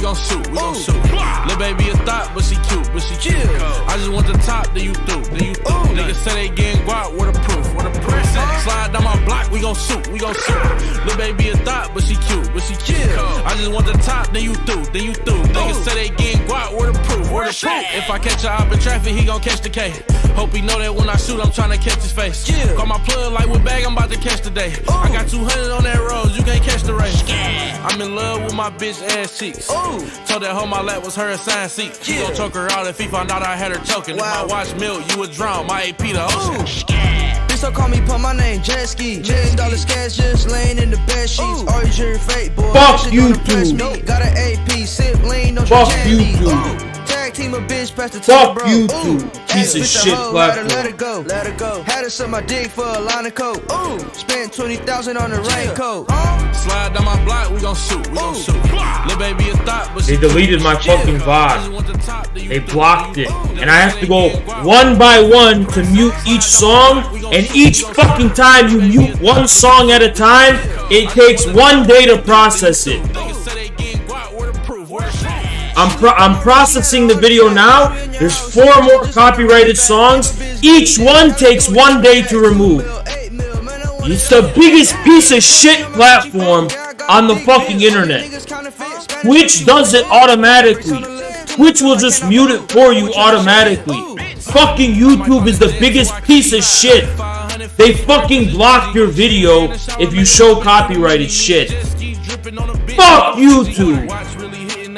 gon' shoot, we gon' shoot. Lil' baby a thought, but she cute, I just want the top, then you through, Niggas say they getting guap, where the proof, Slide down my block, we gon' shoot, Lil' baby a thought, but she cute, I just want the top, then you through, Niggas say they getting guap, where the proof, If I catch her up in traffic, he gon' catch the K. Hope he know that when I shoot, I'm tryna catch his face. Call my plug like with bag, I'm about to catch today. I got 200 on that road, you can't catch the race. I'm in love with my bitch ass cheeks. Told that hoe my lap was her assigned seat. She gon' choke her out if he found out I had her choking. If I watch milk, you would drown. My AP the ocean. Bitch, don't call me, put my name, jet ski. $1 million cash just laying in the bed sheets. Always your fake boy. Fuck you, dude. Got an AP, sip lean, no fuck you, dude. Tag team a bitch, pass the fuck you, dude. Piece of shit platform. Let her go. Had to suck my dick for a line of coke. Spent 20,000 on the raincoat. Slide down my block, we gon' shoot, Lil' baby a thought, but they deleted my fucking VOD. They blocked it. And I have to go one by one to mute each song. And each fucking time you mute one song at a time, it takes 1 day to process it. I'm processing the video now. There's 4 more copyrighted songs. Each one takes 1 day to remove. It's the biggest piece of shit platform on the fucking internet. Twitch does it automatically. Twitch will just mute it for you automatically. Fucking YouTube is the biggest piece of shit. They fucking block your video if you show copyrighted shit. Fuck YouTube.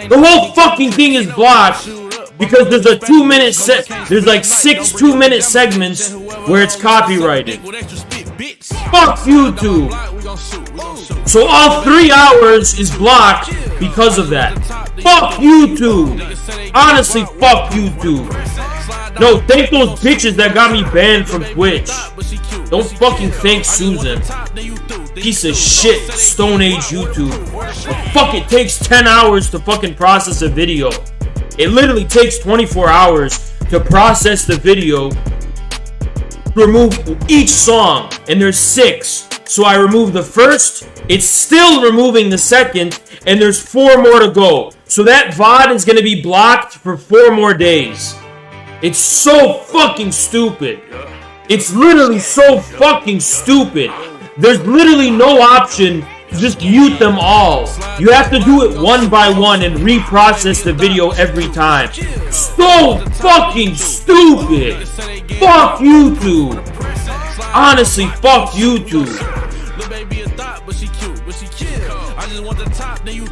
The whole fucking thing is blocked because there's a 2-minute set. There's like 6 2-minute segments where it's copyrighted. Fuck YouTube. So all 3 hours is blocked because of that. Fuck YouTube. Honestly, fuck YouTube. No, thank those bitches that got me banned from Twitch. Don't fucking thank Susan. Piece of shit, Stone Age YouTube. But fuck, it takes 10 hours to fucking process a video. It literally takes 24 hours to process the video, remove each song, and there's 6. So I remove the first, it's still removing the second, and there's 4 more to go. So that VOD is gonna be blocked for 4 more days. It's so fucking stupid. It's literally so fucking stupid. There's literally no option to just mute them all. You have to do it one by one and reprocess the video every time. So fucking stupid. Fuck YouTube. Honestly, fuck YouTube.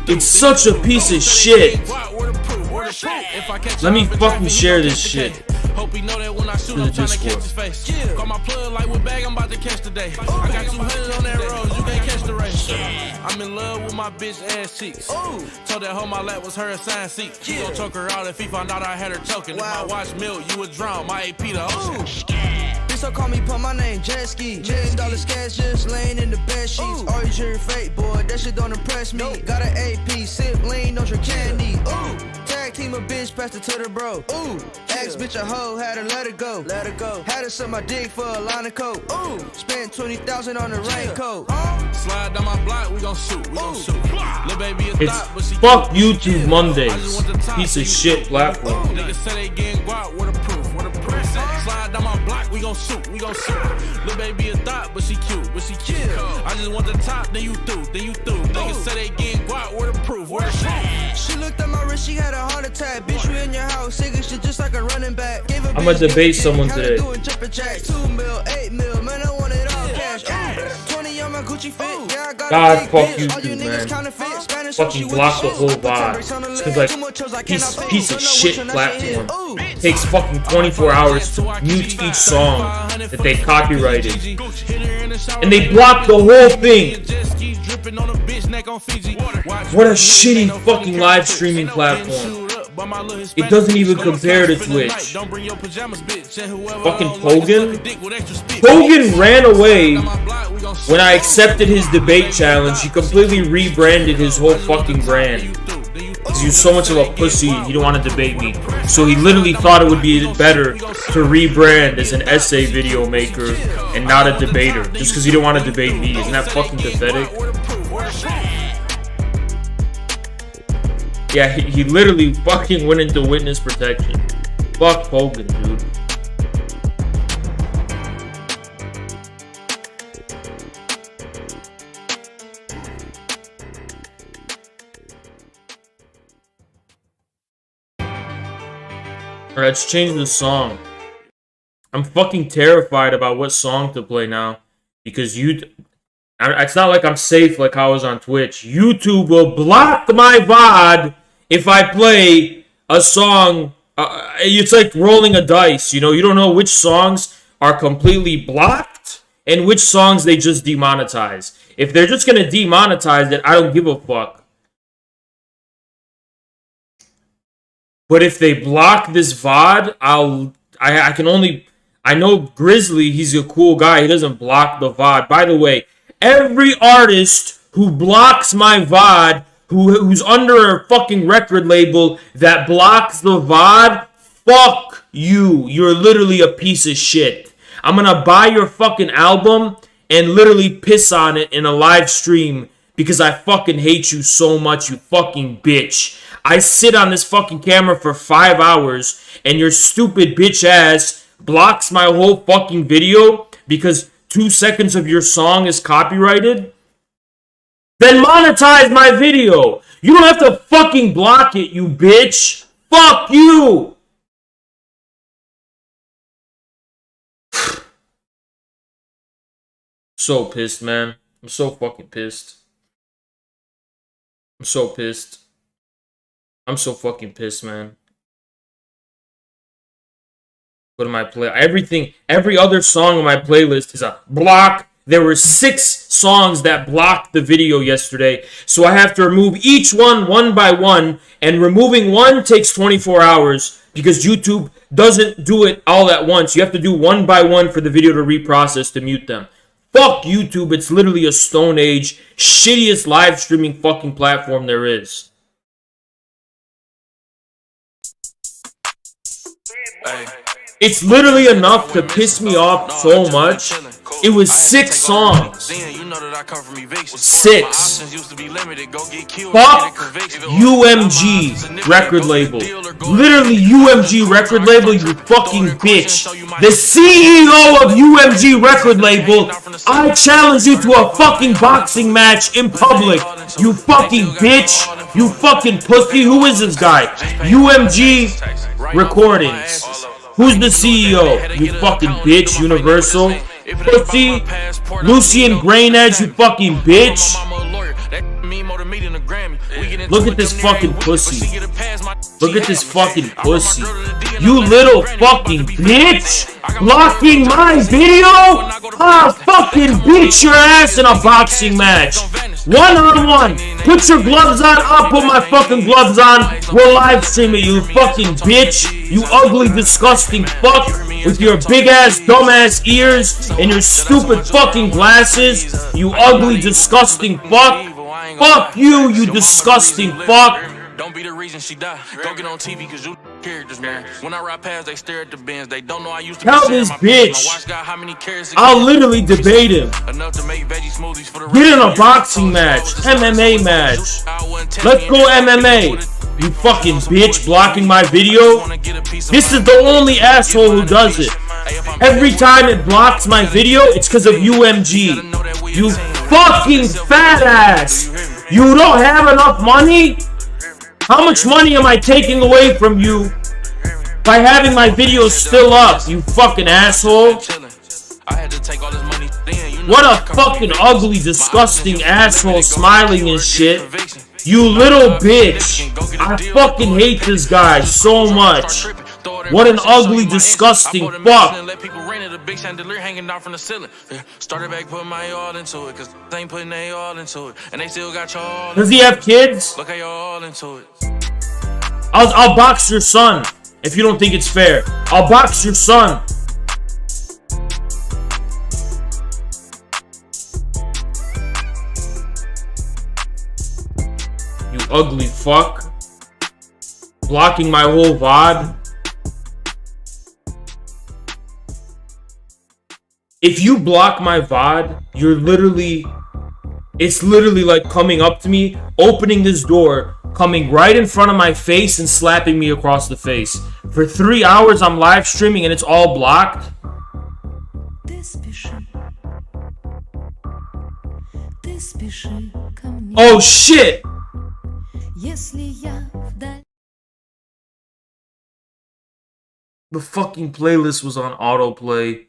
It's such a piece of shit. Let me fucking share this shit to the Discord. Got my plug like with bag, I'm about to catch today. I got 200 on that road, you can't catch the race. I'm in love with my bitch ass cheeks. Told that hoe my lap was her assigned seat. She gon' choke her out if he found out I had her choking. If I watch milk, you would drown. My AP the ocean. Bitch, don't call me, put my name, jet ski. $1 million cash just laying in the bed sheets. Always your fake boy, that shit don't impress me. Got an AP, sip lean, no drink candy. Tag team a bitch, pass it to the bro. Ex bitch a hoe, had to let her go. Had to suck my dick for a line of coke. Spent 20,000 on the raincoat. Slide down my block, we gon' shoot, Lil' baby a It's thought, but she fuck YouTube Mondays. Piece of shit platform. Niggas say they getting guap, where the proof, Slide down my block, we gon' shoot, Lil' baby a thought, but she cute, I just want the top, then you through, Niggas say they getting guap, where the proof, She looked at my wrist, she had a heart attack. Bitch, you in your house, sick shit just like a running back. I'm gonna debate someone today. 2 mil, 8 mil, man, I want it all cash. 20 on my Gucci fit. Yeah, I got God, fuck YouTube, man. Fucking block the whole VOD. It's cause like piece of shit platform. Takes fucking 24 hours to mute each song that they copyrighted. And they block the whole thing. What a shitty fucking live streaming platform. It doesn't even compare to Twitch. Fucking Hogan? Hogan ran away when I accepted his debate challenge. He completely rebranded his whole fucking brand. Because he was so much of a pussy, he didn't want to debate me. So he literally thought it would be better to rebrand as an essay video maker and not a debater. Just because he didn't want to debate me. Isn't that fucking pathetic? Yeah, he literally fucking went into witness protection. Fuck Hogan, dude. Alright, let's change the song. I'm fucking terrified about what song to play now. Because it's not like I'm safe like I was on Twitch. YouTube will block my VOD if I play a song. It's like rolling a dice, you know? You don't know which songs are completely blocked and which songs they just demonetize. If they're just gonna demonetize it, I don't give a fuck. But if they block this VOD, I know Grizzly, he's a cool guy. He doesn't block the VOD. By the way, every artist who blocks my VOD, who's under a fucking record label that blocks the VOD, fuck you. You're literally a piece of shit. I'm gonna buy your fucking album and literally piss on it in a live stream because I fucking hate you so much, you fucking bitch. I sit on this fucking camera for 5 hours and your stupid bitch ass blocks my whole fucking video because 2 seconds of your song is copyrighted. Then monetize my video. You don't have to fucking block it, you bitch. Fuck you. So pissed, man. I'm so fucking pissed. I'm so pissed. I'm so fucking pissed, man. Go to my play. Every other song on my playlist is a block. There were 6 songs that blocked the video yesterday. So I have to remove each one by one. And removing one takes 24 hours because YouTube doesn't do it all at once. You have to do one by one for the video to reprocess to mute them. Fuck YouTube. It's literally a Stone Age, shittiest live streaming fucking platform there is. It's literally enough to piss me off so much. It was 6 songs. 6. Fuck UMG record label. Literally UMG record label, you fucking bitch. The CEO of UMG record label, I challenge you to a fucking boxing match in public. You fucking bitch. You fucking pussy. Who is this guy? UMG Recordings. Who's the CEO? You fucking bitch. Universal. Pussy. Lucian Grain Edge, you fucking bitch. Look at this fucking pussy. Look at this fucking pussy. You little fucking bitch. Blocking my video? I'll fucking beat your ass in a boxing match. 1-on-1. Put your gloves on. I'll put my fucking gloves on. We'll live stream it, you fucking bitch. You ugly, disgusting fuck. With your big ass, dumb ass ears and your stupid fucking glasses. You ugly, disgusting fuck. Fuck you, you disgusting fuck. Don't be the reason she died. Go get on TV cause you characters, man. When I ride past, they stare at the bins. They don't know I used to tell this bitch. I'll literally debate him. Get in a boxing match. MMA match. Let's go MMA. You fucking bitch blocking my video. This is the only asshole who does it. Every time it blocks my video, it's because of UMG. You fucking fat ass. You don't have enough money? How much money am I taking away from you by having my videos still up, you fucking asshole? What a fucking ugly, disgusting asshole smiling and shit. You little bitch. I fucking hate this guy so much. What an ugly, disgusting fuck. Does he have kids? I'll box your son if you don't think it's fair. I'll box your son. You ugly fuck. Blocking my whole VOD. If you block my VOD, it's literally like coming up to me, opening this door, coming right in front of my face and slapping me across the face. For 3 hours I'm live streaming and it's all blocked. Oh shit! The fucking playlist was on autoplay.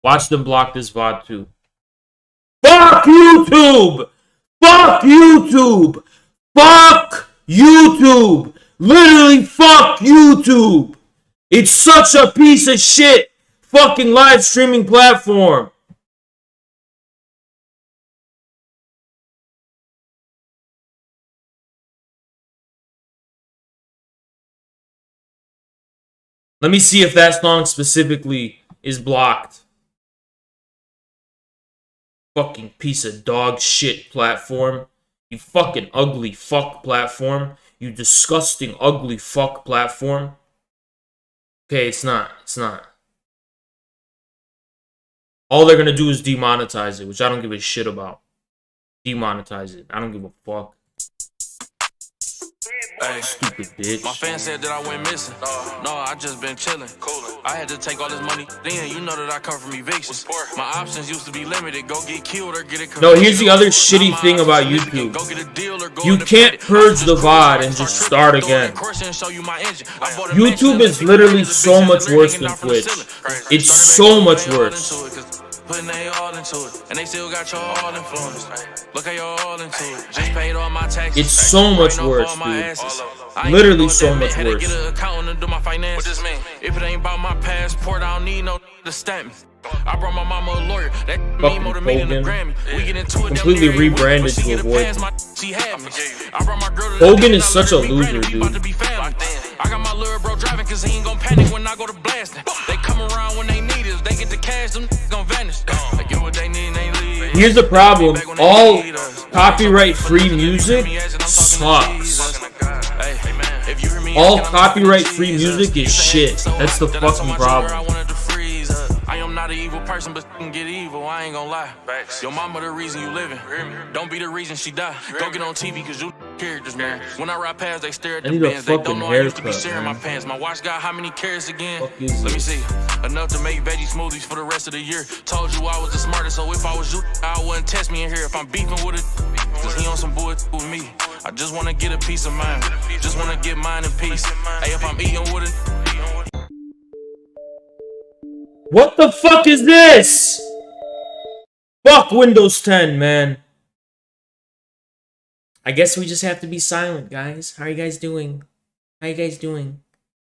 Watch them block this VOD too. Fuck YouTube! Fuck YouTube! Fuck YouTube! Literally fuck YouTube! It's such a piece of shit fucking live streaming platform. Let me see if that song specifically is blocked. Fucking piece of dog shit platform. You fucking ugly fuck platform. You disgusting ugly fuck platform. Okay, it's not. It's not. All they're gonna do is demonetize it, which I don't give a shit about. Demonetize it. I don't give a fuck. Hey, stupid bitch. My fans said that I went missing. No, I just been chilling. I had to take all this money. Then you know that I come from evictions. My options used to be limited. Go get killed or get it. No, here's the other shitty thing about YouTube. You can't purge the VOD and just start again. YouTube is literally so much worse than Twitch. It's so much worse. Putting they all into it, and they still got your all influence. Look at your all into it. Just paid all my taxes. It's so much worse, dude. Literally so much worse. Get an accountant to do my finances. What this mean? If it ain't about my passport, I don't need no to stamp me. I brought my mama a lawyer. That me more than me than the Grammy. We get into it. Completely rebranded to avoid. Hogan is such a loser, dude. I got my little bro driving cause he ain't gon' panic when I go to blasting. They come around when they need us. They get the cash, them gon' vanish. They get what they need and they leave. Here's the problem. All copyright-free music sucks. All copyright-free music is shit. That's the fucking problem. I am not an evil person, but can get evil. I ain't gonna lie. Your mama the reason you living. Don't be the reason she die. Go get on TV cause you characters, man. When I ride past, they stare at the bands. They don't know I used to be sharing my pants. My watch got how many carats again? Let me see. Enough to make veggie smoothies for the rest of the year. Told you I was the smartest, so if I was you, I wouldn't test me in here. If I'm beefing with it, cause he on some bullshit with me. I just wanna get a piece of mind. Just wanna get mine in peace. Hey, if I'm eating with it. What the fuck is this? Fuck Windows 10, man. I guess we just have to be silent, guys. How are you guys doing? How you guys doing?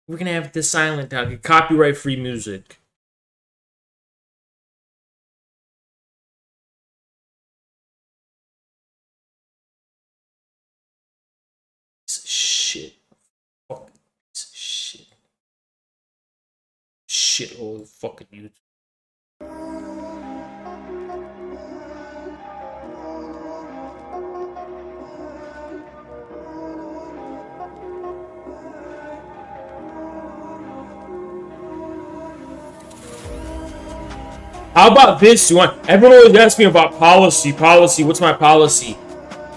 We're gonna have to silent out. Copyright-free music. Shit. Fucking piece of shit. Shithole fucking YouTube. How about this? You want everyone always asks me about policy. What's my policy?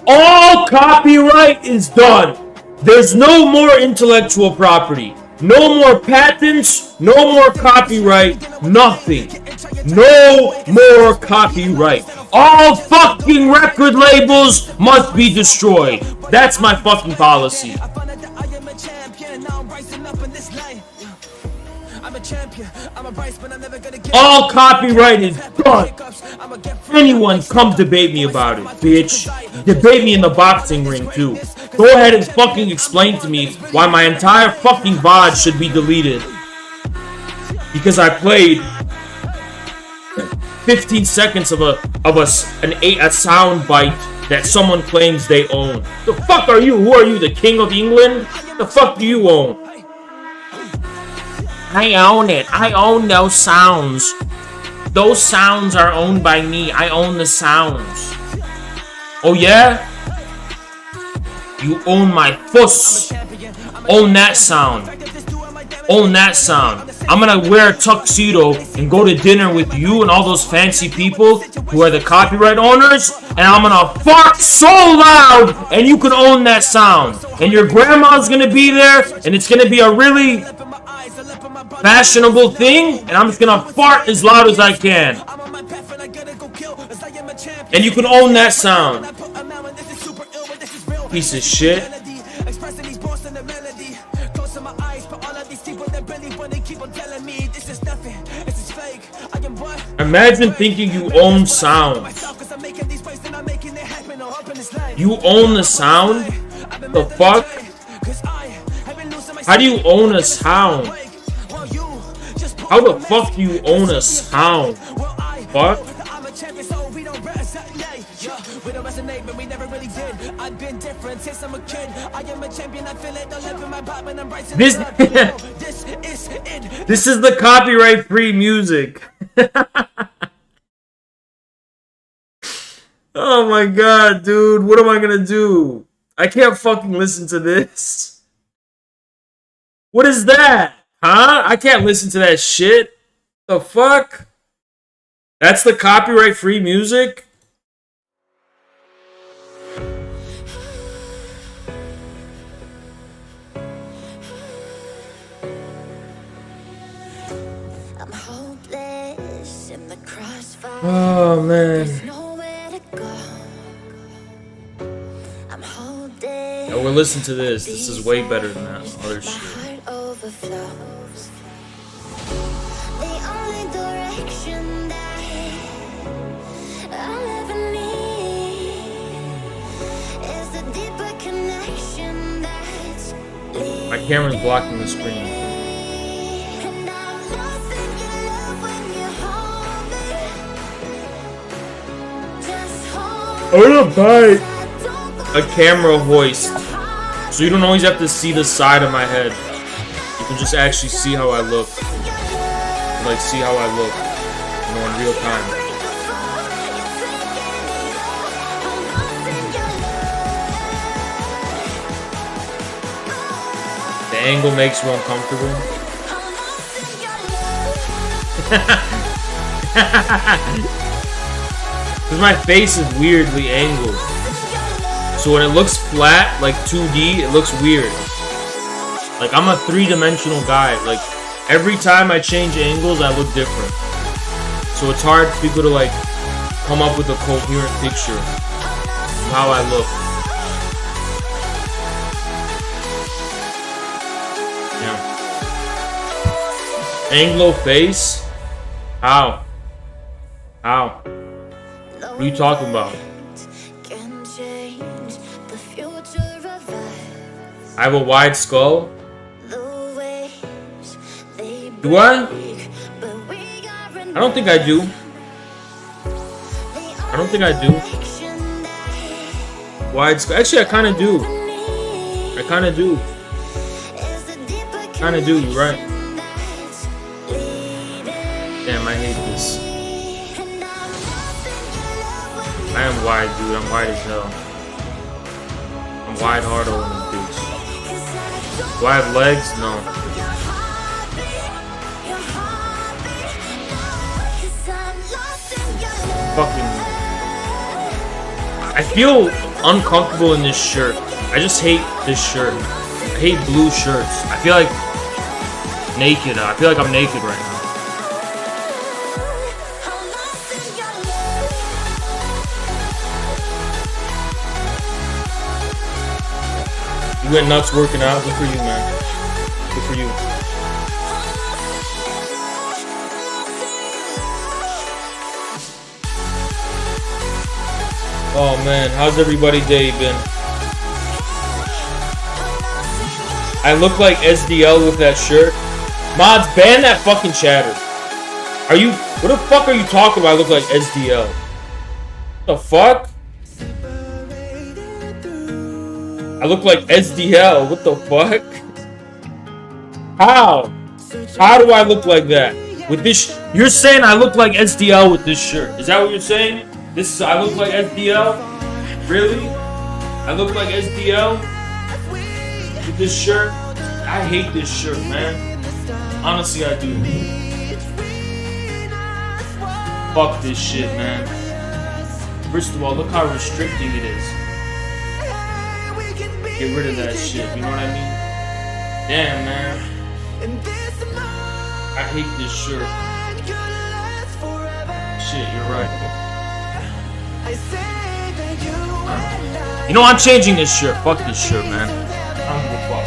All copyright is done. There's no more intellectual property. No more patents, no more copyright, nothing. No more copyright. All fucking record labels must be destroyed. That's my fucking policy. All copyright is done. Anyone come debate me about it, bitch. Debate me in the boxing ring too. Go ahead and fucking explain to me why my entire fucking VOD should be deleted. Because I played 15 seconds of a sound bite that someone claims they own. The fuck are you? Who are you, the king of England? The fuck do you own? I own it. I own those sounds. Those sounds are owned by me. I own the sounds. Oh yeah? You own my fuss. Own that sound. Own that sound. I'm gonna wear a tuxedo and go to dinner with you and all those fancy people who are the copyright owners, and I'm gonna fart so loud and you can own that sound. And your grandma's gonna be there, and it's gonna be a really fashionable thing, and I'm just gonna fart as loud as I can. And you can own that sound. Piece of shit. Imagine thinking you own sound. You own the sound? The fuck? How do you own a sound? How the fuck do you own a sound? Fuck? This is the copyright free music. Oh my god, dude, what am I gonna do? I can't fucking listen to this. What is that? Huh? I can't listen to that shit. The fuck? That's the copyright free music? I'm hopeless in the crossfire. Oh man. There's nowhere to go. I'm holding. Oh, we'll listen to this. This is way better than that other shit. My heart overflows. The only direction that I'll ever need is the deeper connection that's My camera's blocking the screen. and I'm lost in your love when you hold me. Just hold I'm gonna buy I don't a camera hoist, so you don't always have to see the side of my head. You can just actually see how I look. Like, see how I look, you know, in real time. The angle makes you uncomfortable. Because my face is weirdly angled. So when it looks flat, like 2D, it looks weird. Like, I'm a three-dimensional guy. Like, every time I change angles, I look different. So it's hard for people to, like, come up with a coherent picture of how I look. Yeah. Anglo face? How? How? What are you talking about? can change the future of us. I have a wide skull? The waves they Do I? break, but we are I don't think I do. I don't think I do. Wide skull. Actually, I kind of do. I kind of do. Kind of do, you're right. Damn, I hate this. I am wide, dude. I'm wide as hell. I'm wide harder than a bitch. Do I have legs? No. Fucking. I feel uncomfortable in this shirt. I just hate this shirt. I hate blue shirts. I feel like naked. I feel like I'm naked right now. You went nuts working out. Good for you, man. Good for you. Oh man, how's everybody's day been? I look like SDL with that shirt. Mods, ban that fucking chatter. Are you? What the fuck are you talking about? I look like SDL. The fuck? I look like SDL. What the fuck? How? How do I look like that? With this, you're saying I look like SDL with this shirt. Is that what you're saying? This is, I look like SDL? Really? I look like SDL? With this shirt? I hate this shirt, man. Honestly, I do. Fuck this shit, man. First of all, look how restricting it is. Get rid of that shit, you know what I mean? Damn, man. I hate this shirt. Shit, you're right. You know, I'm changing this shirt. Fuck this shirt, man. I don't give a fuck.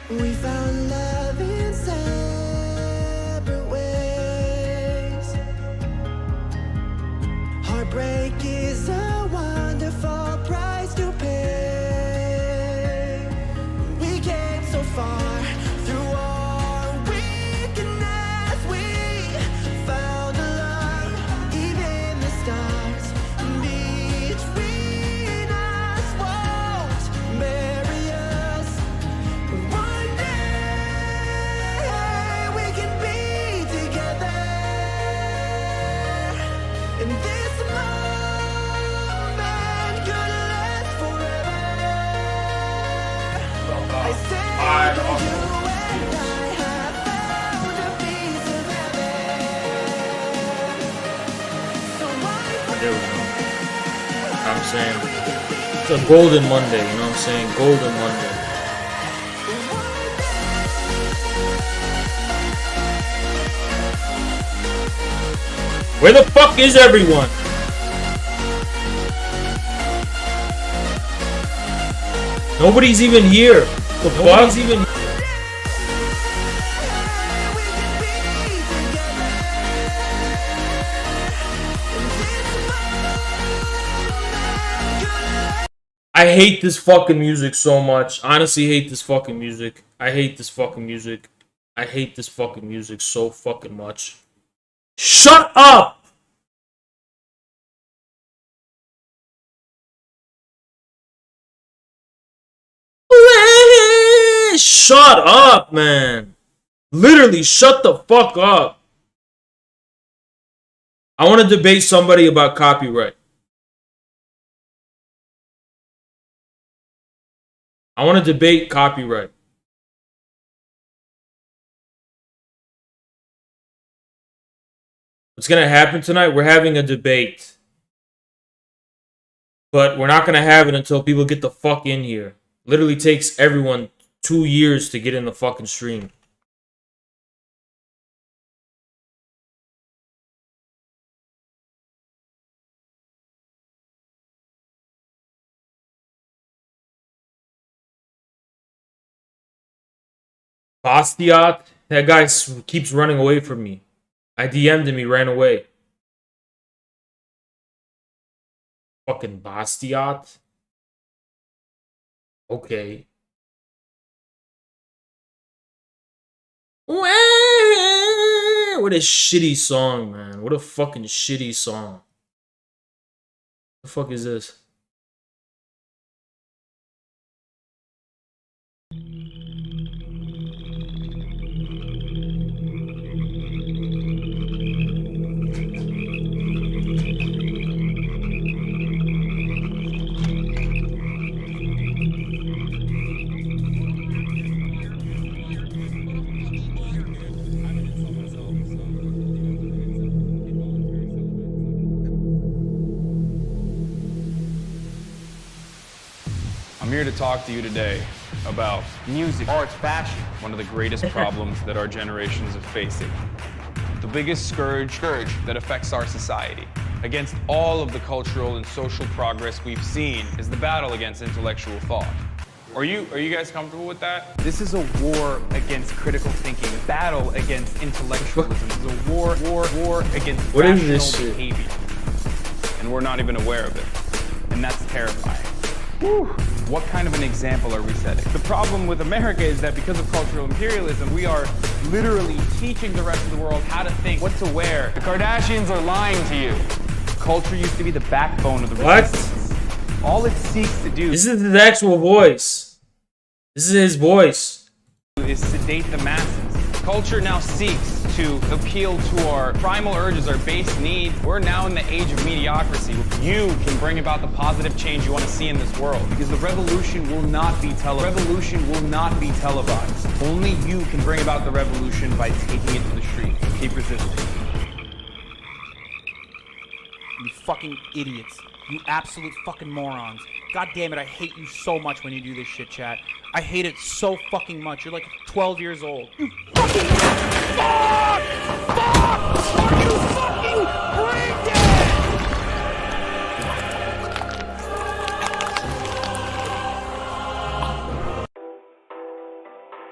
We found love in separate ways. Heartbreak is a wonderful price to pay. We came so far through our weakness. We found a love, even the stars between us won't bury us. One day we can be together, and this moment could last forever. I say that you and I have found a piece of heaven. So There we go. I'm saying it's a golden Monday, you know what I'm saying? Golden Monday. Where the fuck is everyone? Nobody's even here. The fuck's even. I hate this fucking music so much. Honestly, hate this fucking music. I hate this fucking music. I hate this fucking music so fucking much. Shut up! Shut up, man. Literally, shut the fuck up. I want to debate somebody about copyright. I want to debate copyright. What's going to happen tonight? We're having a debate. But we're not going to have it until people get the fuck in here. Literally takes everyone 2 years to get in the fucking stream. Bastiat, that guy keeps running away from me. I DM'd him, he ran away. Fucking Bastiat. Okay. What a shitty song, man. What a fucking shitty song. The fuck is this? I'm here to talk to you today about music, arts, fashion, one of the greatest problems that our generations are facing. The biggest scourge that affects our society, against all of the cultural and social progress we've seen, is the battle against intellectual thought. Are you guys comfortable with that? This is a war against critical thinking, battle against intellectualism. This is a war against rational behavior. And we're not even aware of it. And that's terrifying. Whew. What kind of an example are we setting? The problem with America is that because of cultural imperialism, we are literally teaching the rest of the world how to think, what to wear. The Kardashians are lying to you. Culture used to be the backbone of the resistance. All it seeks to do... This is his actual voice. This is his voice. ...is sedate the masses. Culture now seeks to appeal to our primal urges, our base needs. We're now in the age of mediocrity. You can bring about the positive change you want to see in this world, because the revolution will not be televised. Only you can bring about the revolution by taking it to the streets. Keep resisting. You fucking idiots. You absolute fucking morons. God damn it, I hate you so much when you do this shit, chat. I hate it so fucking much. You're like 12 years old. You fucking... Fuck! Fuck! You fucking brain dead!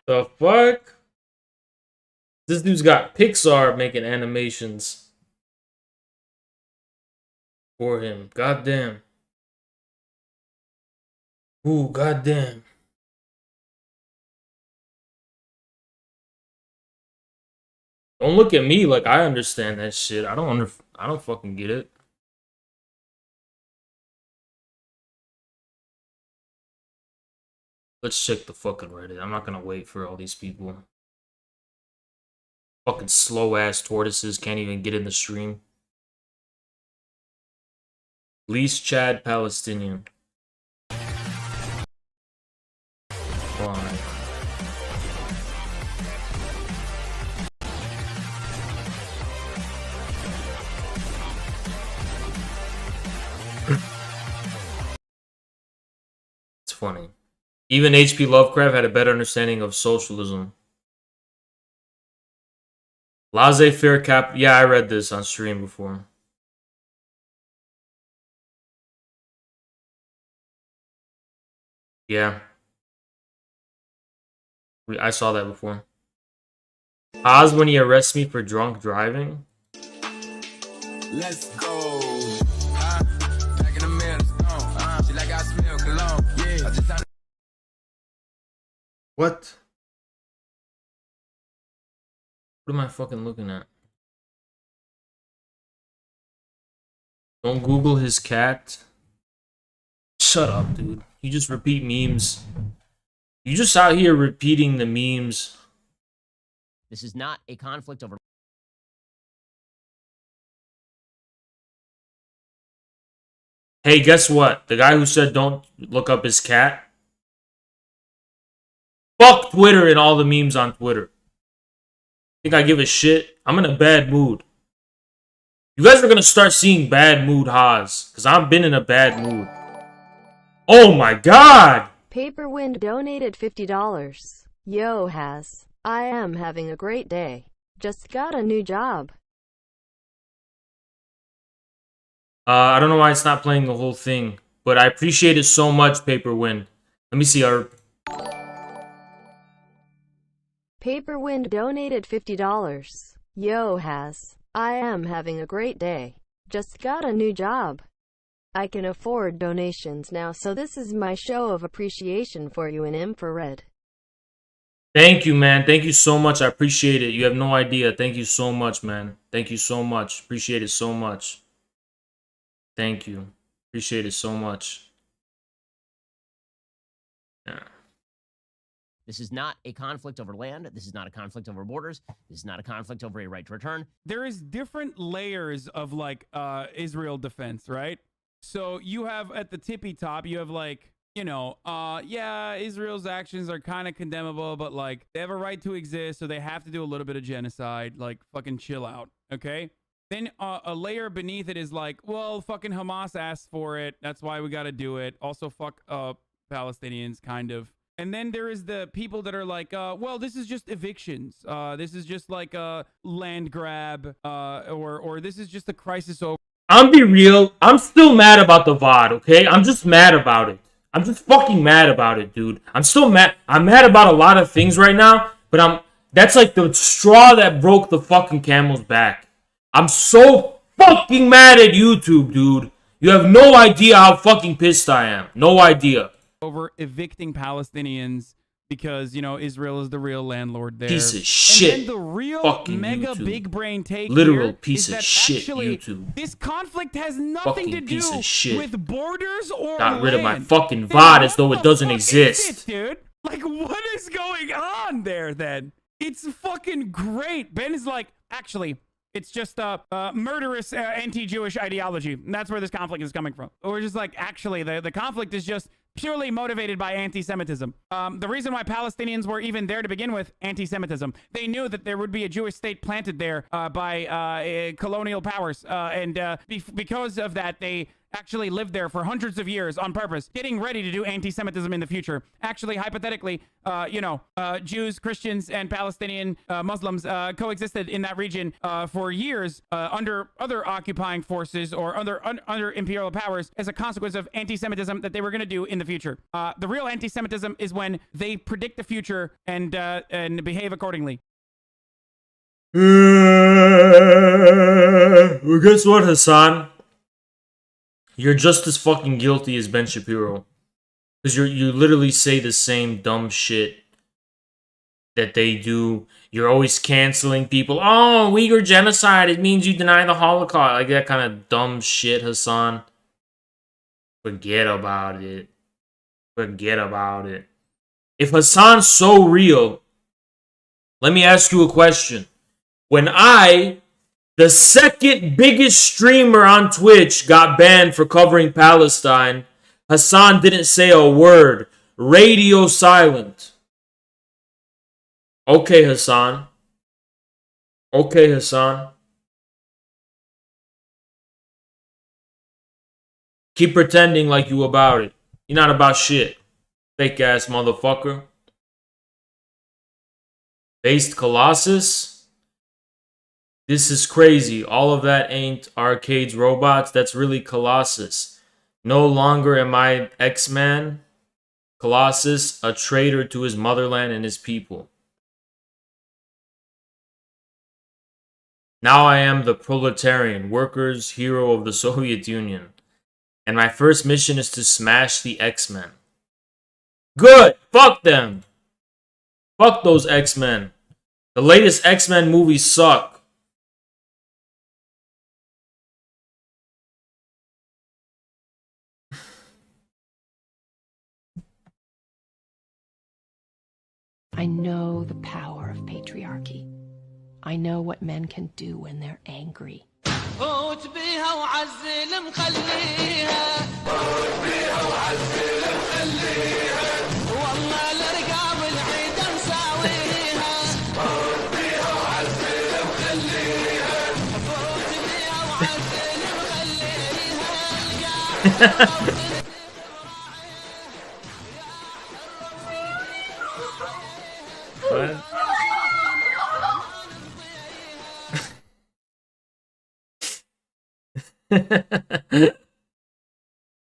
The fuck? This dude's got Pixar making animations for him. Goddamn. Ooh, goddamn. Don't look at me like I understand that shit. I don't fucking get it. Let's check the fucking Reddit. I'm not gonna wait for all these people. Fucking slow ass tortoises can't even get in the stream. Least Chad Palestinian. Why? It's funny. Even H.P. Lovecraft had a better understanding of socialism. Laissez-faire cap. Yeah, I read this on stream before. Yeah. I saw that before. Oz when he arrests me for drunk driving. Let's go. Back in the middle. She like I smell cologne. Yeah. What? What am I fucking looking at? Don't Google his cat. Shut up, dude. You just repeat memes. You just out here repeating the memes. This is not a conflict over... Hey, guess what? The guy who said don't look up his cat. Fuck Twitter and all the memes on Twitter. Think I give a shit? I'm in a bad mood. You guys are gonna start seeing bad mood Haas. Because I've been in a bad mood. Oh my god! Paperwind donated $50. Yo, Has. I am having a great day. Just got a new job. I don't know why it's not playing the whole thing. But I appreciate it so much, Paperwind. Let me see our... Paperwind donated $50. Yo, Has. I am having a great day. Just got a new job. I can afford donations now, so this is my show of appreciation for you in infrared. Thank you, man. Thank you so much. I appreciate it. You have no idea. Thank you so much, man. Thank you so much. Appreciate it so much. Thank you. Appreciate it so much. Yeah. This is not a conflict over land. This is not a conflict over borders. This is not a conflict over a right to return. There is different layers of like Israel defense, right? So you have at the tippy top, you have like, you know, yeah, Israel's actions are kind of condemnable, but like they have a right to exist, so they have to do a little bit of genocide. Like fucking chill out, okay? Then a layer beneath it is like, well, fucking Hamas asked for it. That's why we got to do it. Also, fuck Palestinians, kind of. And then there is the people that are like, well, this is just evictions. This is just like a land grab, or this is just a crisis over. I'm be real. I'm still mad about the VOD, okay? I'm just mad about it. I'm just fucking mad about it, dude. I'm still mad. I'm mad about a lot of things right now, but that's like the straw that broke the fucking camel's back. I'm so fucking mad at YouTube, dude. You have no idea how fucking pissed I am. No idea. Over evicting Palestinians because, you know, Israel is the real landlord there. Piece of shit. And then the real fucking mega YouTube. Big brain take Literal here piece is of that shit, actually YouTube. This conflict has nothing Fucking to do piece of shit. with borders or Got rid of my land. fucking Then VOD as though what it the doesn't fuck is exist. this, dude? Like, what is going on there, then? It's fucking great. Ben is like, actually, it's just a murderous anti-Jewish ideology. And that's where this conflict is coming from. Or just like, actually, the conflict is just purely motivated by anti-Semitism. The reason why Palestinians were even there to begin with, anti-Semitism. They knew that there would be a Jewish state planted there by colonial powers. And because of that, they actually lived there for hundreds of years on purpose, getting ready to do anti-Semitism in the future. Actually, hypothetically, Jews, Christians, and Palestinian Muslims coexisted in that region for years under other occupying forces or under imperial powers as a consequence of anti-Semitism that they were going to do in the future. The real anti-Semitism is when they predict the future and behave accordingly. Well, guess what, Hassan? You're just as fucking guilty as Ben Shapiro. Because you literally say the same dumb shit that they do. You're always canceling people. Oh, Uyghur genocide. It means you deny the Holocaust. Like that kind of dumb shit, Hassan. Forget about it. Forget about it. If Hassan's so real, let me ask you a question. When the second biggest streamer on Twitch, got banned for covering Palestine, Hassan didn't say a word. Radio silent. Okay, Hassan. Okay, Hassan. Keep pretending like you about it. You're not about shit. Fake ass motherfucker. Based Colossus. This is crazy. All of that ain't Arcade's robots. That's really Colossus. No longer am I X-Man. Colossus, a traitor to his motherland and his people. Now I am the proletarian, workers' hero of the Soviet Union. And my first mission is to smash the X-Men. Good! Fuck them! Fuck those X-Men. The latest X-Men movies suck. I know the power of patriarchy. I know what men can do when they're angry. What?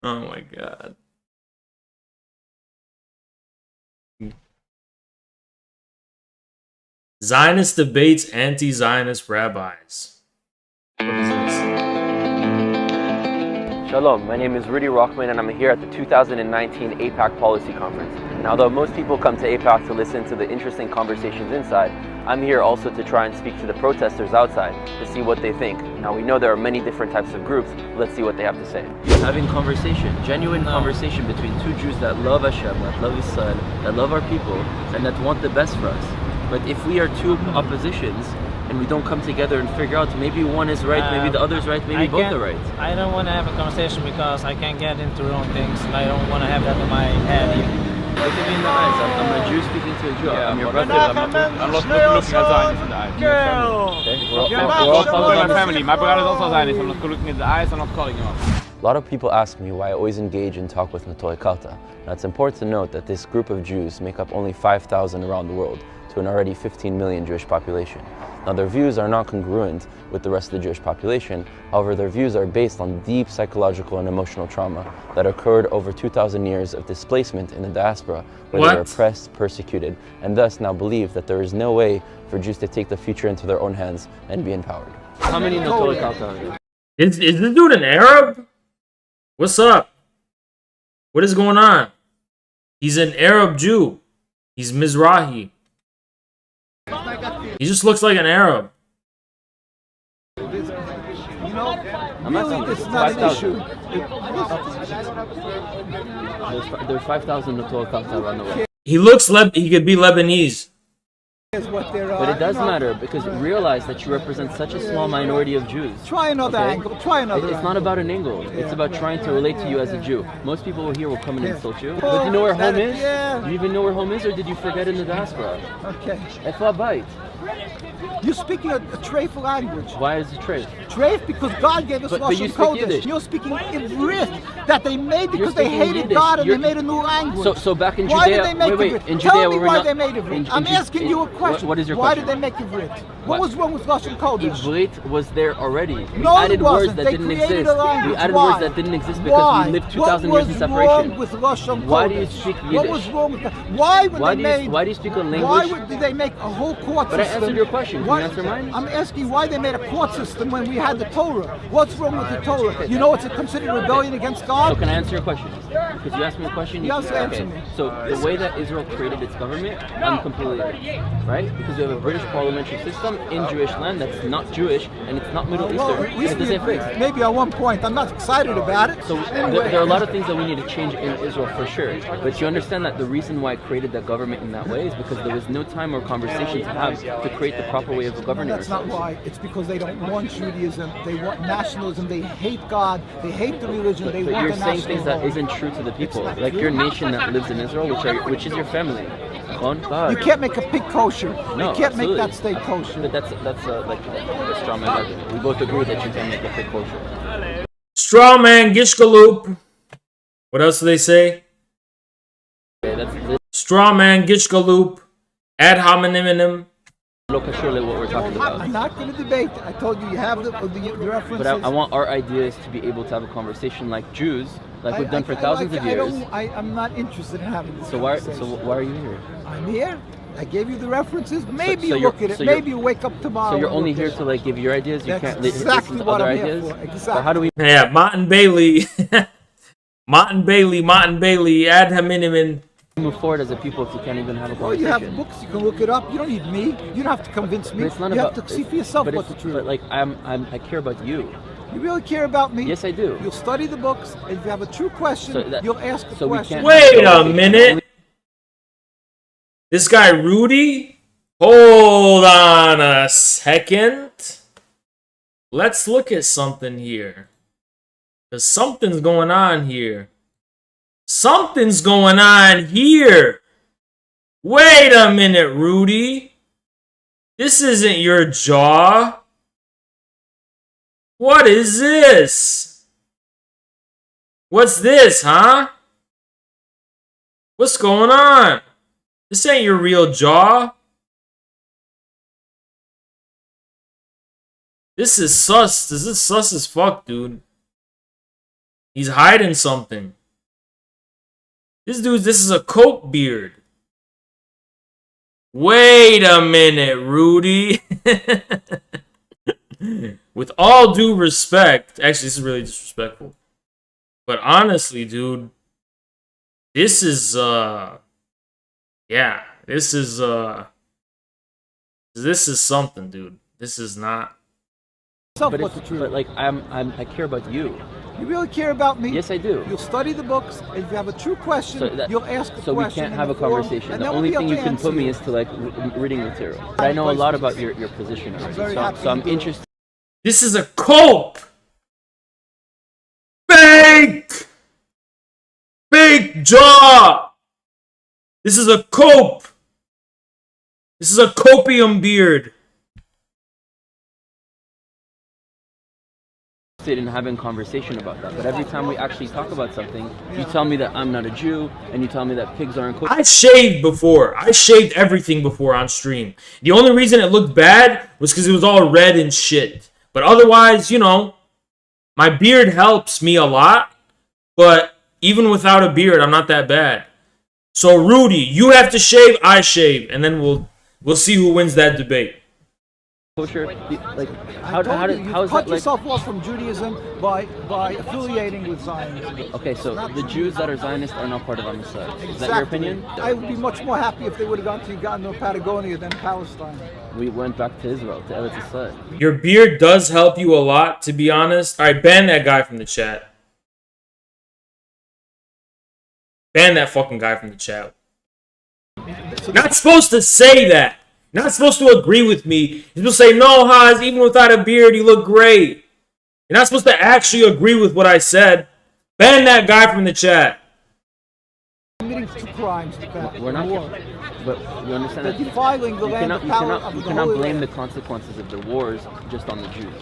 Oh my god. Zionist debates anti-Zionist rabbis. What is this? Shalom, my name is Rudy Rockman and I'm here at the 2019 APAC Policy Conference. And although most people come to APAC to listen to the interesting conversations inside, I'm here also to try and speak to the protesters outside to see what they think. Now we know there are many different types of groups, let's see what they have to say. Having conversation, genuine conversation between two Jews that love Hashem, that love Israel, that love our people, and that want the best for us. But if we are two oppositions, and we don't come together and figure out maybe one is right, maybe the other is right, maybe both are right. I don't want to have a conversation because I can't get into wrong things and I don't want to have that in my head either. Look at me in the eyes. I'm a Jew speaking to a Jew. Yeah, I'm your but brother. I'm not looking at Zionists in the eyes. Okay? We're all my family. My brother is also Zionist. I'm not looking at the eyes. I'm not calling him up. A lot of people ask me why I always engage and talk with Natoli Kalta. Now it's important to note that this group of Jews make up only 5,000 around the world, to an already 15 million Jewish population. Now their views are not congruent with the rest of the Jewish population, however their views are based on deep psychological and emotional trauma that occurred over 2,000 years of displacement in the diaspora, where they were oppressed, persecuted, and thus now believe that there is no way for Jews to take the future into their own hands and be empowered. How many Natoli Kalta are you? Is this dude an Arab? What's up? What is going on? He's an Arab Jew. He's Mizrahi. He just looks like an Arab. I'm asking this. 5,000. There's 5,000 Natoli Kalta around the world. He looks he could be Lebanese. But it does matter, because realize that you represent such a small minority of Jews. Try another angle. Try another It's not about an angle. It's about trying to relate to you as a Jew. Most people here will come and insult you. But do you know where home is? Do you even know where home is, or did you forget in the diaspora? Okay. Efabait. You're speaking a treif language. Why is it treif? Treif because God gave us but you Lashon speak Kodesh. Yiddish. You're speaking Ivrit that they made because they speaking hated Yiddish. God and they made a new language. So back in why Judea, did they make wait, Ivrit? in Tell Judea, me we were why not, they made Ivrit. I'm asking you a question. What is your why question? did they make Ivrit? What? What was wrong with Lashon Kodesh? Ivrit was there already. We No, added it words wasn't. that They didn't created exist. a language. We added Why? words that didn't exist because Why? we lived 2,000 years in What was wrong separation. with Lashon Kodesh? Why do you speak Yiddish? What was wrong with that? Why Why do you speak a language? Why did they make a whole court But I system? answered your question. Can you answer mine? I'm asking why they made a court system when we had the Torah. What's wrong with the Torah? You know it's a considered rebellion against God? So can I answer your question? Because you asked me a question. Yes, answer me. So the way that Israel created its government, I'm completely against, right? Because we have a British parliamentary system in Jewish land that's not Jewish and it's not Middle Well, Eastern. at least It doesn't fit. maybe at one point. I'm not excited about it. So there are a lot of things that we need to change in Israel for sure. But you understand that the reason why it created that government in that way is because there was no time or conversation to have to create the proper way of governing That's not ourselves. why. It's because they don't want Judaism. They want nationalism. They hate God. They hate the religion. They But want you're the saying national things that vote. isn't true to the people. not Like true. your nation that lives in Israel, which is your family. God. You can't make a pig kosher. No, you can't absolutely. make that steak kosher. But that's like a strong man argument. We both agree that you can make a pig kosher. Straw man Gishgaloop. What else do they say? Okay, that's Straw man Gishgaloop. Ad hominem. what we're talking about. I'm not going to debate. I told you you have the references. But I want our ideas to be able to have a conversation like Jews, like we've done for thousands of years. I'm not interested in having this So conversation. why are you here? I'm here. I gave you the references. Maybe so you you're- look at it. so you're- Maybe you wake up tomorrow. So you're and only look here at to like give your ideas. You That's can't exactly listen to what other I'm here ideas. for. But Exactly. how do we? Yeah, Martin Bailey. Martin Bailey. Ad hominem. Move forward as a people if you can't even have a Well, you conversation. have books. You can look it up. You don't need me. You don't have to convince me. But it's not you about, have to see for yourself but what the it's- truth. But like I care about you. You really care about me? Yes, I do. You'll study the books. And if you have a true question, you'll ask a so we question. can't- Wait a minute. This guy Rudy? Hold on a second. Let's look at something here. Because something's going on here. Something's going on here. Wait a minute, Rudy. This isn't your jaw. What is this? What's this, huh? What's going on? This ain't your real jaw. This is sus. This is sus as fuck, dude. He's hiding something. This is a coke beard. Wait a minute, Rudy. With all due respect, actually, this is really disrespectful. But honestly, dude, this is yeah, this is something, dude. This is not. But like I care about you. You really care about me? Yes, I do. You'll study the books. And if you have a true question, you'll ask a So we question. can't in have the a forum, conversation. and The then only we'll thing be you able to can put answer me you. is to like reading material. But I know a lot about your position. very So happy I'm you do. interested. This is a cope. Fake jaw. This is a cope. This is a copium beard. in having conversation about that, but every time we actually talk about something, you tell me that I'm not a Jew, and you tell me that pigs aren't cooked. I shaved before. I shaved everything before on stream. The only reason it looked bad was because it was all red and shit. But otherwise, you know, my beard helps me a lot. But even without a beard, I'm not that bad. So Rudy, you have to shave, I shave, and then we'll see who wins that debate. Kosher, like How is cut that yourself off from Judaism by affiliating with Zionism. Okay, so the Jews that are Zionists are not part of Am Yisrael. Is that your opinion? I would be much more happy if they would have gone to Uganda or Patagonia than Palestine. We went back to Israel, to Eretz Yisrael. Your beard does help you a lot, to be honest. All right, ban that guy from the chat. Ban that fucking guy from the chat. Not supposed to say that. Not supposed to agree with me. You're supposed to say, no, Haas, even without a beard, you look great. You're not supposed to actually agree with what I said. Ban that guy from the chat. Committing two crimes. We're not. But you understand that defiling the land of power of the you cannot Holy blame Land. the consequences of the wars just on the Jews.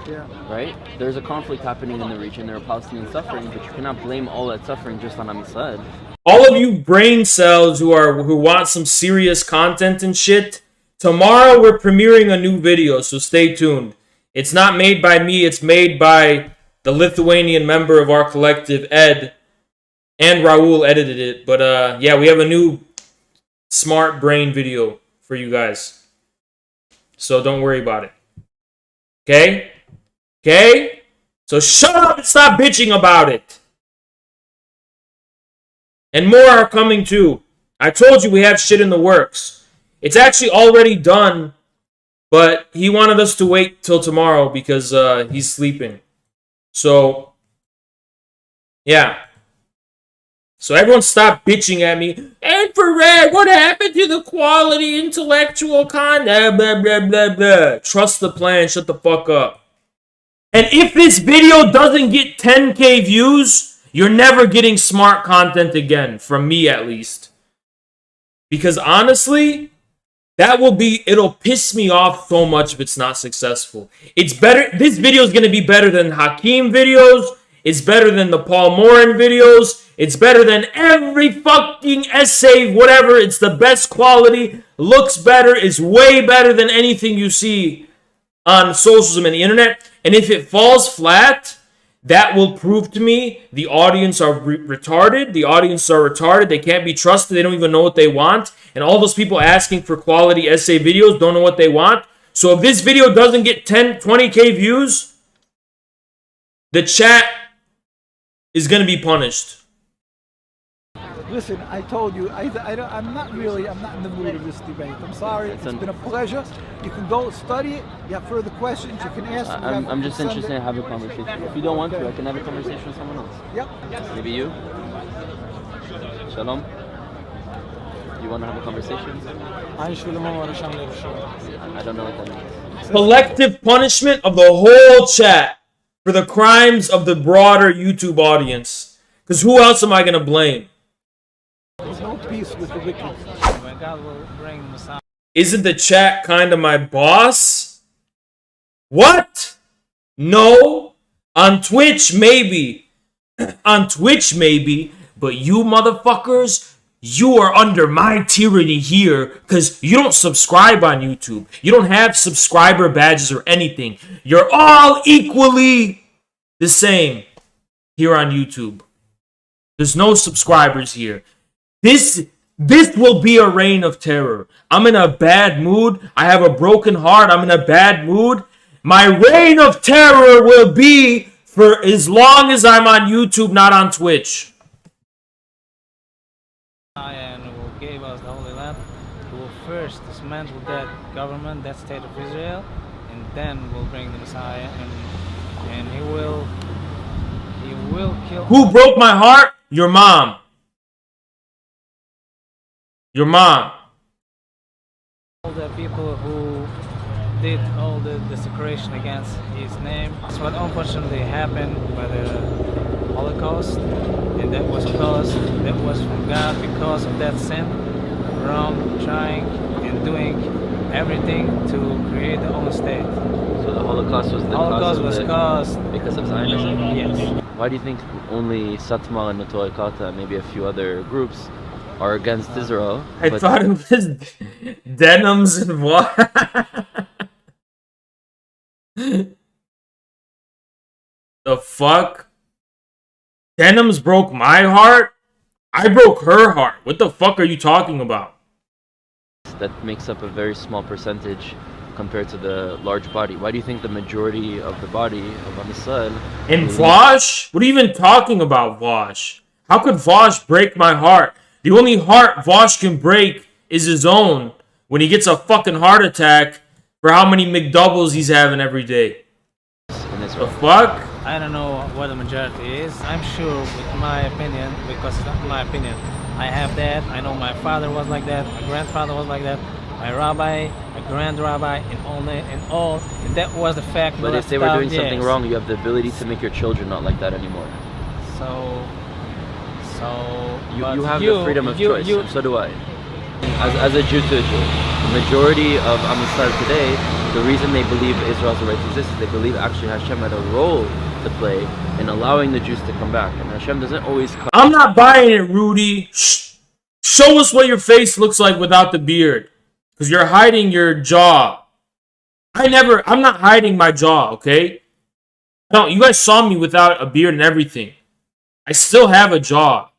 Yeah. Right? There's a conflict happening in the region. There are Palestinian suffering, but you cannot blame all that suffering just on Am Yisrael. All of you brain cells who want some serious content and shit, tomorrow we're premiering a new video, so stay tuned. It's not made by me, it's made by the Lithuanian member of our collective, Ed, and Raul edited it. But yeah, we have a new smart brain video for you guys. So don't worry about it. Okay? Okay? So shut up and stop bitching about it. And more are coming too. I told you we have shit in the works. It's actually already done, but he wanted us to wait till tomorrow because he's sleeping. So, yeah. So everyone stop bitching at me. And for Red, what happened to the quality intellectual content? Blah, blah, blah, blah. Trust the plan. Shut the fuck up. And if this video doesn't get 10K views, you're never getting smart content again. From me, at least. Because honestly, it'll piss me off so much if it's not successful. It's better. This video is going to be better than Hakeem videos. It's better than the Paul Morin videos. It's better than every fucking essay, whatever. It's the best quality. Looks better. Is way better than anything you see on socialism and the internet. And if it falls flat, that will prove to me the audience are retarded. The audience are retarded. They can't be trusted. They don't even know what they want. And all those people asking for quality essay videos don't know what they want. So if this video doesn't get 10, 20K views, the chat is going to be punished. Listen, I told you, I'm not in the mood of this debate. I'm sorry. It's been a pleasure. You can go study it. You have further questions, you can ask. I'm just interested in having a conversation. If you don't want to, I can have a conversation with someone else. Yep. Maybe you? Shalom? You want to have a conversation? I don't know what that means. Collective punishment of the whole chat for the crimes of the broader YouTube audience. Because who else am I going to blame? There's no peace with the wicked. God will bring Messiah. Isn't the chat kind of my boss? What? No. On Twitch, maybe. On Twitch, maybe. But you motherfuckers, you are under my tyranny here because you don't subscribe on YouTube. You don't have subscriber badges or anything. You're all equally the same here on YouTube. There's no subscribers here. This will be a reign of terror. I'm in a bad mood. I have a broken heart. I'm in a bad mood. My reign of terror will be for as long as I'm on YouTube, not on Twitch. And who gave us the Holy Land, who will first dismantle that government, that state of Israel, and then will bring the Messiah, and he will kill. Who broke my heart? Your mom. Your mom. All the people who did all the desecration against his name. That's what unfortunately happened by the Holocaust, and that was from God because of that sin. Rome trying and doing everything to create their own state. So the Holocaust Holocaust was the Holocaust cause was of caused because of Zionism? Yes. Why do you think only Satmar and Notori Kata and maybe a few other groups are against Israel? I thought it was denims and what? The fuck? Denims broke my heart? I broke her heart. What the fuck are you talking about? That makes up a very small percentage compared to the large body. Why do you think the majority of the body of Am Yisrael... And Vosh? What are you even talking about, Vosh? How could Vosh break my heart? The only heart Vosh can break is his own when he gets a fucking heart attack for how many McDoubles he's having every day. The fuck? I don't know what the majority is. I'm sure with my opinion, because it's not my opinion. I have that. I know my father was like that. My grandfather was like that. My rabbi, my grand rabbi, and all. That was the fact. But if they were doing something wrong, you have the ability to make your children not like that anymore. So you have the freedom of choice, and so do I. As a Jew to a Jew, the majority of Am Yisrael today, the reason they believe Israel has a right to exist is they believe actually Hashem had a role to play in allowing the Jews to come back, and Hashem doesn't always come. I'm not buying it, Rudy. Show us what your face looks like without the beard, because you're hiding your jaw. I'm not hiding my jaw, okay? No, you guys saw me without a beard and everything. I still have a jaw.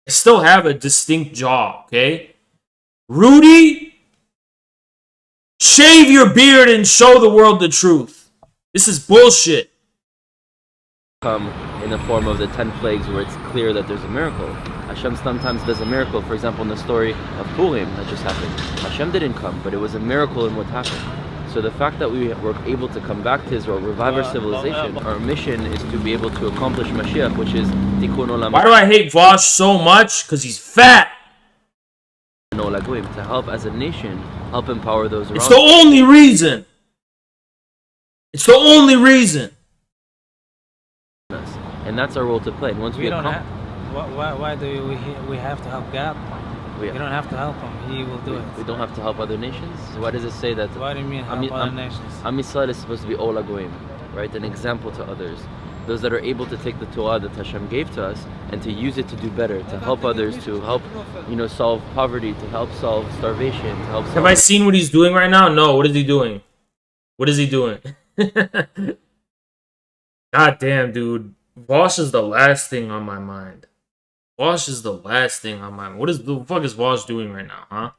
I still have a distinct jaw, okay? Rudy, shave your beard and show the world the truth. This is bullshit. Come in the form of the 10 plagues where it's clear that there's a miracle. Hashem sometimes does a miracle. For example, in the story of Purim that just happened, Hashem didn't come, but it was a miracle in what happened. So the fact that we were able to come back to Israel, revive our civilization, our mission is to be able to accomplish Mashiach, which is Tikkun Olam. Why do I hate Vosh so much? Because he's fat. To help as a nation, help empower those around. It's the only reason. It's the only reason. And that's our role to play. And once we don't have, why do we have to help God? We don't have to help him. He will do it. We don't have to help other nations. Why does it say that? What do you mean help other nations? Am Yisrael is supposed to be Ola Goim, right? An example to others. Those that are able to take the Torah that Hashem gave to us and to use it to do better, to help others, to help, solve poverty, to help solve starvation, to help solve... Have I seen what he's doing right now? No. What is he doing? What is he doing? God damn, dude. Vosh is the last thing on my mind. Vosh is the last thing on my mind. What the fuck is Vosh doing right now, huh?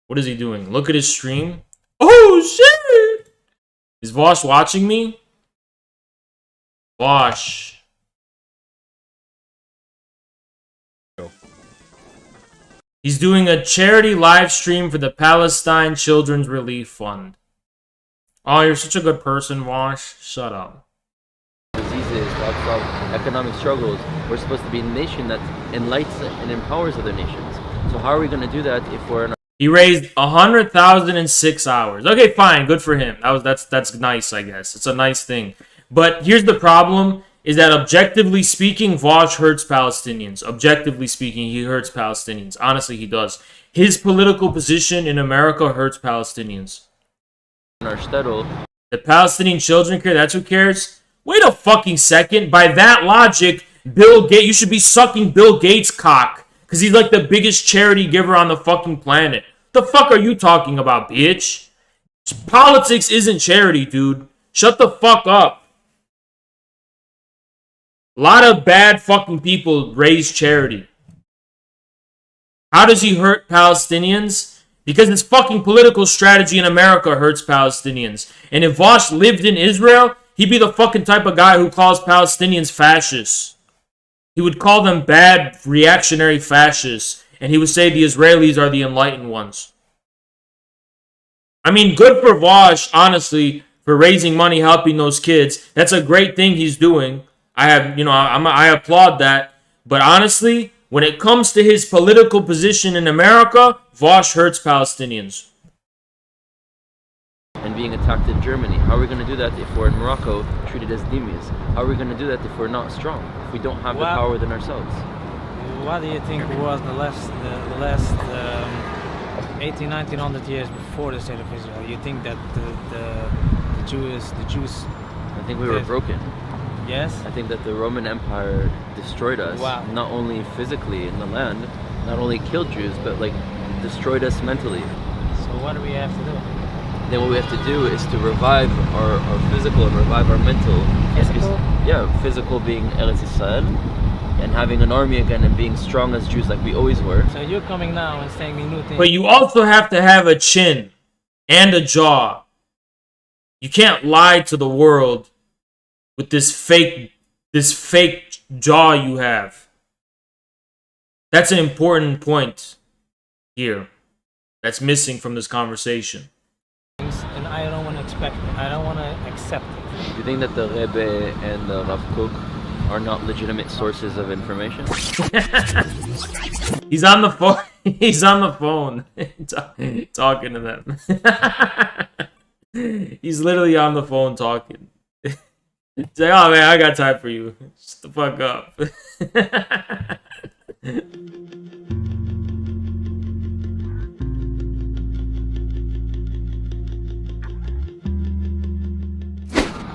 What is he doing? Look at his stream. Oh, shit! Is Vosh watching me? Vosh. He's doing a charity live stream for the Palestine Children's Relief Fund. Oh, you're such a good person, Vosh. Shut up. Diseases, to solve economic struggles. We're supposed to be a nation that enlightens and empowers other nations. So how are we going to do that if we're... He raised 100,000 in 6 hours. Okay, fine. Good for him. That's nice, I guess. It's a nice thing. But here's the problem, is that objectively speaking, Vosh hurts Palestinians. Objectively speaking, he hurts Palestinians. Honestly, he does. His political position in America hurts Palestinians. The Palestinian children care, that's who cares? Wait a fucking second. By that logic, Bill Gates, you should be sucking Bill Gates' cock. Because he's like the biggest charity giver on the fucking planet. The fuck are you talking about, bitch? Politics isn't charity, dude. Shut the fuck up. A lot of bad fucking people raise charity. How does he hurt Palestinians? Because his fucking political strategy in America hurts Palestinians. And if Vosh lived in Israel, he'd be the fucking type of guy who calls Palestinians fascists. He would call them bad, reactionary fascists. And he would say the Israelis are the enlightened ones. I mean, good for Vosh, honestly, for raising money, helping those kids. That's a great thing he's doing. I applaud that. But honestly, when it comes to his political position in America, Vosh hurts Palestinians. And being attacked in Germany. How are we going to do that if we're in Morocco treated as dhimmis? How are we going to do that if we're not strong? If we don't have the power within ourselves? What do you think was the last 1900 years before the state of Israel? You think that the the Jews. I think we were broken. Yes. I think that the Roman Empire destroyed us. Wow. Not only physically in the land, not only killed Jews, but like destroyed us mentally. So what do we have to do? Then what we have to do is to revive our physical and revive our mental. Physical? Yeah, physical being Eretz Yisrael, and having an army again and being strong as Jews like we always were. So you're coming now and saying me new things. But you also have to have a chin and a jaw. You can't lie to the world with this fake jaw you have. That's an important point here that's missing from this conversation. And I don't want to expect it. I don't want to accept it. Do you think that the Rebbe and the Rav Kook are not legitimate sources of information? He's on the phone. He's on the phone talking to them. He's literally on the phone talking. He's like, oh man, I got time for you. Shut the fuck up.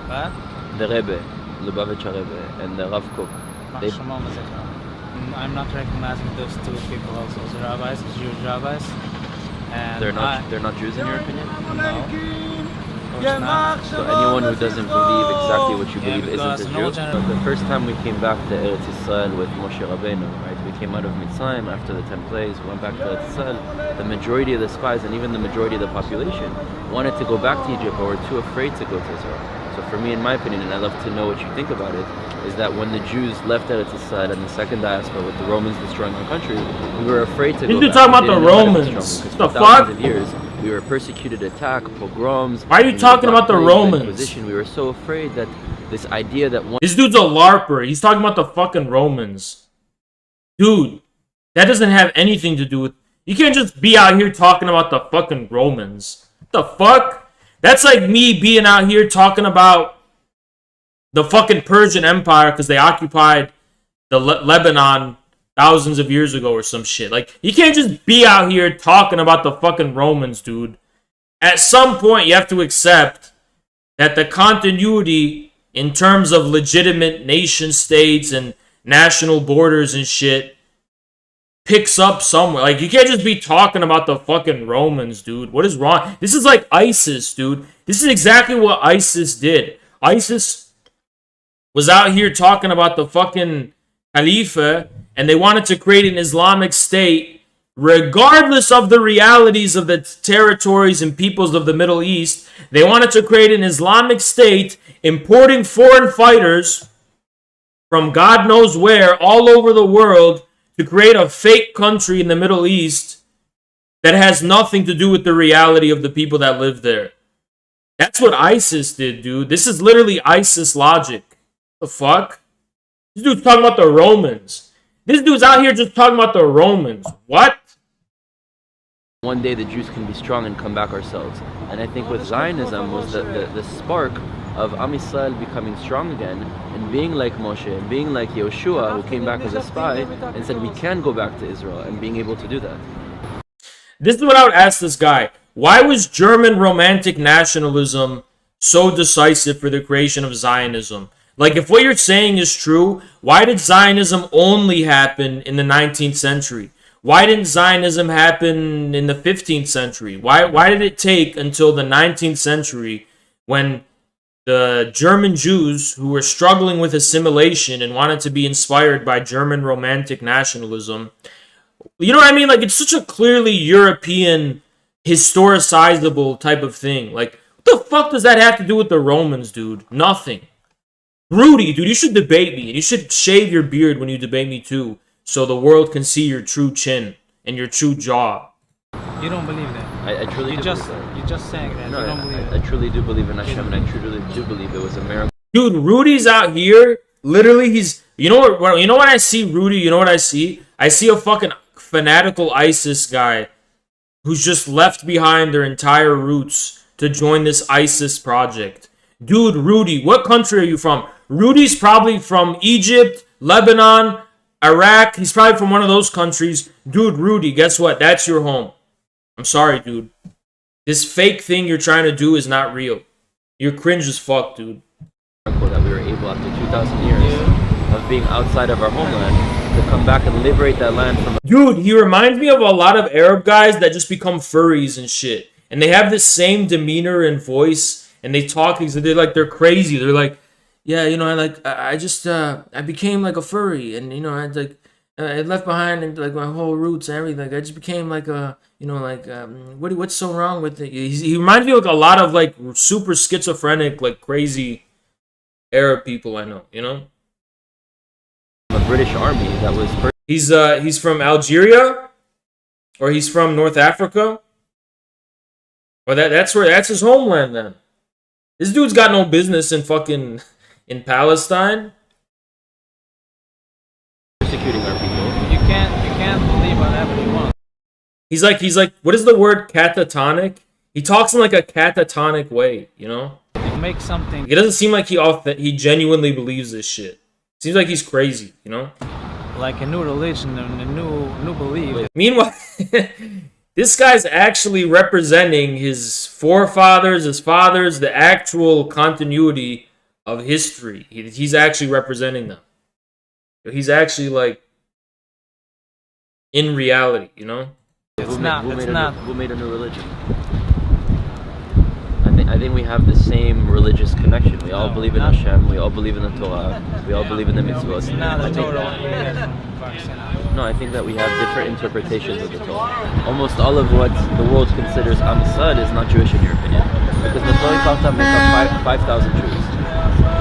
What? The Rebbe, Lubavitcher Rebbe, and the Rav Kook. I'm not recognizing those two people also as rabbis, as Jewish rabbis. And They're not Jews in your opinion? No. Of course not. So anyone who doesn't believe exactly what you believe because isn't a no Jew? But the first time we came back to Eretz Yisrael with Moshe Rabbeinu, right? We came out of Mitzrayim after the 10 plagues, we went back to Eretz Yisrael. The majority of the spies and even the majority of the population wanted to go back to Egypt but were too afraid to go to Israel. So for me, in my opinion, and I'd love to know what you think about it, is that when the Jews left Eretz Yisrael and the second diaspora with the Romans destroying our country, we were afraid to go back. You're talking about the Romans. The fuck? Of years, we were persecuted, attacked, pogroms. Why are you talking about the Romans? We were so afraid that this idea that one... This dude's a LARPer. He's talking about the fucking Romans. Dude, that doesn't have anything to do with... You can't just be out here talking about the fucking Romans. What the fuck? That's like me being out here talking about the fucking Persian Empire because they occupied the Lebanon thousands of years ago or some shit. Like, you can't just be out here talking about the fucking Romans, dude. At some point, you have to accept that the continuity in terms of legitimate nation states and national borders and shit picks up somewhere. Like, you can't just be talking about the fucking Romans, dude. What is wrong? This is like ISIS, dude. This is exactly what ISIS did. ISIS was out here talking about the fucking Khalifa, and they wanted to create an Islamic state regardless of the realities of the territories and peoples of the Middle East. They wanted to create an Islamic state, importing foreign fighters from God knows where all over the world to create a fake country in the Middle East that has nothing to do with the reality of the people that live there. That's what ISIS did, dude. This is literally ISIS logic. The fuck? This dude's talking about the Romans. This dude's out here just talking about the Romans. What? One day the Jews can be strong and come back ourselves. And I think with Zionism was the spark of Am Yisrael becoming strong again and being like Moshe and being like Yehoshua, who came back as a spy and said we can go back to Israel, and being able to do that. This is what I would ask this guy. Why was German romantic nationalism so decisive for the creation of Zionism? Like, if what you're saying is true, why did Zionism only happen in the 19th century? Why didn't Zionism happen in the 15th century? Why did it take until the 19th century when the German Jews who were struggling with assimilation and wanted to be inspired by German romantic nationalism? You know what I mean? Like, it's such a clearly European, historicizable type of thing. Like, what the fuck does that have to do with the Romans, dude? Nothing. Rudy, dude, you should debate me. And you should shave your beard when you debate me, too, so the world can see your true chin and your true jaw. You don't believe that. I truly do believe that. You're just saying that. No, you don't believe it. I truly do believe in Hashem, and I truly do believe it was a miracle. Dude, Rudy's out here. Literally, he's... You know what? You know when I see Rudy, you know what I see? I see a fucking fanatical ISIS guy who's just left behind their entire roots to join this ISIS project. Dude, Rudy, what country are you from? Rudy's probably from Egypt, Lebanon, Iraq. He's probably from one of those countries. Dude, Rudy, guess what? That's your home. I'm sorry, dude. This fake thing you're trying to do is not real. You're cringe as fuck, dude. That we were able, after 2,000 years of being outside of our homeland, to come back and liberate that land from. Dude, he reminds me of a lot of Arab guys that just become furries and shit. And they have the same demeanor and voice, and they talk, they're crazy. They're like, yeah, you know, I became like a furry, and you know, I left behind and like my whole roots and everything. I just became like a, you know, like what's so wrong with it? He reminds me of like a lot of like super schizophrenic, like crazy Arab people I know, you know. A British army that was. He's from Algeria, or he's from North Africa, or that's his homeland then. This dude's got no business in Palestine. Persecuting our people. You can't believe whatever you want. He's like, what is the word catatonic? He talks in like a catatonic way, you know? Make something. It doesn't seem like he genuinely believes this shit. Seems like he's crazy, you know? Like a new religion and a new belief. Meanwhile, this guy's actually representing his forefathers, his fathers, the actual continuity of history. He's actually representing them. He's actually like in reality, you know? Who made a new religion? I think we have the same religious connection. We all believe in Hashem. We all believe in the Torah. We all believe in the mitzvot. No, I think that we have different interpretations of the Torah. Almost all of what the world considers Am Yisrael is not Jewish in your opinion, because the Torah make up 5,000 Jews,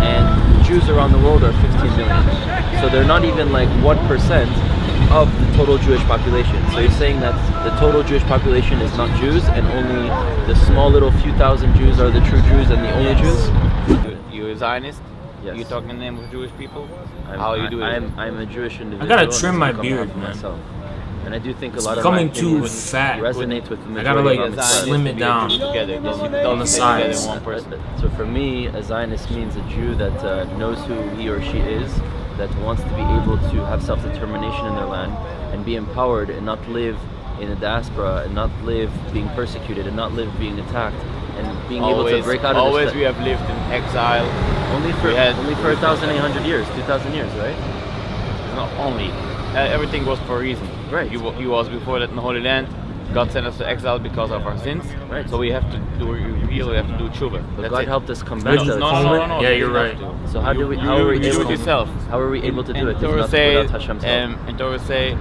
and Jews around the world are 15 million. So they're not even like 1% of the total Jewish population. So you're saying that the total Jewish population is not Jews, and only the small little few thousand Jews are the true Jews and the only Jews? You're a Zionist? Yes. You talking in the name of Jewish people? How you do it? I'm a Jewish individual. I gotta trim my beard, man. Myself. And I do think a lot it's of becoming too fat. Resonate with the majority. I gotta like slim it down on the sides. So for me, a Zionist means a Jew that knows who he or she is, that wants to be able to have self-determination in their land and be empowered and not live in a diaspora and not live being persecuted and not live being attacked and being able to break out of this. Always we have lived in exile. Only for 1,800 years, 2,000 years, right? Not only. Everything was for a reason. Right. You was before that in the Holy Land. God sent us to exile because of our sins. Right. So we have to do real. We have to do tshuva. But God helped us come back. No. Yeah, you're right. So how are we able to do it? Torah say, in Torah say,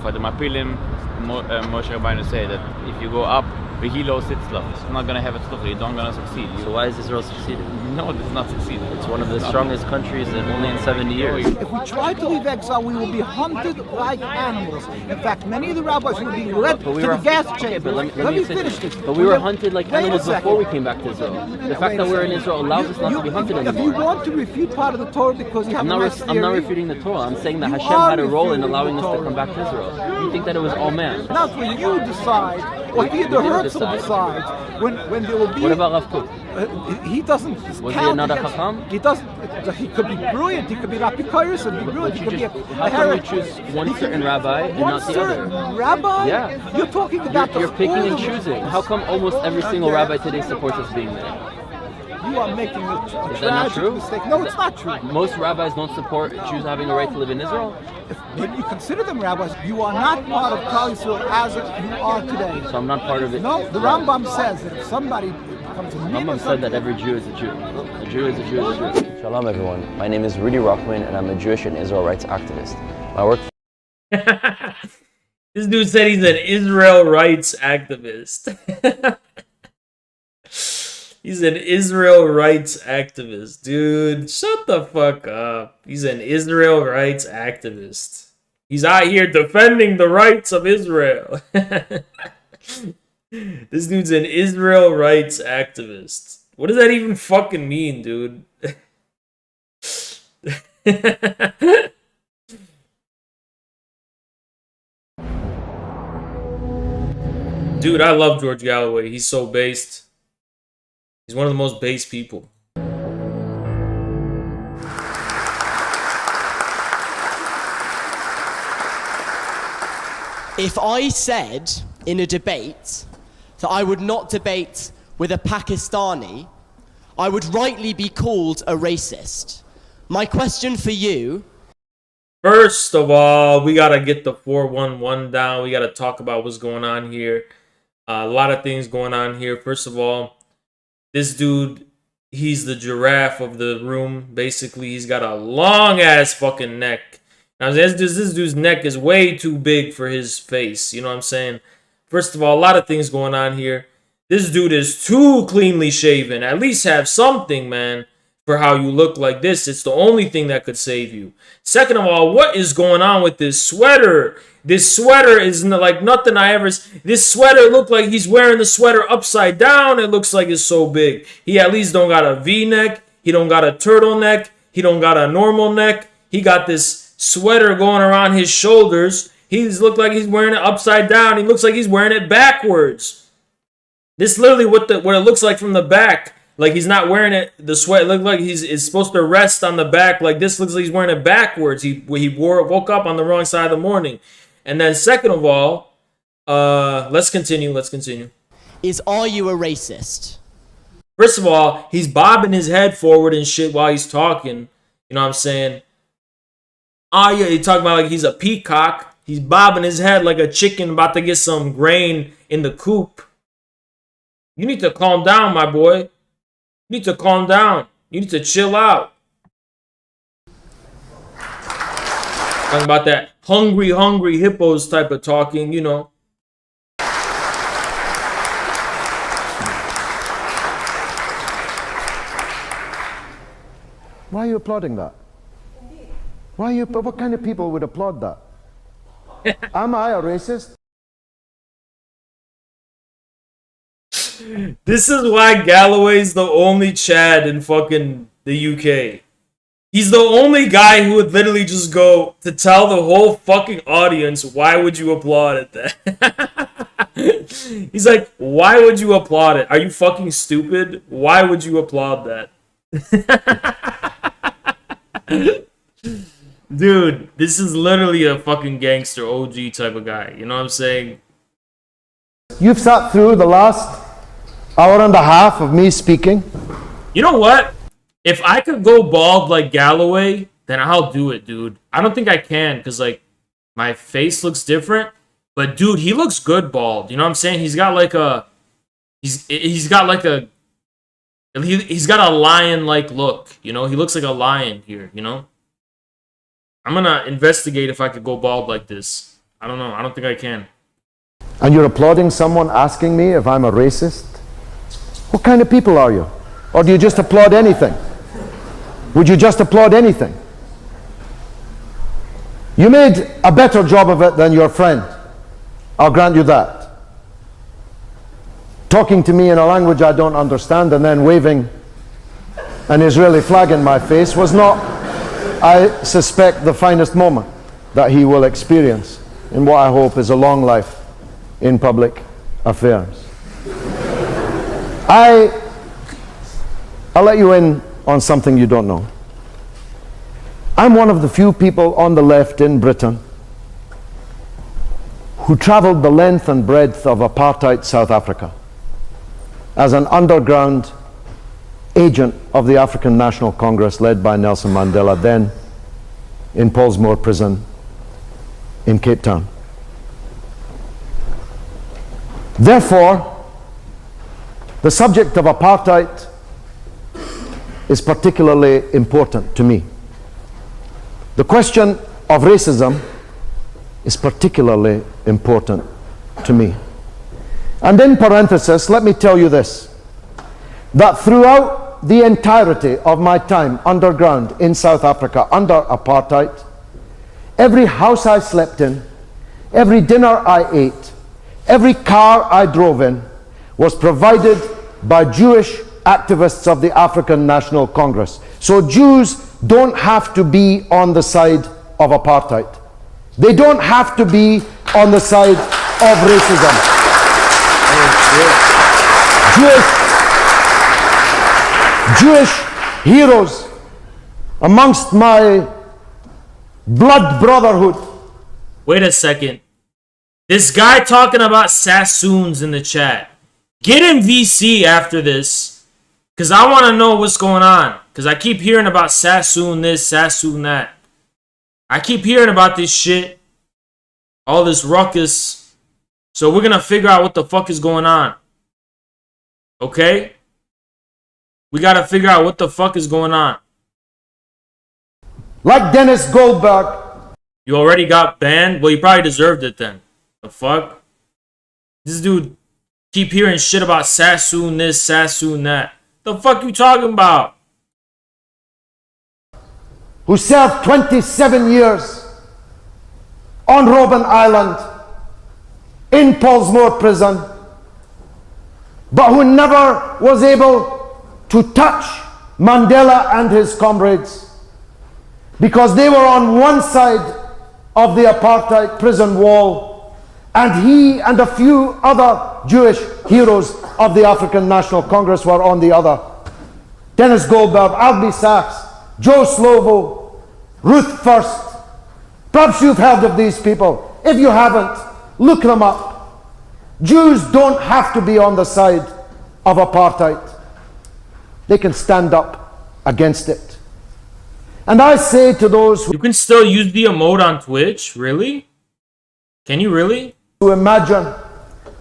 for the Mapilim, Moshe Rabbeinu say that if you go up, V'hilo sitzla. It's not going to have a tzlucha. You're not going to succeed. So why is Israel succeeding? No, it's not succeeding. It's one of the strongest countries only in 70 years. If we try to leave exile, we will be hunted like animals. In fact, many of the rabbis will be led to the gas chamber. But let me finish this. But we were hunted like animals before we came back to Israel. The fact that we're in Israel allows us not to be hunted anymore. If you want to refute part of the Torah because you have I'm not refuting the Torah. I'm saying that Hashem had a role in allowing us to come back to Israel. You think that it was all man? Not when you decide, or Theodore Herzl decides, when there will be... What about Rav Kook? He doesn't Was he another Chacham? He doesn't. He could be brilliant. He could be Rabbi Kairos and be brilliant. He could be how come you choose one certain rabbi and not the other? Rabbi? Yeah. You're talking about You're picking and choosing. How come almost every single rabbi today supports us being there? You are making a Is that not true? mistake. No, it's not true. Most rabbis don't support Jews having a right to live in Israel. When you consider them rabbis, you are not part of Klal Yisrael as you are today. So I'm not part of it. No, the Rambam says that if somebody becomes a Rambam said that every Jew is a Jew. A Jew is a Jew is a Jew. Shalom everyone. My name is Rudy Rockman and I'm a Jewish and Israel rights activist. My work... This dude said he's an Israel rights activist. He's an Israel rights activist. Dude, shut the fuck up. He's an Israel rights activist. He's out here defending the rights of Israel. This dude's an Israel rights activist. What does that even fucking mean, dude? Dude, I love George Galloway. He's so based. He's one of the most base people. If I said in a debate that I would not debate with a Pakistani I would rightly be called a racist. My question for you... First of all, we got to get the 411 down. We got to talk about what's going on here. A lot of things going on here. First of all, this dude, he's the giraffe of the room. Basically, he's got a long-ass fucking neck. Now, this dude's neck is way too big for his face. You know what I'm saying? First of all, a lot of things going on here. This dude is too cleanly shaven. At least have something, man, for how you look like this. It's the only thing that could save you. Second of all, what is going on with this sweater? This sweater is like nothing I ever... This sweater look like he's wearing the sweater upside down. It looks like it's so big. He at least don't got a V-neck. He don't got a turtleneck. He don't got a normal neck. He got this sweater going around his shoulders. He's look like he's wearing it upside down. He looks like he's wearing it backwards. This is literally what it looks like from the back. Like he's not wearing it. The sweat look like it's supposed to rest on the back. Like this looks like he's wearing it backwards. He woke up on the wrong side of the morning. And then second of all, let's continue. Are you a racist? First of all, he's bobbing his head forward and shit while he's talking. You know what I'm saying? Oh yeah, he talking about like he's a peacock. He's bobbing his head like a chicken about to get some grain in the coop. You need to calm down, my boy. You need to calm down. You need to chill out. Talking about that hungry hippos type of talking, you know. Why are you applauding that? Why are you? What kind of people would applaud that? Am I a racist? This is why Galloway's the only Chad in fucking the UK. He's the only guy who would literally just go to tell the whole fucking audience, why would you applaud at that? He's like, why would you applaud it? Are you fucking stupid? Why would you applaud that? Dude, this is literally a fucking gangster OG type of guy. You know what I'm saying? You've sat through the last hour and a half of me speaking. You know what? If I could go bald like Galloway, then I'll do it, dude. I don't think I can because, like, my face looks different. But, dude, he looks good bald. You know what I'm saying? He's got, like, a... He's got, like, a... He's got a lion-like look, you know? He looks like a lion here, you know? I'm gonna investigate if I could go bald like this. I don't know. I don't think I can. And you're applauding someone asking me if I'm a racist? What kind of people are you? Or do you just applaud anything? Would you just applaud anything? You made a better job of it than your friend. I'll grant you that. Talking to me in a language I don't understand and then waving an Israeli flag in my face was not, I suspect, the finest moment that he will experience in what I hope is a long life in public affairs. I'll let you in on something you don't know. I'm one of the few people on the left in Britain who traveled the length and breadth of apartheid South Africa as an underground agent of the African National Congress led by Nelson Mandela, then in Pollsmoor prison in Cape Town. Therefore, the subject of apartheid is particularly important to me. The question of racism is particularly important to me. And in parenthesis, let me tell you this, that throughout the entirety of my time underground in South Africa under apartheid, every house I slept in, every dinner I ate, every car I drove in was provided by Jewish activists of the African National Congress. So Jews don't have to be on the side of apartheid. They don't have to be on the side of racism. Jewish heroes amongst my blood brotherhood. Wait a second. This guy talking about Sassoons in the chat. Get him VC after this. Because I want to know what's going on. Because I keep hearing about Sassoon this, Sassoon that. I keep hearing about this shit. All this ruckus. So we're going to figure out what the fuck is going on. Okay? We got to figure out what the fuck is going on. Like Dennis Goldberg. You already got banned? Well, you probably deserved it then. The fuck? This dude keep hearing shit about Sassoon this, Sassoon that. The fuck you talking about? Who served 27 years on Robben Island in Paulsmoor prison, but who never was able to touch Mandela and his comrades because they were on one side of the apartheid prison wall, and he and a few other Jewish heroes of the African National Congress were on the other. Dennis Goldberg, Albie Sachs, Joe Slovo, Ruth First. Perhaps you've heard of these people. If you haven't, look them up. Jews don't have to be on the side of apartheid. They can stand up against it. And I say to those who... You can still use the emote on Twitch? Really? Can you really? ...who imagine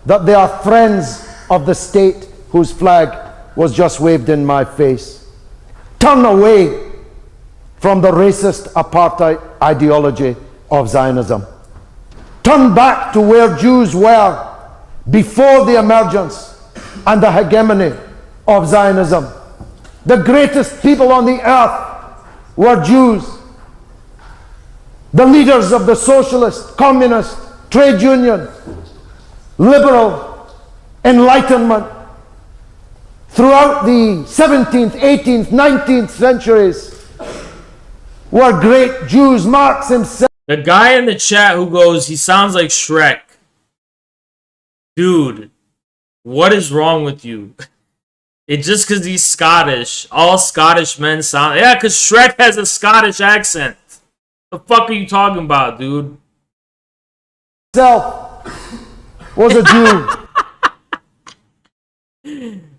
that they are friends of the state whose flag was just waved in my face. Turn away from the racist apartheid ideology of Zionism. Turn back to where Jews were before the emergence and the hegemony of Zionism. The greatest people on the earth were Jews. The leaders of the socialist, communist, trade union, liberal, enlightenment throughout the 17th, 18th, 19th centuries were great Jews. Marx himself. The guy in the chat who goes, he sounds like Shrek. Dude, what is wrong with you? It's just because he's Scottish. All Scottish men sound... Yeah, because Shrek has a Scottish accent. The fuck are you talking about, dude? Himself was a Jew.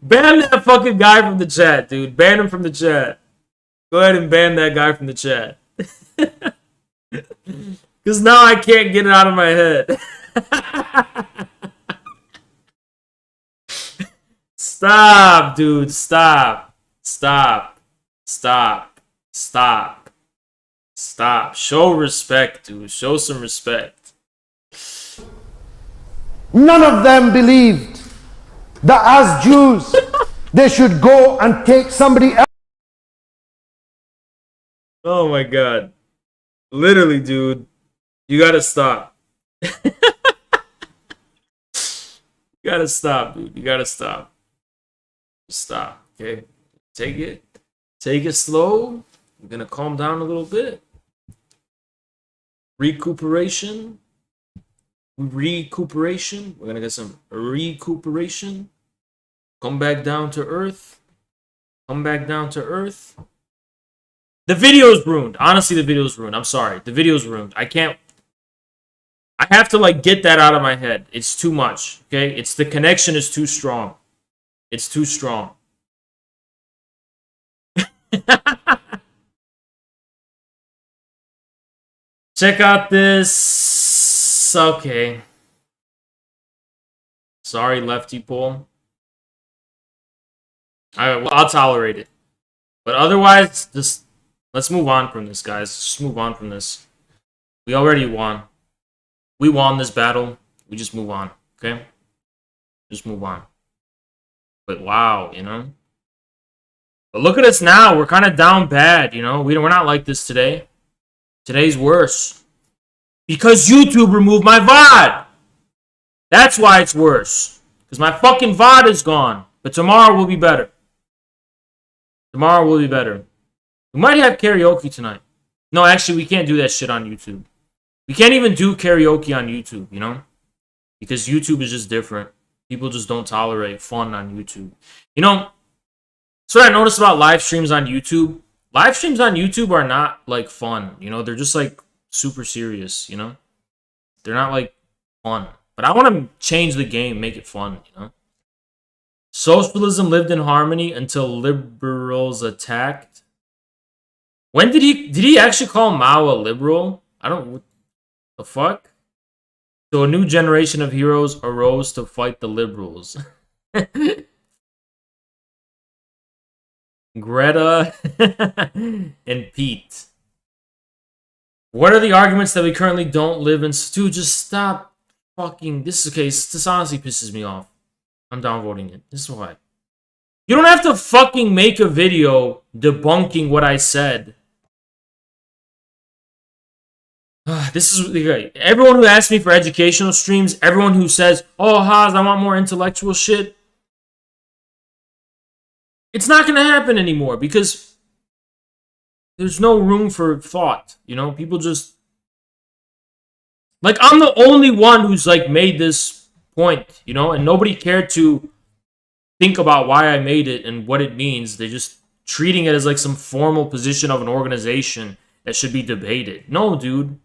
Ban that fucking guy from the chat, dude. Ban him from the chat. Go ahead and ban that guy from the chat. Because now I can't get it out of my head. Stop, dude. Stop. Stop. Stop. Stop. Stop. Show respect, dude. Show some respect. None of them believed that as Jews they should go and take somebody else. Oh my god. Literally, dude. You gotta stop. You gotta stop, dude. You gotta stop. Stop, okay? Take it. Take it slow. We're gonna calm down a little bit. Recuperation. Recuperation. We're gonna get some recuperation. Come back down to earth. Come back down to earth. The video's ruined. Honestly, the video's ruined. I'm sorry. The video's ruined. I can't... I have to, like, get that out of my head. It's too much, okay? It's... The connection is too strong. It's too strong. Check out this... Okay. Sorry, lefty pull. Alright, well, I'll tolerate it. But otherwise, just... Let's move on from this, guys. Just move on from this. We already won. We won this battle. We just move on, okay? Just move on. But wow, you know? But look at us now. We're kind of down bad, you know? We're not like this today. Today's worse. Because YouTube removed my VOD. That's why it's worse. Because my fucking VOD is gone. But tomorrow will be better. Tomorrow will be better. We might have karaoke tonight. No, actually, we can't do that shit on YouTube. We can't even do karaoke on YouTube, you know? Because YouTube is just different. People just don't tolerate fun on YouTube. You know, that's what I noticed about live streams on YouTube. Live streams on YouTube are not, like, fun. You know, they're just, like, super serious, you know? They're not, like, fun. But I want to change the game, make it fun, you know? Socialism lived in harmony until liberals attacked. When did he actually call Mao a liberal? I don't, what the fuck? So a new generation of heroes arose to fight the liberals. Greta and Pete. What are the arguments that we currently don't live in? Dude, just stop fucking. This is okay. This honestly pisses me off. I'm downvoting it. This is why. You don't have to fucking make a video debunking what I said. This is great. Everyone who asks me for educational streams, everyone who says, oh, Haas, I want more intellectual shit. It's not going to happen anymore because there's no room for thought. You know, people just... Like, I'm the only one who's, like, made this point, you know, and nobody cared to think about why I made it and what it means. They're just treating it as, like, some formal position of an organization that should be debated. No, dude.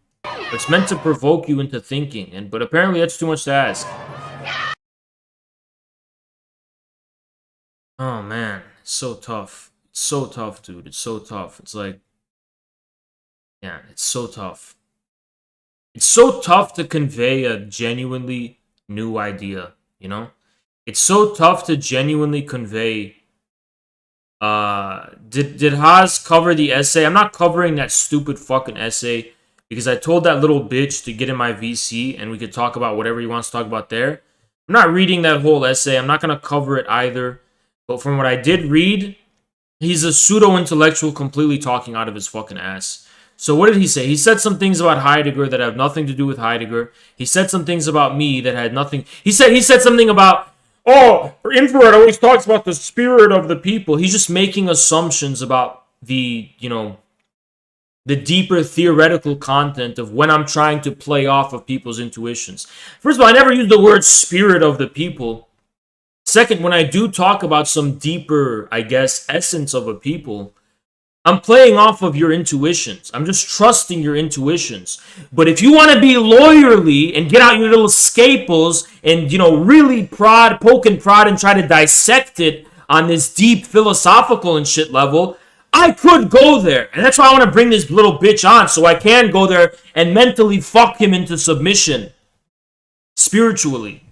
It's meant to provoke you into thinking, but apparently that's too much to ask. Oh, man. It's so tough. It's so tough, dude. It's so tough. It's like... Yeah, it's so tough. It's so tough to convey a genuinely new idea, you know? It's so tough to genuinely convey... Did Haas cover the essay? I'm not covering that stupid fucking essay because I told that little bitch to get in my VC and we could talk about whatever he wants to talk about there. I'm not reading that whole essay. I'm not going to cover it either. But from what I did read, he's a pseudo-intellectual completely talking out of his fucking ass. So what did he say? He said some things about Heidegger that have nothing to do with Heidegger. He said some things about me that had nothing... He said something about, oh, Infrared always talks about the spirit of the people. He's just making assumptions about the, you know, the deeper theoretical content of when I'm trying to play off of people's intuitions. First of all, I never use the word spirit of the people. Second, when I do talk about some deeper, I guess, essence of a people, I'm playing off of your intuitions. I'm just trusting your intuitions. But if you want to be lawyerly and get out your little scaples and, you know, really poke and prod and try to dissect it on this deep philosophical and shit level, I could go there. And that's why I want to bring this little bitch on, so I can go there and mentally fuck him into submission. Spiritually.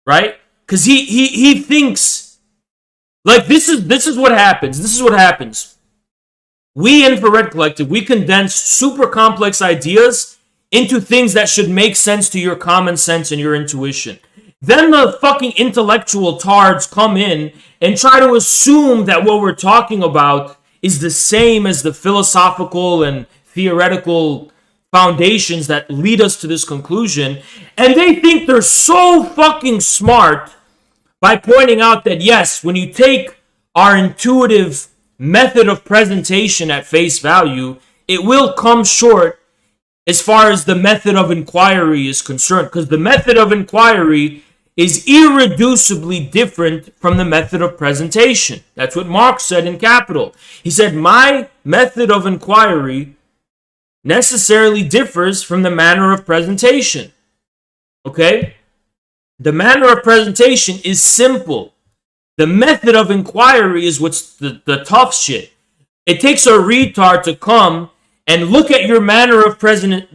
Right? Because he thinks, like, this is what happens. This is what happens. We, Infrared Collective, we condense super complex ideas into things that should make sense to your common sense and your intuition. Then the fucking intellectual tards come in and try to assume that what we're talking about is the same as the philosophical and theoretical foundations that lead us to this conclusion. And they think they're so fucking smart by pointing out that, yes, when you take our intuitive method of presentation at face value, it will come short as far as the method of inquiry is concerned, because the method of inquiry is irreducibly different from the method of presentation. That's what Marx said in Capital. He said, my method of inquiry necessarily differs from the manner of presentation. Okay? The manner of presentation is simple. The method of inquiry is what's the tough shit. It takes a retard to come and look at your manner of presentation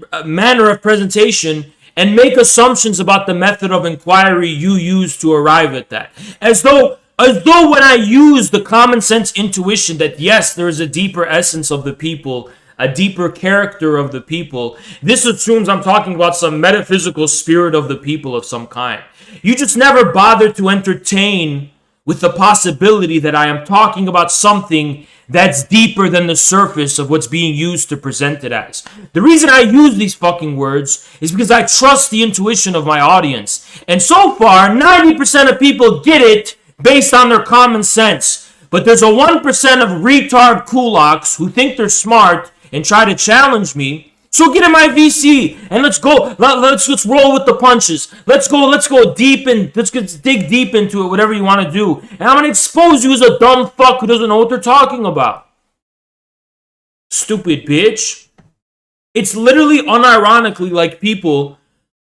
and make assumptions about the method of inquiry you use to arrive at that. As though when I use the common sense intuition that yes, there is a deeper essence of the people, a deeper character of the people, this assumes I'm talking about some metaphysical spirit of the people of some kind. You just never bother to entertain with the possibility that I am talking about something that's deeper than the surface of what's being used to present it as. The reason I use these fucking words is because I trust the intuition of my audience. And so far, 90% of people get it based on their common sense. But there's a 1% of retard kulaks who think they're smart and try to challenge me. So get in my VC and let's go. Let's roll with the punches. Let's go deep in. Let's dig deep into it. Whatever you want to do. And I'm gonna expose you as a dumb fuck who doesn't know what they're talking about. Stupid bitch. It's literally unironically like people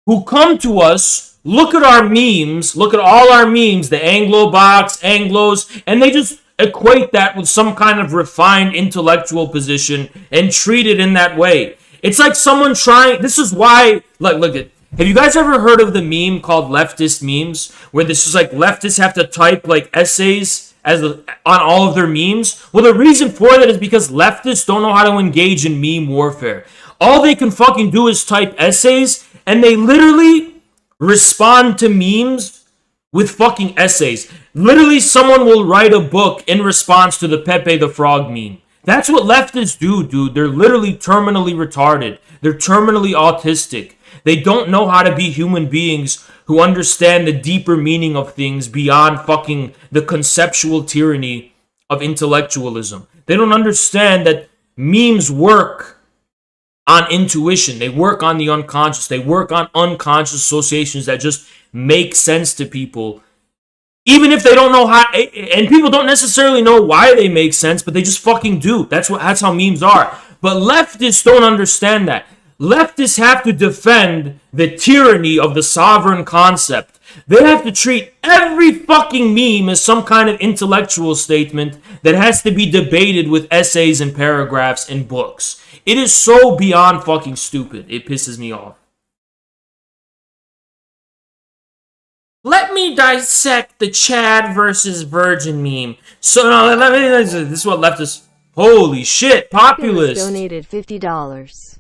who come to us look at our memes, look at all our memes, the Anglo box, Anglos, and they just equate that with some kind of refined intellectual position and treat it in that way. It's like someone trying, this is why, like, look at, have you guys ever heard of the meme called leftist memes, where this is like leftists have to type like essays on all of their memes? Well, the reason for that is because leftists don't know how to engage in meme warfare. All they can fucking do is type essays, and they literally respond to memes with fucking essays. Literally, someone will write a book in response to the Pepe the Frog meme. That's what leftists do, dude. They're literally terminally retarded. They're terminally autistic. They don't know how to be human beings who understand the deeper meaning of things beyond fucking the conceptual tyranny of intellectualism. They don't understand that memes work on intuition. They work on the unconscious. They work on unconscious associations that just make sense to people. Even if they don't know how, and people don't necessarily know why they make sense, but they just fucking do. That's how memes are. But leftists don't understand that. Leftists have to defend the tyranny of the sovereign concept. They have to treat every fucking meme as some kind of intellectual statement that has to be debated with essays and paragraphs and books. It is so beyond fucking stupid. It pisses me off. Let me dissect the Chad versus Virgin meme. So, no, this is what leftists... Holy shit, Populist. Donated $50.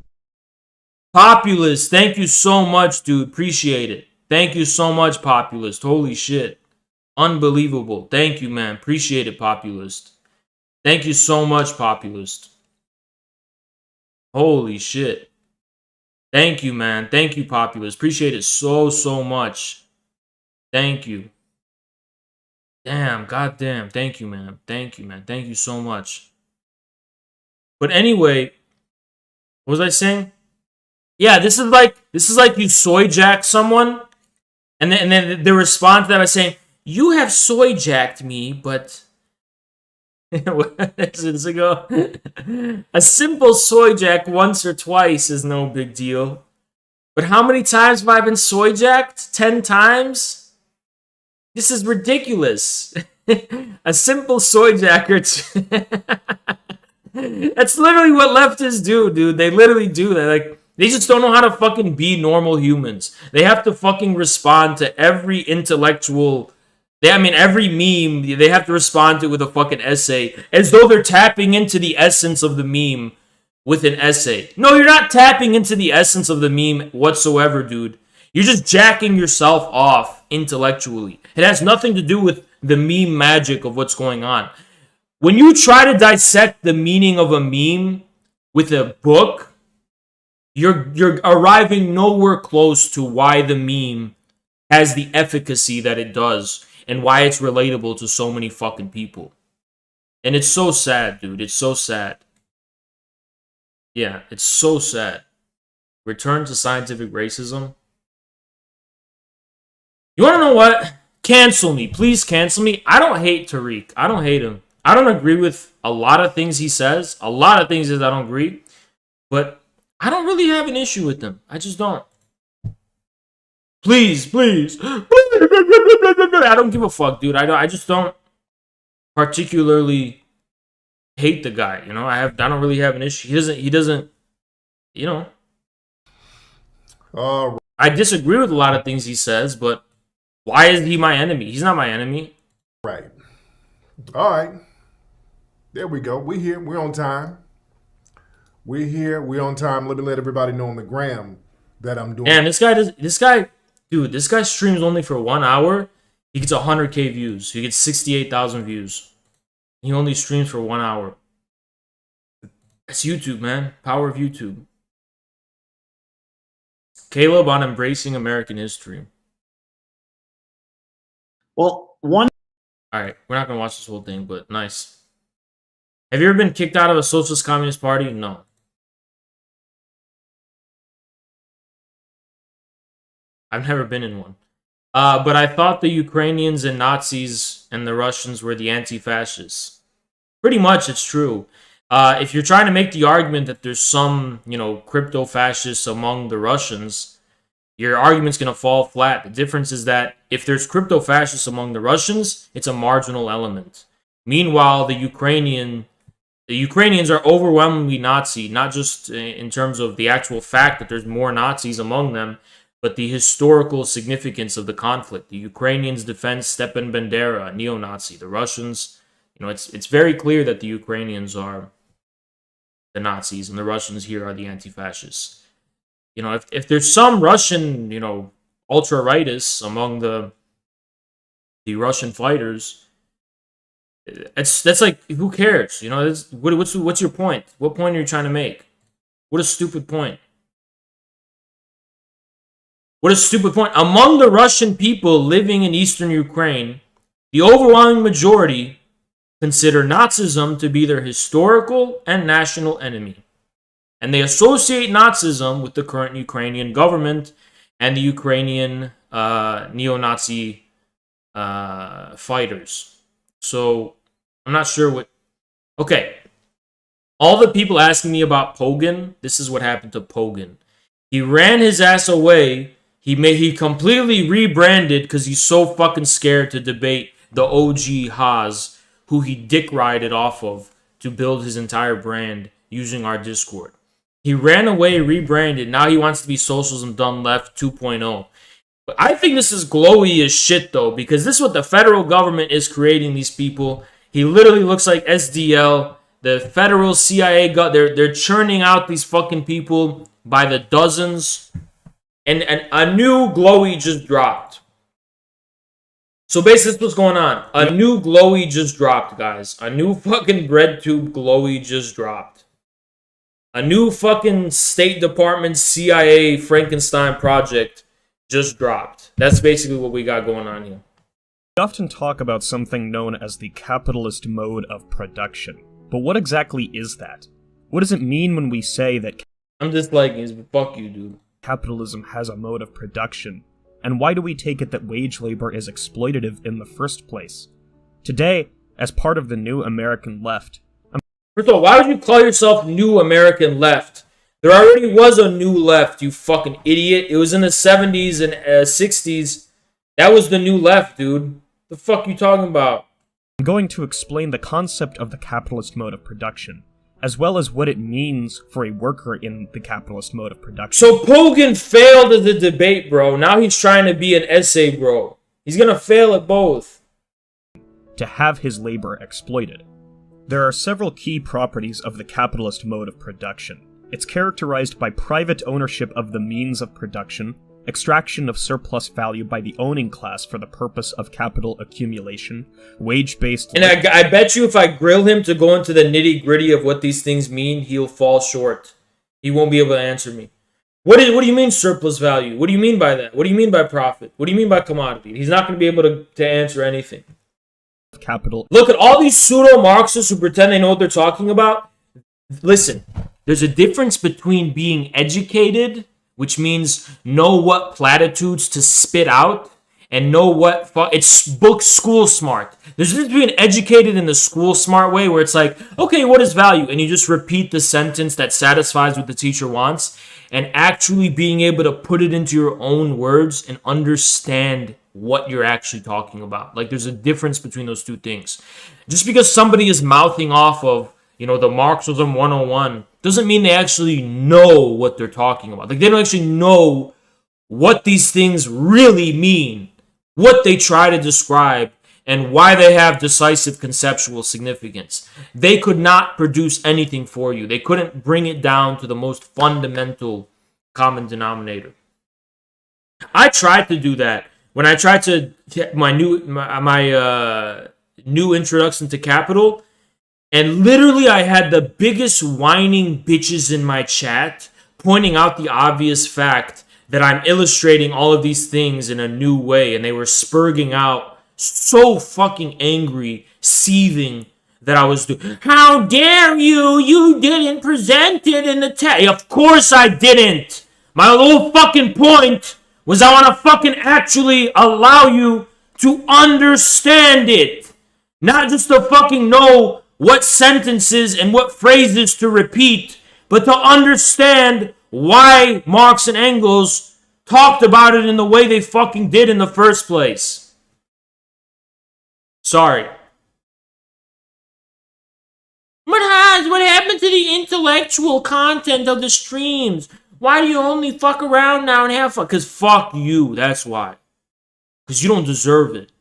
Populist, thank you so much, dude. Appreciate it. Thank you so much, Populist. Holy shit. Unbelievable. Thank you, man. Appreciate it, Populist. Thank you so much, Populist. Holy shit. Thank you, man. Thank you, Populist. Appreciate it so, so much. Thank you. Damn, goddamn. Thank you, man. Thank you, man. Thank you so much. But anyway, what was I saying? Yeah, this is like you soy jack someone, and then they respond to that by saying, "You have soy jacked me, but." What is it go? A simple soy jack once or twice is no big deal. But how many times have I been soy jacked? 10 times? This is ridiculous. A simple soy jacker. That's literally what leftists do, dude. They literally do that. Like, they just don't know how to fucking be normal humans. They have to fucking respond to every intellectual... every meme, they have to respond to it with a fucking essay, as though they're tapping into the essence of the meme with an essay. No, you're not tapping into the essence of the meme whatsoever, dude. You're just jacking yourself off intellectually. It has nothing to do with the meme magic of what's going on. When you try to dissect the meaning of a meme with a book, you're arriving nowhere close to why the meme has the efficacy that it does. And why it's relatable to so many fucking people. And it's so sad, dude. It's so sad. Yeah, it's so sad. Return to scientific racism. You want to know what? Cancel me. Please cancel me. I don't hate Tariq. I don't hate him. I don't agree with a lot of things he says. A lot of things that I don't agree. But I don't really have an issue with him. I just don't. Please, please. I don't give a fuck, dude. I just don't particularly hate the guy. You know, I don't really have an issue. He doesn't. You know. I disagree with a lot of things he says, but why is he my enemy? He's not my enemy. Right. All right. There we go. We're here. We're on time. We're here. We're on time. Let me let everybody know on the gram that I'm doing. And this guy streams only for 1 hour. He gets 100K views. He gets 68,000 views. He only streams for 1 hour. That's YouTube, man. Power of YouTube. Caleb on embracing American history. Well, one... Alright, we're not going to watch this whole thing, but nice. Have you ever been kicked out of a socialist communist party? No. I've never been in one. But I thought the Ukrainians and Nazis and the Russians were the anti-fascists. Pretty much, it's true. If you're trying to make the argument that there's some, crypto-fascists among the Russians, your argument's going to fall flat. The difference is that if there's crypto-fascists among the Russians, it's a marginal element. Meanwhile, the Ukrainians are overwhelmingly Nazi, not just in terms of the actual fact that there's more Nazis among them, but the historical significance of the conflict. The Ukrainians defend Stepan Bandera, a neo-Nazi. The Russians, it's very clear that the Ukrainians are the Nazis and the Russians here are the anti-fascists. If there's some Russian, ultra-rightists among the Russian fighters, that's like, who cares? What's your point? What point are you trying to make? What a stupid point. What a stupid point. Among the Russian people living in eastern Ukraine, the overwhelming majority consider Nazism to be their historical and national enemy. And they associate Nazism with the current Ukrainian government and the Ukrainian neo-Nazi fighters. So, I'm not sure what... Okay. All the people asking me about Pogan, this is what happened to Pogan. He ran his ass away. He completely rebranded because he's so fucking scared to debate the OG Haas, who he dick-rided off of to build his entire brand using our Discord. He ran away, rebranded. Now he wants to be Socialism Done Left 2.0. But I think this is glowy as shit, though, because this is what the federal government is creating these people. He literally looks like SDL. The federal CIA, they're churning out these fucking people by the dozens. And a new glowy just dropped. So basically, that's what's going on. A new glowy just dropped, guys. A new fucking bread tube glowy just dropped. A new fucking State Department CIA Frankenstein project just dropped. That's basically what we got going on here. We often talk about something known as the capitalist mode of production. But what exactly is that? What does it mean when we say that... I'm disliking this, but fuck you, dude. Capitalism has a mode of production. And why do we take it that wage labor is exploitative in the first place? Today, as part of the new American left... First of all, why would you call yourself New American Left? There already was a new left, you fucking idiot. It was in the 70s and 60s. That was the new left, dude. The fuck you talking about? I'm going to explain the concept of the capitalist mode of production, as well as what it means for a worker in the capitalist mode of production. So Pogan failed at the debate, bro. Now he's trying to be an essay, bro. He's gonna fail at both. To have his labor exploited. There are several key properties of the capitalist mode of production. It's characterized by private ownership of the means of production, extraction of surplus value by the owning class for the purpose of capital accumulation, wage-based... And I bet you if I grill him to go into the nitty-gritty of what these things mean, he'll fall short. He won't be able to answer me. What do you mean surplus value? What do you mean by that? What do you mean by profit? What do you mean by commodity? He's not going to be able to answer anything. Capital. Look at all these pseudo-Marxists who pretend they know what they're talking about. Listen, there's a difference between being educated, which means know what platitudes to spit out, and know what... It's book school smart. There's a difference between educated in the school smart way, where it's like, okay, what is value? And you just repeat the sentence that satisfies what the teacher wants, and actually being able to put it into your own words and understand what you're actually talking about. Like, there's a difference between those two things. Just because somebody is mouthing off of, the Marxism 101, doesn't mean they actually know what they're talking about. Like, they don't actually know what these things really mean, what they try to describe, and why they have decisive conceptual significance. They could not produce anything for you. They couldn't bring it down to the most fundamental common denominator. I tried to do that. When I tried to get my new introduction to capital, and literally I had the biggest whining bitches in my chat pointing out the obvious fact that I'm illustrating all of these things in a new way, and they were spurging out so fucking angry, seething, that I was doing. How dare you? You didn't present it in the text. Of course I didn't. My whole fucking point was I want to fucking actually allow you to understand it. Not just to fucking know what sentences and what phrases to repeat, but to understand why Marx and Engels talked about it in the way they fucking did in the first place. Sorry. But Haz, what happened to the intellectual content of the streams? Why do you only fuck around now and have fun? Because fuck you, that's why. Because you don't deserve it.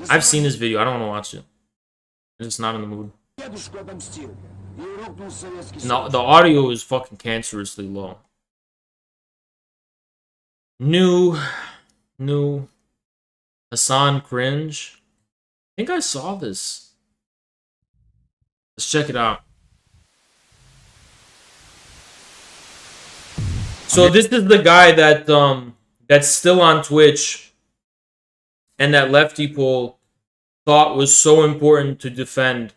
I've seen this video. I don't want to watch it. I'm just not in the mood. No, the audio is fucking cancerously low. New Hassan cringe. I think I saw this. Let's check it out. So this is the guy that that's still on Twitch and that Lefty Poll thought was so important to defend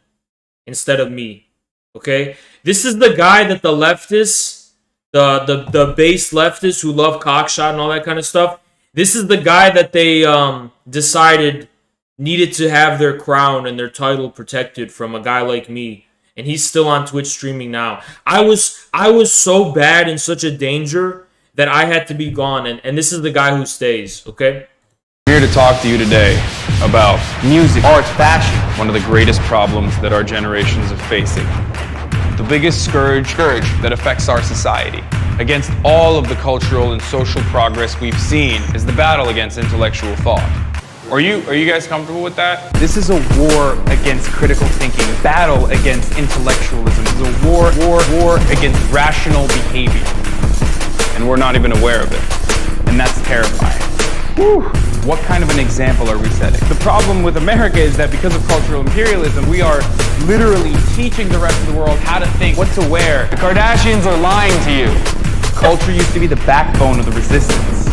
instead of me. Okay? This is the guy that the leftists, the base leftists who love cockshot and all that kind of stuff, this is the guy that they decided needed to have their crown and their title protected from a guy like me. And he's still on Twitch streaming now. I was so bad in such a danger that I had to be gone. And this is the guy who stays, okay? I'm here to talk to you today about music, art, fashion, one of the greatest problems that our generations are facing. The biggest scourge that affects our society. Against all of the cultural and social progress we've seen is the battle against intellectual thought. Are you guys comfortable with that? This is a war against critical thinking, a battle against intellectualism. This is a war against rational behavior. And we're not even aware of it. And that's terrifying. Whew. What kind of an example are we setting? The problem with America is that because of cultural imperialism, we are literally teaching the rest of the world how to think, what to wear. The Kardashians are lying to you. Culture used to be the backbone of the resistance.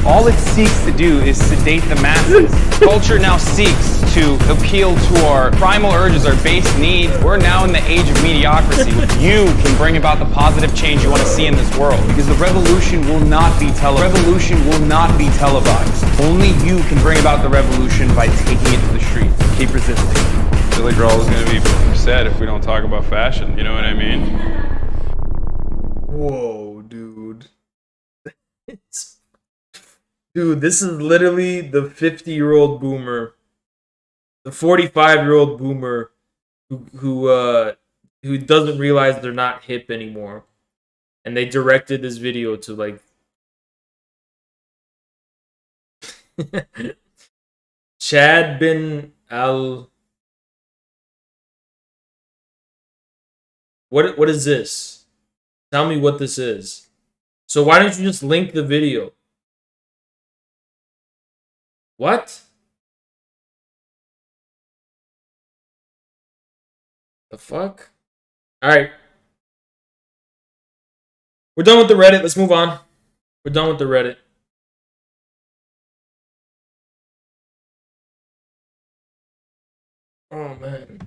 All it seeks to do is sedate the masses. Culture now seeks to appeal to our primal urges, our base needs. We're now in the age of mediocrity. You can bring about the positive change you want to see in this world, because the revolution will not be televised. Revolution will not be televised. Only you can bring about the revolution by taking it to the streets. Keep resisting. Billy Joel is going to be upset if we don't talk about fashion. You know what I mean? Whoa, dude. Dude, this is literally the 50-year-old boomer, the 45-year-old boomer who doesn't realize they're not hip anymore. And they directed this video to, like, Chad bin Al. What is this? Tell me what this is. So why don't you just link the video? What? The fuck? Alright. We're done with the Reddit. Let's move on. We're done with the Reddit. Oh, man.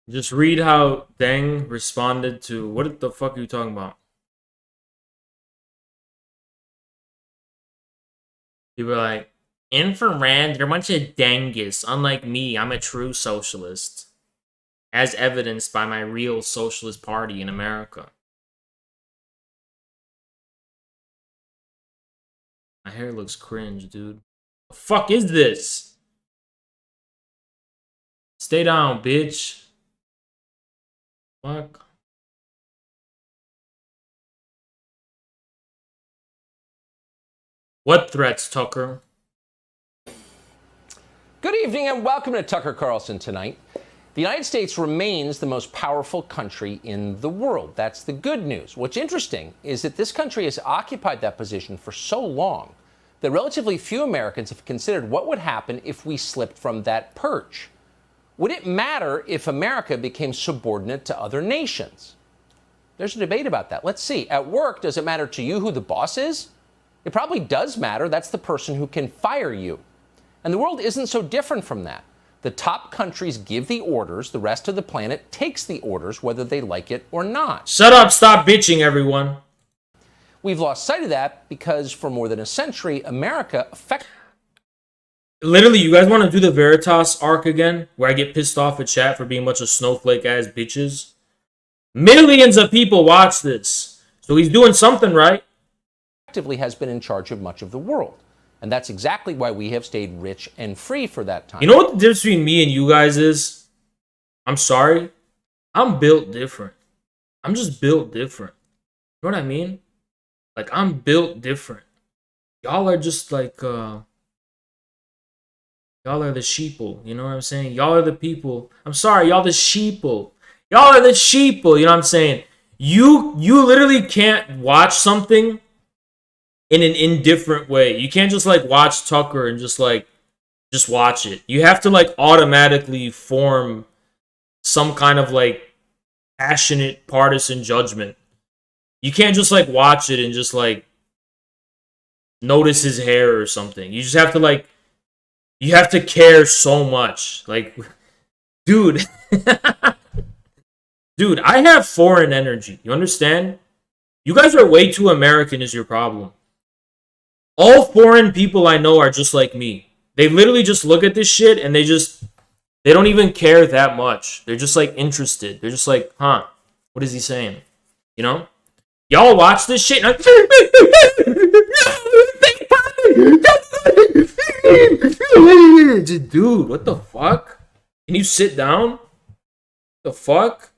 Just read how Deng responded to... What the fuck are you talking about? You were like, infrared, they're a bunch of Dengists. Unlike me, I'm a true socialist. As evidenced by my real socialist party in America. My hair looks cringe, dude. The fuck is this? Stay down, bitch. Fuck. What threats, Tucker? Good evening and welcome to Tucker Carlson Tonight. The United States remains the most powerful country in the world. That's the good news. What's interesting is that this country has occupied that position for so long that relatively few Americans have considered what would happen if we slipped from that perch. Would it matter if America became subordinate to other nations? There's a debate about that. Let's see. At work, does it matter to you who the boss is? It probably does matter. That's the person who can fire you. And the world isn't so different from that. The top countries give the orders. The rest of the planet takes the orders, whether they like it or not. Shut up. Stop bitching, everyone. We've lost sight of that because for more than a century, America Literally, you guys want to do the Veritas arc again, where I get pissed off at chat for being a bunch of snowflake-ass bitches? Millions of people watch this, so he's doing something right. effectively has been in charge of much of the world. And that's exactly why we have stayed rich and free for that time. You know what the difference between me and you guys is? I'm sorry. I'm built different. I'm just built different. You know what I mean? Like, I'm built different. Y'all are just like, y'all are the sheeple. You know what I'm saying? Y'all are the people. I'm sorry, y'all the sheeple. Y'all are the sheeple. You know what I'm saying? You literally can't watch something in an indifferent way. You can't just like watch Tucker and just watch it. You have to like automatically form some kind of like passionate partisan judgment. You can't just like watch it and just like notice his hair or something. You just have to like, you have to care so much. Like, dude, dude, I have foreign energy. You understand? You guys are way too American is your problem. All foreign people I know are just like me. They literally just look at this shit and they don't even care that much. They're just like interested. They're just like, huh, what is he saying? You know? Y'all watch this shit and dude, what the fuck? Can you sit down? What the fuck?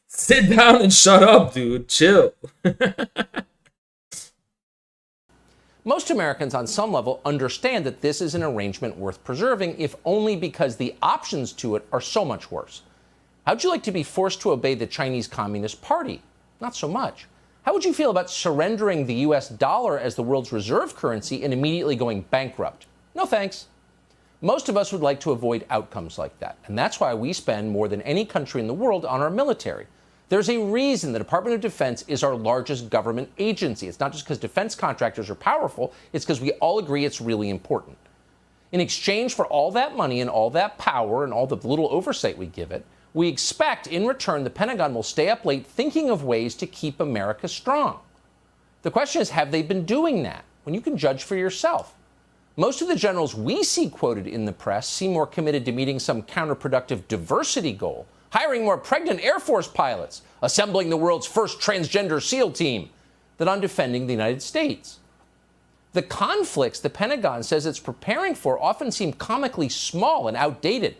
Sit down and shut up, dude. Chill. Most Americans on some level understand that this is an arrangement worth preserving, if only because the options to it are so much worse. How'd you like to be forced to obey the Chinese Communist Party? Not so much. How would you feel about surrendering the US dollar as the world's reserve currency and immediately going bankrupt? No thanks. Most of us would like to avoid outcomes like that, and that's why we spend more than any country in the world on our military. There's a reason the Department of Defense is our largest government agency. It's not just because defense contractors are powerful, it's because we all agree it's really important. In exchange for all that money and all that power and all the little oversight we give it, we expect in return the Pentagon will stay up late thinking of ways to keep America strong. The question is, have they been doing that? When you can judge for yourself. Most of the generals we see quoted in the press seem more committed to meeting some counterproductive diversity goal, hiring more pregnant Air Force pilots, assembling the world's first transgender SEAL team, than on defending the United States. The conflicts the Pentagon says it's preparing for often seem comically small and outdated,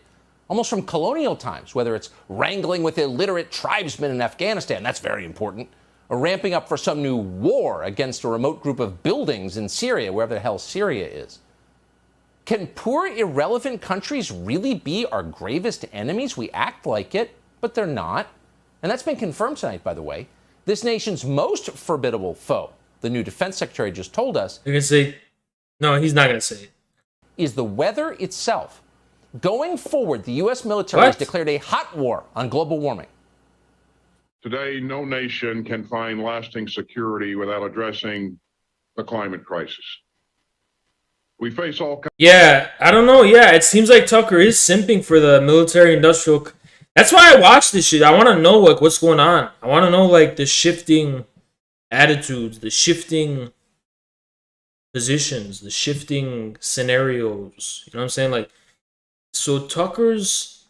almost from colonial times, whether it's wrangling with illiterate tribesmen in Afghanistan, that's very important, or ramping up for some new war against a remote group of buildings in Syria, wherever the hell Syria is. Can poor, irrelevant countries really be our gravest enemies? We act like it, but they're not. And that's been confirmed tonight, by the way. This nation's most formidable foe, the new defense secretary just told us. You're going to say, no, he's not going to say it. Is the weather itself. Going forward, the U.S. military has declared a hot war on global warming. Today, no nation can find lasting security without addressing the climate crisis. We face all kinds. Yeah, I don't know. Yeah, it seems like Tucker is simping for the military-industrial. That's why I watch this shit. I want to know like what's going on. I want to know like the shifting attitudes, the shifting positions, the shifting scenarios. You know what I'm saying? Like, so Tucker's,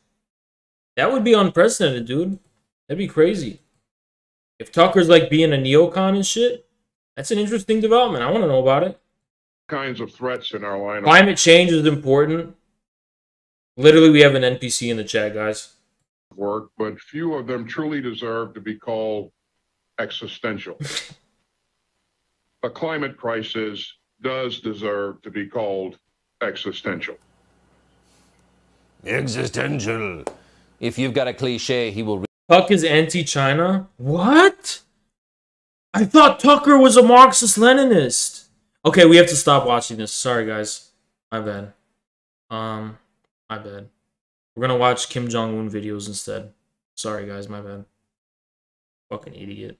that would be unprecedented, dude. That'd be crazy. If Tucker's like being a neocon and shit, that's an interesting development. I want to know about it. Kinds of threats in our line of Climate change is important. Literally, we have an NPC in the chat, guys. Work, but few of them truly deserve to be called existential. The climate crisis does deserve to be called existential. Existential. If you've got a cliche, he will. Tuck is anti-China? What? I thought Tucker was a Marxist-Leninist. Okay, we have to stop watching this. Sorry, guys. My bad. My bad. We're gonna watch Kim Jong-un videos instead. Sorry, guys. My bad. Fucking idiot.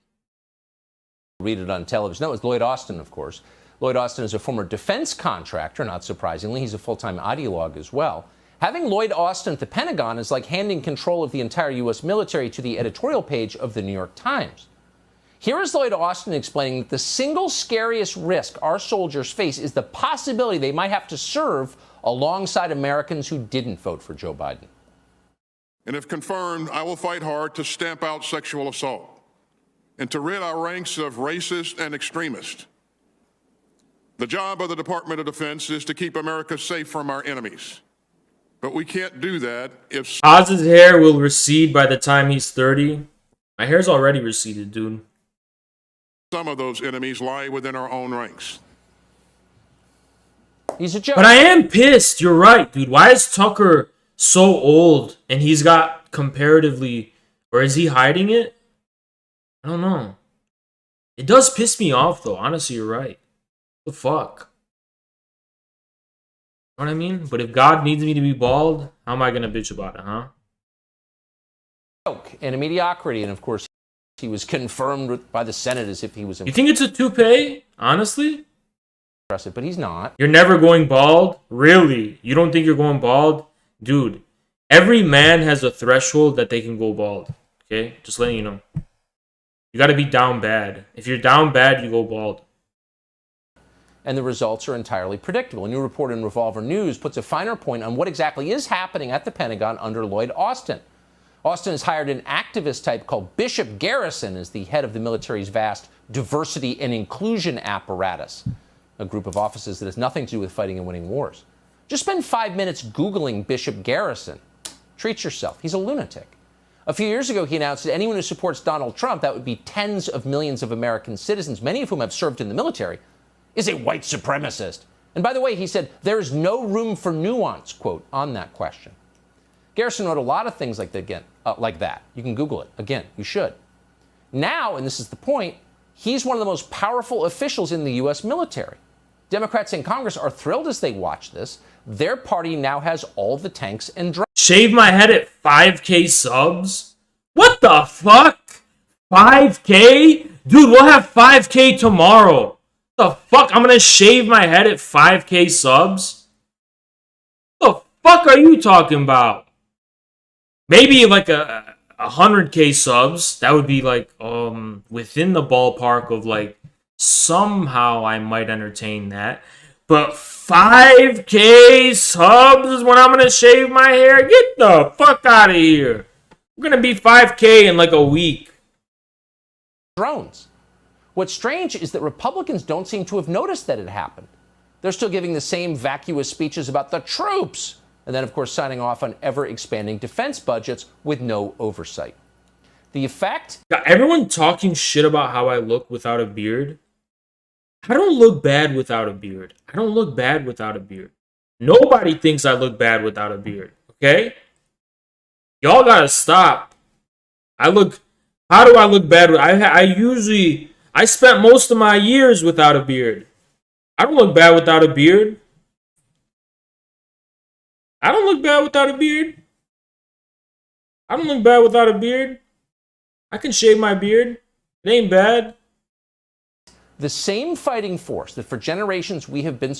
Read it on television. That was Lloyd Austin, of course. Lloyd Austin is a former defense contractor, not surprisingly. He's a full-time ideologue as well. Having Lloyd Austin at the Pentagon is like handing control of the entire U.S. military to the editorial page of the New York Times. Here is Lloyd Austin explaining that the single scariest risk our soldiers face is the possibility they might have to serve alongside Americans who didn't vote for Joe Biden. And if confirmed, I will fight hard to stamp out sexual assault and to rid our ranks of racists and extremists. The job of the Department of Defense is to keep America safe from our enemies. But we can't do that if... Oz's hair will recede by the time he's 30. My hair's already receded, dude. Some of those enemies lie within our own ranks. He's a joke. But I am pissed. You're right, dude. Why is Tucker so old and he's got comparatively... Or is he hiding it? I don't know. It does piss me off, though. Honestly, you're right. What the fuck? You know what I mean? But if God needs me to be bald, how am I going to bitch about it, huh? And a mediocrity, and of course, he was confirmed by the Senate as if he was... You think it's a toupee? Honestly? Impressive, but he's not. You're never going bald? Really? You don't think you're going bald? Dude, every man has a threshold that they can go bald. Okay? Just letting you know. You got to be down bad. If you're down bad, you go bald. And the results are entirely predictable. A new report in Revolver News puts a finer point on what exactly is happening at the Pentagon under Lloyd Austin. Austin has hired an activist type called Bishop Garrison as the head of the military's vast diversity and inclusion apparatus, a group of offices that has nothing to do with fighting and winning wars. Just spend 5 minutes Googling Bishop Garrison. Treat yourself. He's a lunatic. A few years ago, he announced that anyone who supports Donald Trump, that would be tens of millions of American citizens, many of whom have served in the military, is a white supremacist. And by the way, he said, there is no room for nuance, quote, on that question. Garrison wrote a lot of things like that. You can Google it. Again, you should. Now, and this is the point, he's one of the most powerful officials in the U.S. military. Democrats in Congress are thrilled as they watch this. Their party now has all the tanks and drones. Shave my head at 5K subs? What the fuck? 5K? Dude, we'll have 5K tomorrow. What the fuck? I'm gonna shave my head at 5K subs? What the fuck are you talking about? Maybe like a 100K subs. That would be like within the ballpark of like somehow I might entertain that. But 5K subs is when I'm gonna shave my hair? Get the fuck out of here. We're gonna be 5K in like a week. Drones. What's strange is that Republicans don't seem to have noticed that it happened. They're still giving the same vacuous speeches about the troops, and then, of course, signing off on ever-expanding defense budgets with no oversight. The effect? Everyone talking shit about how I look without a beard. I don't look bad without a beard. I don't look bad without a beard. Nobody thinks I look bad without a beard, okay? Y'all gotta stop. How do I look bad? I spent most of my years without a beard. I don't look bad without a beard. I don't look bad without a beard. I don't look bad without a beard. I can shave my beard. It ain't bad. The same fighting force that for generations we have been...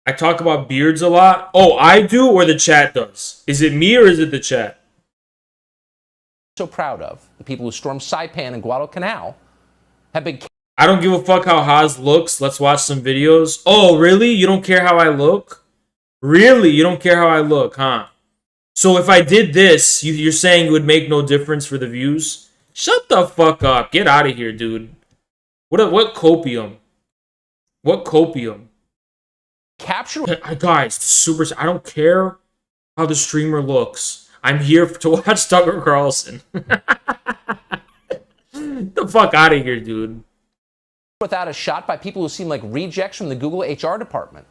I talk about beards a lot. Oh, I do or the chat does? Is it me or is it the chat? ...so proud of, the people who stormed Saipan and Guadalcanal, have been... I don't give a fuck how Haas looks. Let's watch some videos. Oh, really? You don't care how I look? Really? You don't care how I look, huh? So if I did this, you're saying it would make no difference for the views? Shut the fuck up. Get out of here, dude. What copium? What copium? Capture... Guys, I don't care how the streamer looks. I'm here to watch Tucker Carlson. Get the fuck out of here, dude. Without a shot by people who seem like rejects from the Google HR department.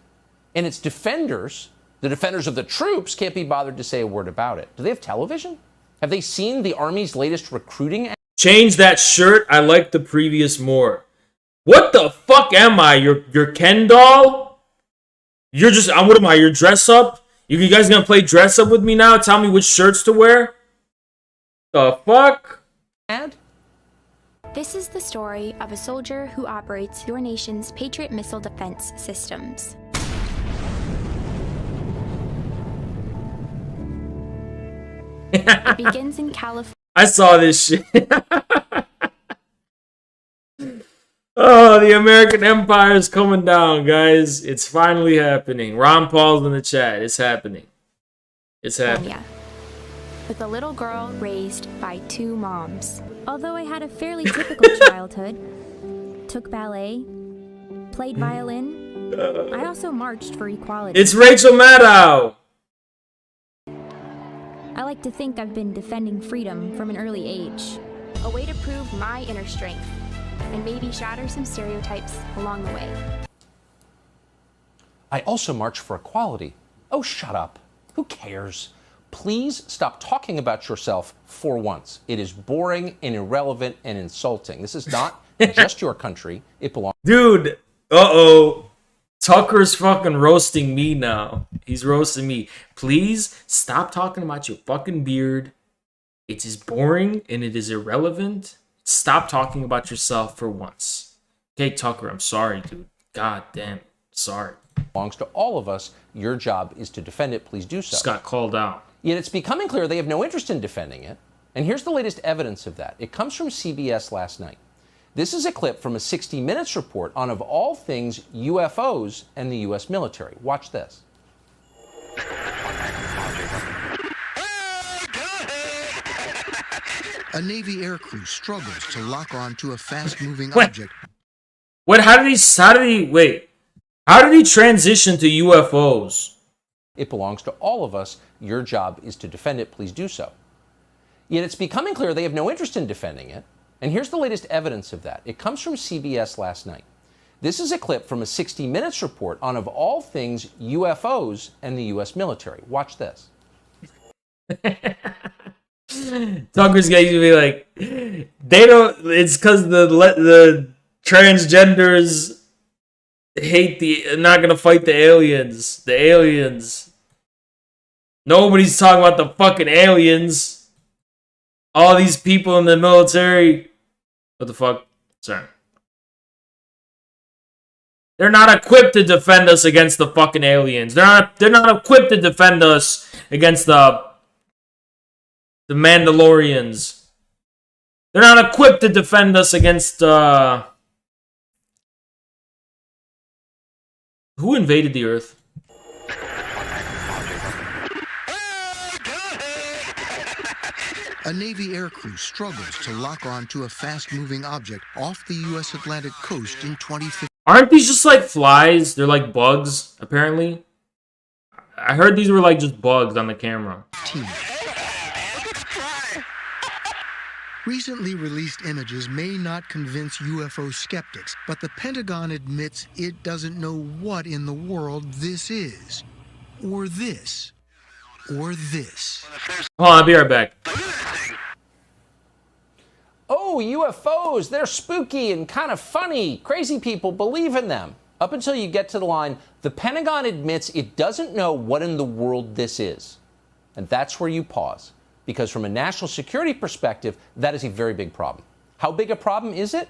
And its defenders, the defenders of the troops, can't be bothered to say a word about it. Do they have television? Have they seen the Army's latest recruiting? Change that shirt. I like the previous more. What the fuck am I? Your Ken doll? You're just... what am I? Your dress up? You guys gonna play dress up with me now? Tell me which shirts to wear? The fuck? This is the story of a soldier who operates your nation's Patriot missile defense systems. It begins in California. I saw this shit. Oh, the American Empire is coming down, guys. It's finally happening. Ron Paul's in the chat. It's happening. It's happening. With a little girl raised by 2 moms. Although I had a fairly typical childhood, took ballet, played violin, I also marched for equality. It's Rachel Maddow. I like to think I've been defending freedom from an early age. A way to prove my inner strength and maybe shatter some stereotypes along the way. I also march for equality. Oh, shut up. Who cares? Please stop talking about yourself for once. It is boring and irrelevant and insulting. This is not just your country. It belongs. Dude, uh-oh. Tucker's fucking roasting me now. He's roasting me. Please stop talking about your fucking beard. It is boring and it is irrelevant. Stop talking about yourself for once. Okay, Tucker, I'm sorry, dude. God damn. Sorry. Belongs to all of us. Your job is to defend it. Please do so. Just got called out. Yet it's becoming clear they have no interest in defending it. And here's the latest evidence of that. It comes from CBS last night. This is a clip from a 60 Minutes report on, of all things, UFOs and the U.S. military. Watch this. A Navy aircrew struggles to lock on to a fast-moving object. Wait, how did he transition to UFOs? It belongs to all of us. Your job is to defend it. Please do so. Yet it's becoming clear they have no interest in defending it. And here's the latest evidence of that. It comes from CBS last night. This is a clip from a 60 Minutes report on, of all things, UFOs and the U.S. military. Watch this. Tucker's going to be like, they don't, it's because the transgenders not going to fight the aliens. The aliens. Nobody's talking about the fucking aliens. All these people in the military. What the fuck? Sorry. They're not equipped to defend us against the fucking aliens. They're not equipped to defend us against the Mandalorians. They're not equipped to defend us against who invaded the Earth? A Navy aircrew struggles to lock on to a fast-moving object off the U.S. Atlantic coast in 2015. Aren't these just like flies? They're like bugs, apparently. I heard these were like just bugs on the camera. Recently released images may not convince UFO skeptics, but the Pentagon admits it doesn't know what in the world this is. Or this. Or this. Hold on, I'll be right back. Oh, UFOs, they're spooky and kind of funny. Crazy people believe in them. Up until you get to the line, the Pentagon admits it doesn't know what in the world this is. And that's where you pause. Because from a national security perspective, that is a very big problem. How big a problem is it?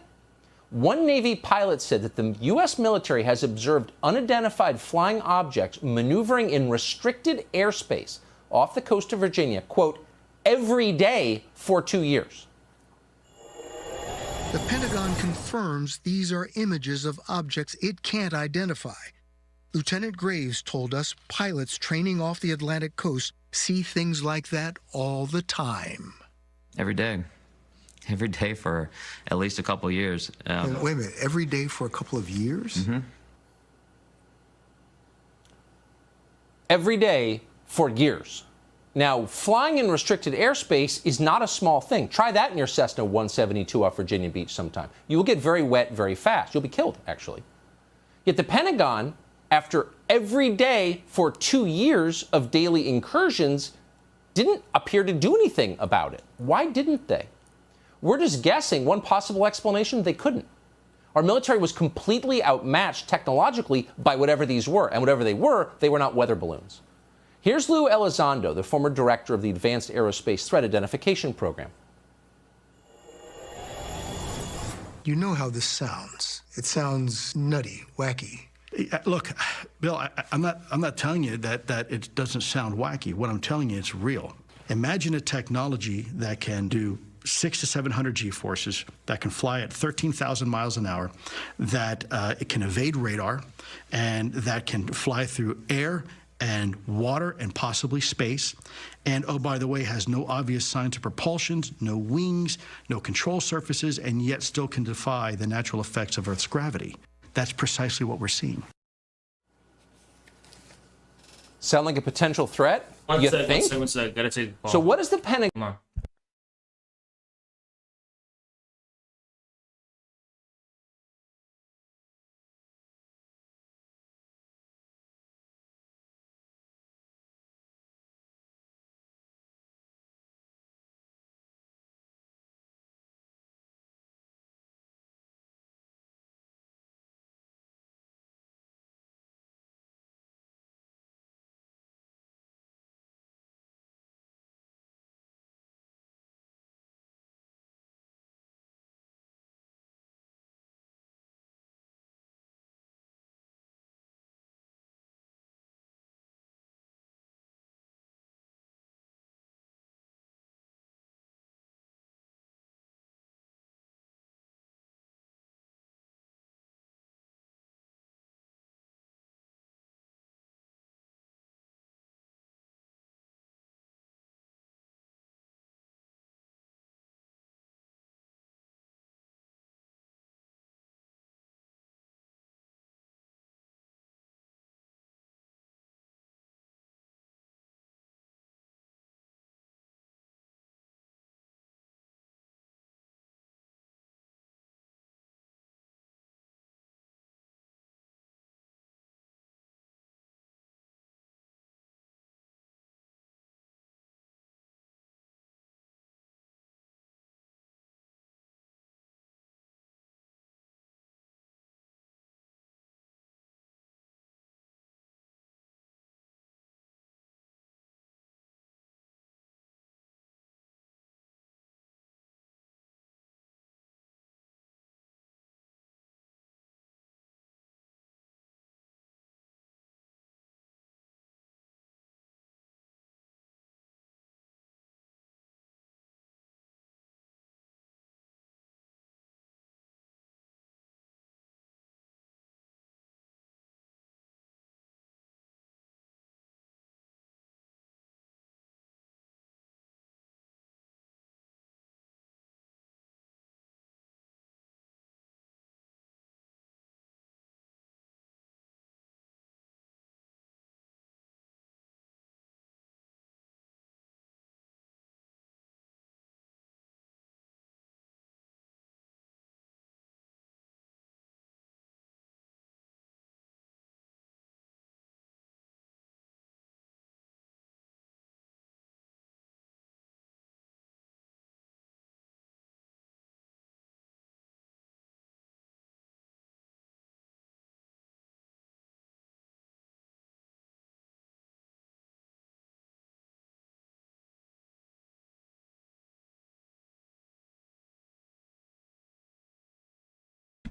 One Navy pilot said that the U.S. military has observed unidentified flying objects maneuvering in restricted airspace off the coast of Virginia, quote, every day for 2 years. The Pentagon confirms these are images of objects it can't identify. Lieutenant Graves told us pilots training off the Atlantic coast see things like that all the time. Every day. Every day for at least a couple of years. Wait a minute, every day for a couple of years? Mm-hmm. Every day for years. Now, flying in restricted airspace is not a small thing. Try that in your Cessna 172 off Virginia Beach sometime. You will get very wet very fast. You'll be killed, actually. Yet the Pentagon, after every day for 2 years of daily incursions, didn't appear to do anything about it. Why didn't they? We're just guessing. One possible explanation, they couldn't. Our military was completely outmatched technologically by whatever these were. And whatever they were not weather balloons. Here's Lou Elizondo, the former director of the Advanced Aerospace Threat Identification Program. You know how this sounds. It sounds nutty, wacky. Look, Bill, I'm not telling you that it doesn't sound wacky. What I'm telling you, it's real. Imagine a technology that can do 600 to 700 G-forces that can fly at 13,000 miles an hour, that it can evade radar, and that can fly through air and water and possibly space. And oh, by the way, has no obvious signs of propulsion, no wings, no control surfaces, and yet still can defy the natural effects of Earth's gravity. That's precisely what we're seeing. Sound like a potential threat? You think? One sec. Gotta take a call. So what is the Pentagon? Come on.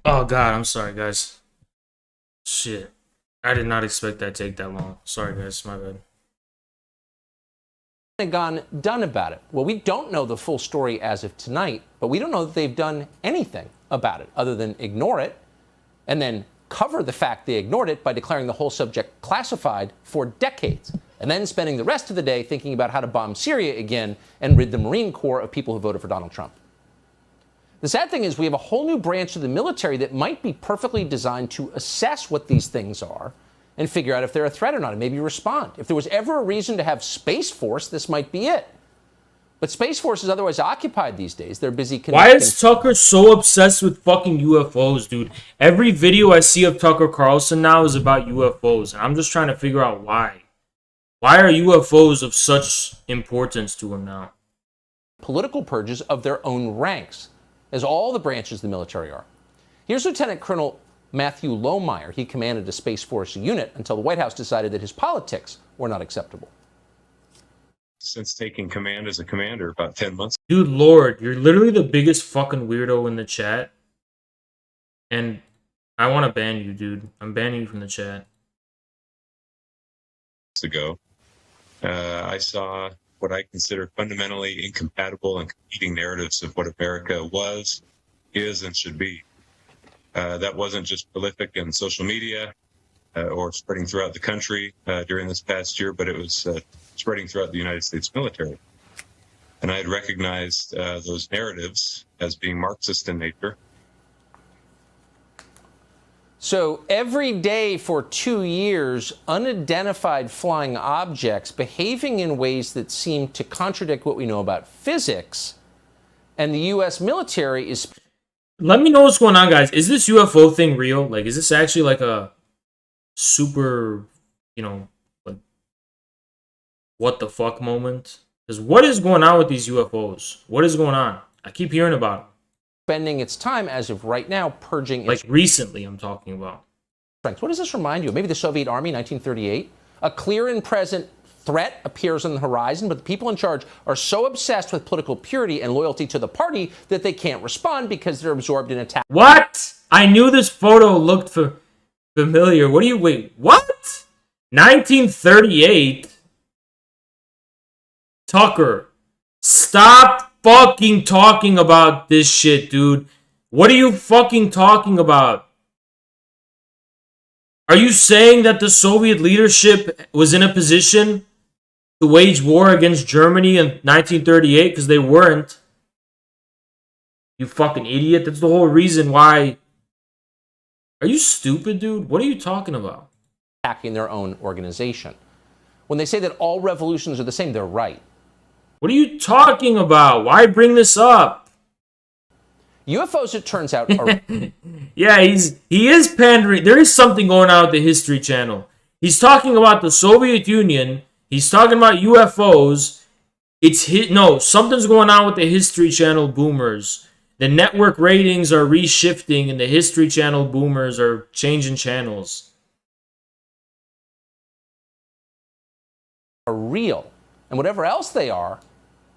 Oh god, I'm sorry, guys. Shit. I did not expect that to take that long. Sorry, guys. My bad. Pentagon done about it? Well, we don't know the full story as of tonight, but we don't know that they've done anything about it other than ignore it and then cover the fact they ignored it by declaring the whole subject classified for decades and then spending the rest of the day thinking about how to bomb Syria again and rid the Marine Corps of people who voted for Donald Trump. The sad thing is we have a whole new branch of the military that might be perfectly designed to assess what these things are and figure out if they're a threat or not and maybe respond. If there was ever a reason to have Space Force, this might be it. But Space Force is otherwise occupied these days. They're busy connecting. Why is Tucker so obsessed with fucking UFOs, dude? Every video I see of Tucker Carlson now is about UFOs. And I'm just trying to figure out why. Why are UFOs of such importance to him now? Political purges of their own ranks, as all the branches of the military are. Here's Lieutenant Colonel Matthew Lohmeyer. He commanded a Space Force unit until the White House decided that his politics were not acceptable. Since taking command as a commander about 10 months. Dude, Lord, you're literally the biggest fucking weirdo in the chat. And I want to ban you, dude. I'm banning you from the chat. Ago, I saw what I consider fundamentally incompatible and competing narratives of what America was, is, and should be. That wasn't just prolific in social media or spreading throughout the country during this past year, but it was spreading throughout the United States military. And I had recognized those narratives as being Marxist in nature. So every day for 2 years, unidentified flying objects behaving in ways that seem to contradict what we know about physics, and the U.S. military is... Let me know what's going on, guys. Is this UFO thing real? Like, is this actually like a super, you know, like, what the fuck moment? Because what is going on with these UFOs? What is going on? I keep hearing about them. Spending its time, as of right now, purging... Like, recently, I'm talking about. What does this remind you of? Maybe the Soviet Army, 1938? A clear and present threat appears on the horizon, but the people in charge are so obsessed with political purity and loyalty to the party that they can't respond because they're absorbed in attack. What? I knew this photo looked familiar. What do you... Wait, what? 1938? Tucker, stop fucking talking about this shit, dude. What are you fucking talking about? Are you saying that the Soviet leadership was in a position to wage war against Germany in 1938? Because they weren't. You fucking idiot. That's the whole reason why. Are you stupid, dude? What are you talking about? Attacking their own organization. When they say that all revolutions are the same, they're right. What are you talking about? Why bring this up? UFOs, it turns out, are... Yeah, he is pandering. There is something going on with the History Channel. He's talking about the Soviet Union. He's talking about UFOs. No, something's going on with the History Channel boomers. The network ratings are reshifting, and the History Channel boomers are changing channels. Are real. And whatever else they are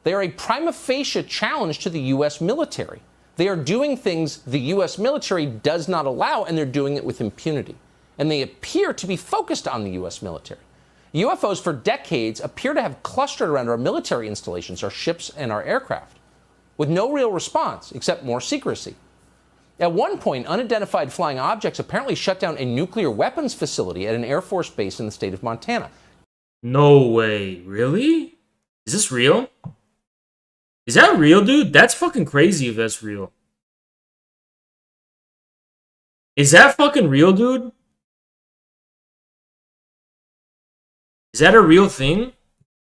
a prima facie challenge to the U.S. military. They are doing things the U.S. military does not allow, and they're doing it with impunity. And they appear to be focused on the U.S. military. UFOs for decades appear to have clustered around our military installations, our ships, and our aircraft, with no real response except more secrecy. At one point, unidentified flying objects apparently shut down a nuclear weapons facility at an Air Force base in the state of Montana. No way. Really? Is this real? Is that real, dude? That's fucking crazy if that's real. Is that fucking real, dude? Is that a real thing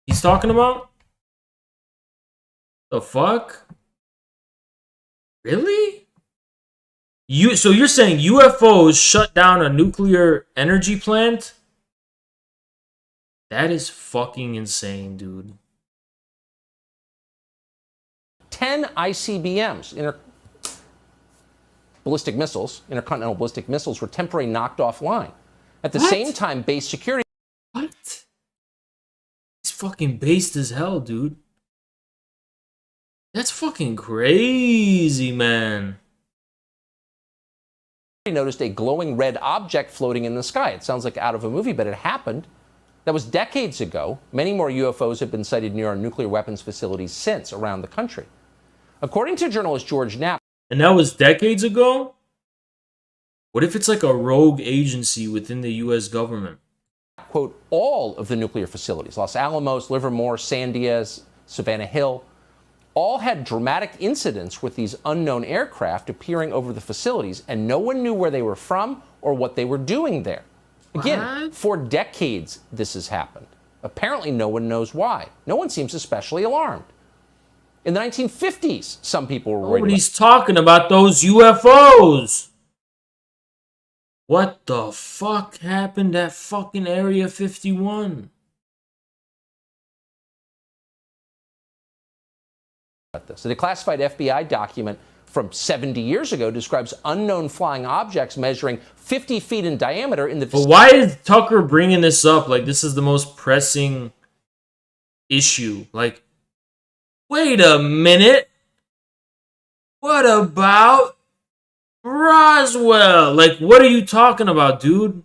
he's talking about? The fuck? Really? So you're saying UFOs shut down a nuclear energy plant? That is fucking insane, dude. 10 ICBMs, ballistic missiles, intercontinental ballistic missiles, were temporarily knocked offline. At the same time, base security... What? It's fucking based as hell, dude. That's fucking crazy, man. Noticed a glowing red object floating in the sky. It sounds like out of a movie, but it happened. That was decades ago. Many more UFOs have been sighted near our nuclear weapons facilities since around the country. According to journalist George Knapp... And that was decades ago? What if it's like a rogue agency within the U.S. government? Quote, all of the nuclear facilities, Los Alamos, Livermore, Sandia, Savannah Hill, all had dramatic incidents with these unknown aircraft appearing over the facilities, and no one knew where they were from or what they were doing there. Again, for decades this has happened. Apparently no one knows why. No one seems especially alarmed. In the 1950s, some people were worried. Nobody's talking about those UFOs. What the fuck happened at fucking Area 51? This. A declassified FBI document from 70 years ago describes unknown flying objects measuring 50 feet in diameter in the... But why is Tucker bringing this up? Like, this is the most pressing issue. Like, wait a minute. What about Roswell? Like, what are you talking about, dude?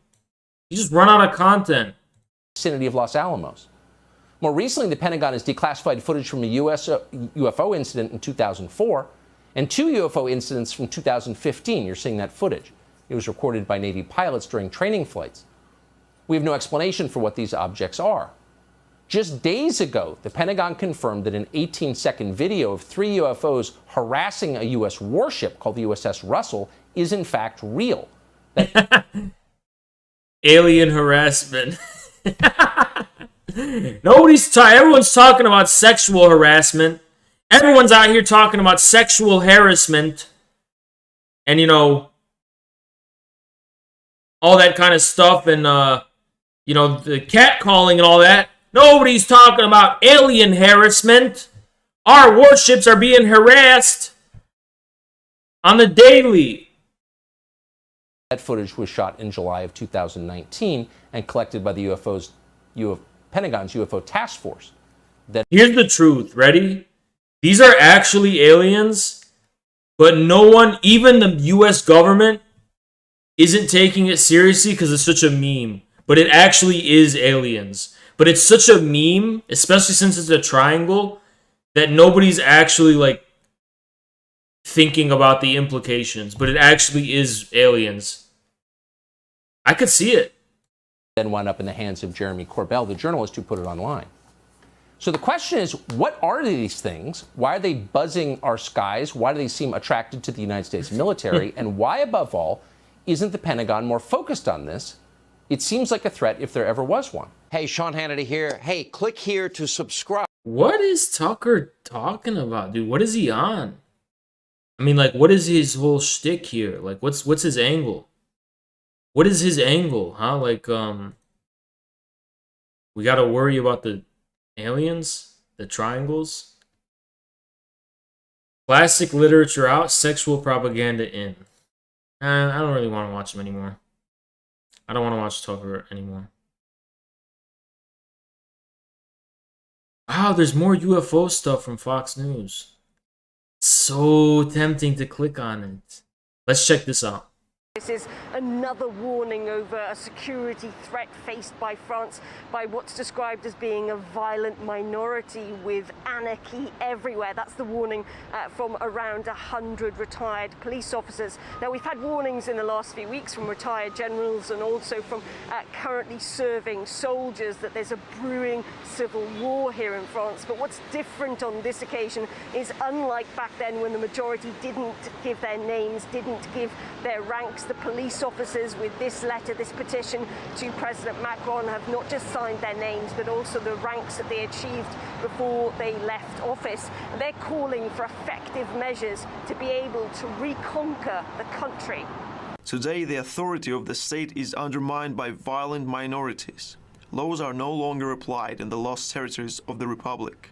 You just run out of content. Vicinity of Los Alamos. More recently, the Pentagon has declassified footage from a US UFO incident in 2004 and 2 UFO incidents from 2015. You're seeing that footage. It was recorded by Navy pilots during training flights. We have no explanation for what these objects are. Just days ago, the Pentagon confirmed that an 18-second video of 3 UFOs harassing a U.S. warship called the USS Russell is in fact real. Alien harassment. Everyone's talking about sexual harassment. Everyone's out here talking about sexual harassment. And, you know, all that kind of stuff. And, you know, the catcalling and all that. Nobody's talking about alien harassment. Our warships are being harassed on the daily. That footage was shot in July of 2019 and collected by the Pentagon's UFO task force. Here's the truth. Ready? These are actually aliens, but no one, even the U.S. government, isn't taking it seriously because it's such a meme. But it actually is aliens. But it's such a meme, especially since it's a triangle, that nobody's actually, like, thinking about the implications. But it actually is aliens. I could see it. Then wound up in the hands of Jeremy Corbell, the journalist who put it online. So the question is, what are these things? Why are they buzzing our skies? Why do they seem attracted to the United States military? And why, above all, isn't the Pentagon more focused on this? It seems like a threat if there ever was one. Hey, Sean Hannity here. Hey, click here to subscribe. What is Tucker talking about, dude? What is he on? I mean, like, what is his whole shtick here? Like, what's his angle? What is his angle, huh? Like, we gotta worry about the aliens? The triangles? Classic literature out, sexual propaganda in. I don't really want to watch him anymore. I don't want to watch Tucker anymore. Wow, there's more UFO stuff from Fox News. So tempting to click on it. Let's check this out. This is another warning over a security threat faced by France by what's described as being a violent minority with anarchy everywhere. That's the warning from around 100 retired police officers. Now, we've had warnings in the last few weeks from retired generals and also from currently serving soldiers that there's a brewing civil war here in France. But what's different on this occasion is, unlike back then when the majority didn't give their names, didn't give their ranks, the police officers with this letter, this petition to President Macron, have not just signed their names, but also the ranks that they achieved before they left office. They're calling for effective measures to be able to reconquer the country. Today, the authority of the state is undermined by violent minorities. Laws are no longer applied in the lost territories of the Republic.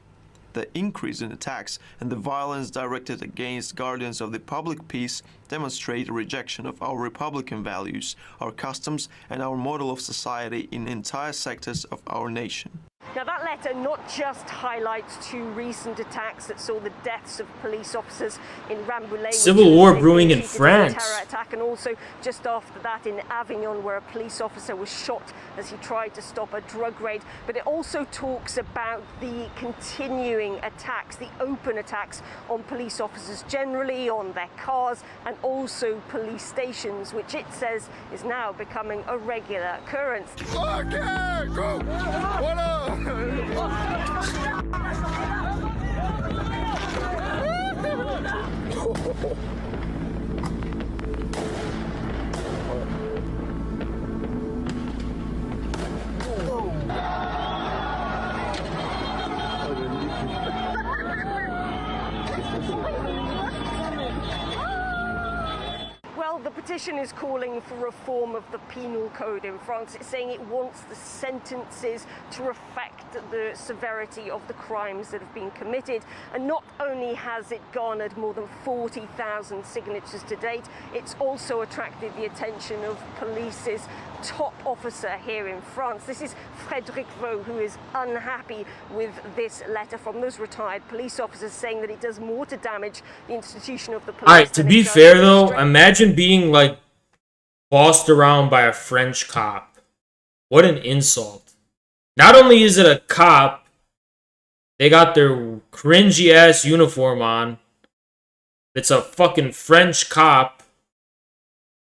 The increase in attacks and the violence directed against guardians of the public peace demonstrate a rejection of our Republican values, our customs, and our model of society in entire sectors of our nation. Now, that letter not just highlights 2 recent attacks that saw the deaths of police officers in Rambouillet, Civil war brewing in France. Terror attack, and also just after that in Avignon, where a police officer was shot as he tried to stop a drug raid. But it also talks about the continuing attacks, the open attacks on police officers generally, on their cars, and also police stations, which it says is now becoming a regular occurrence. Okay, go! What up? Well, the petition is calling for reform of the penal code in France. It's saying it wants the sentences to reflect the severity of the crimes that have been committed. And not only has it garnered more than 40,000 signatures to date, it's also attracted the attention of police's top officer here in France. This is Frédéric Vaux, who is unhappy with this letter from those retired police officers, saying that it does more to damage the institution of the police. Alright, to be fair though, imagine being like bossed around by a French cop. What an insult. Not only is it a cop, They got their cringy ass uniform on. It's a fucking French cop.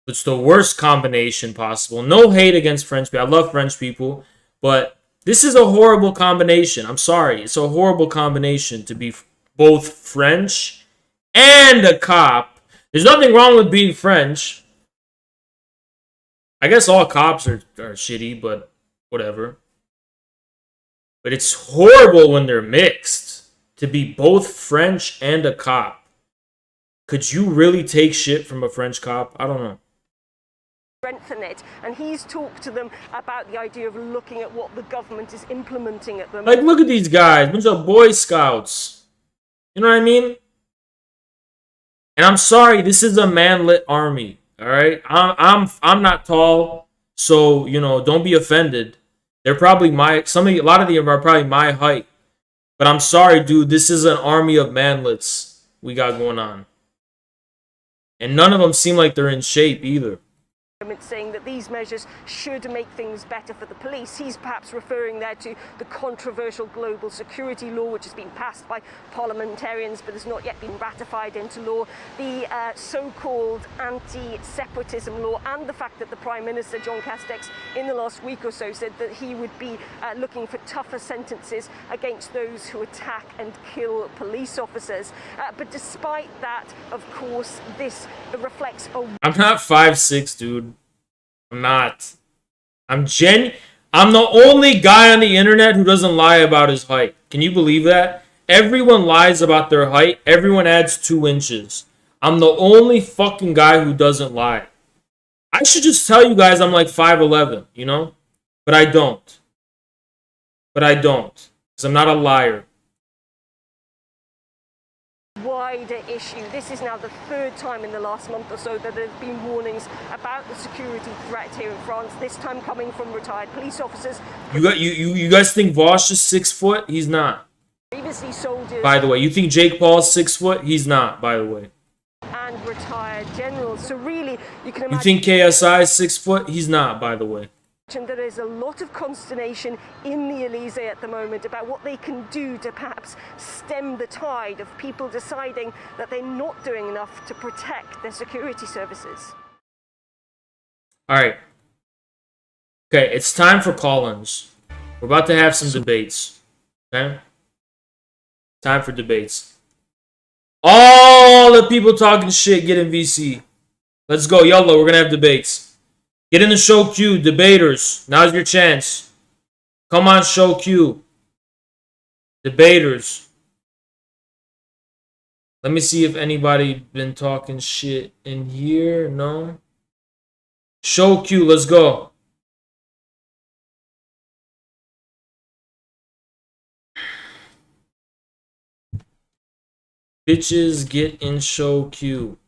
It's the worst combination possible. No hate against French people. I love French people. But this is a horrible combination. I'm sorry. It's a horrible combination to be both French and a cop. There's nothing wrong with being French. I guess all cops are shitty, but whatever. But it's horrible when they're mixed. To be both French and a cop. Could you really take shit from a French cop? I don't know. Strengthen it, and he's talked to them about the idea of looking at what the government is implementing at them. Like, look at these guys, bunch of Boy Scouts. You know what I mean? And I'm sorry, this is a manlit army. All right, I'm not tall, so you know, don't be offended. They're probably a lot of them are probably my height. But I'm sorry, dude, this is an army of manlets we got going on, and none of them seem like they're in shape either. Saying that these measures should make things better for the police. He's perhaps referring there to the controversial global security law, which has been passed by parliamentarians but has not yet been ratified into law, the so-called anti-separatism law, and the fact that the Prime Minister, John Castex, in the last week or so said that he would be looking for tougher sentences against those who attack and kill police officers. But despite that, of course, this reflects a... I'm not 5'6", dude. I'm not. I'm the only guy on the internet who doesn't lie about his height. Can you believe that? Everyone lies about their height. Everyone adds 2 inches. I'm the only fucking guy who doesn't lie. I should just tell you guys I'm like 5'11", you know? But I don't. Because I'm not a liar. Wider issue. This is now the 3rd time in the last month or so that there have been warnings about the security threat here in France, this time coming from retired police officers. You guys think Vosh is 6 foot? He's not. Previously soldiers. By the way, you think Jake Paul's 6 foot? He's not, by the way. And retired generals. So really, you can imagine... You think KSI is 6 foot? He's not, by the way. There is a lot of consternation in the Elysee at the moment about what they can do to perhaps stem the tide of people deciding that they're not doing enough to protect their security services. All right. Okay, it's time for call-ins. We're about to have some debates. Okay? Time for debates. All the people talking shit get in VC. Let's go. YOLO, we're going to have debates. Get in the show queue, debaters. Now's your chance. Come on, show queue. Debaters. Let me see if anybody been talking shit in here. No? Show queue, let's go. Bitches, get in show queue.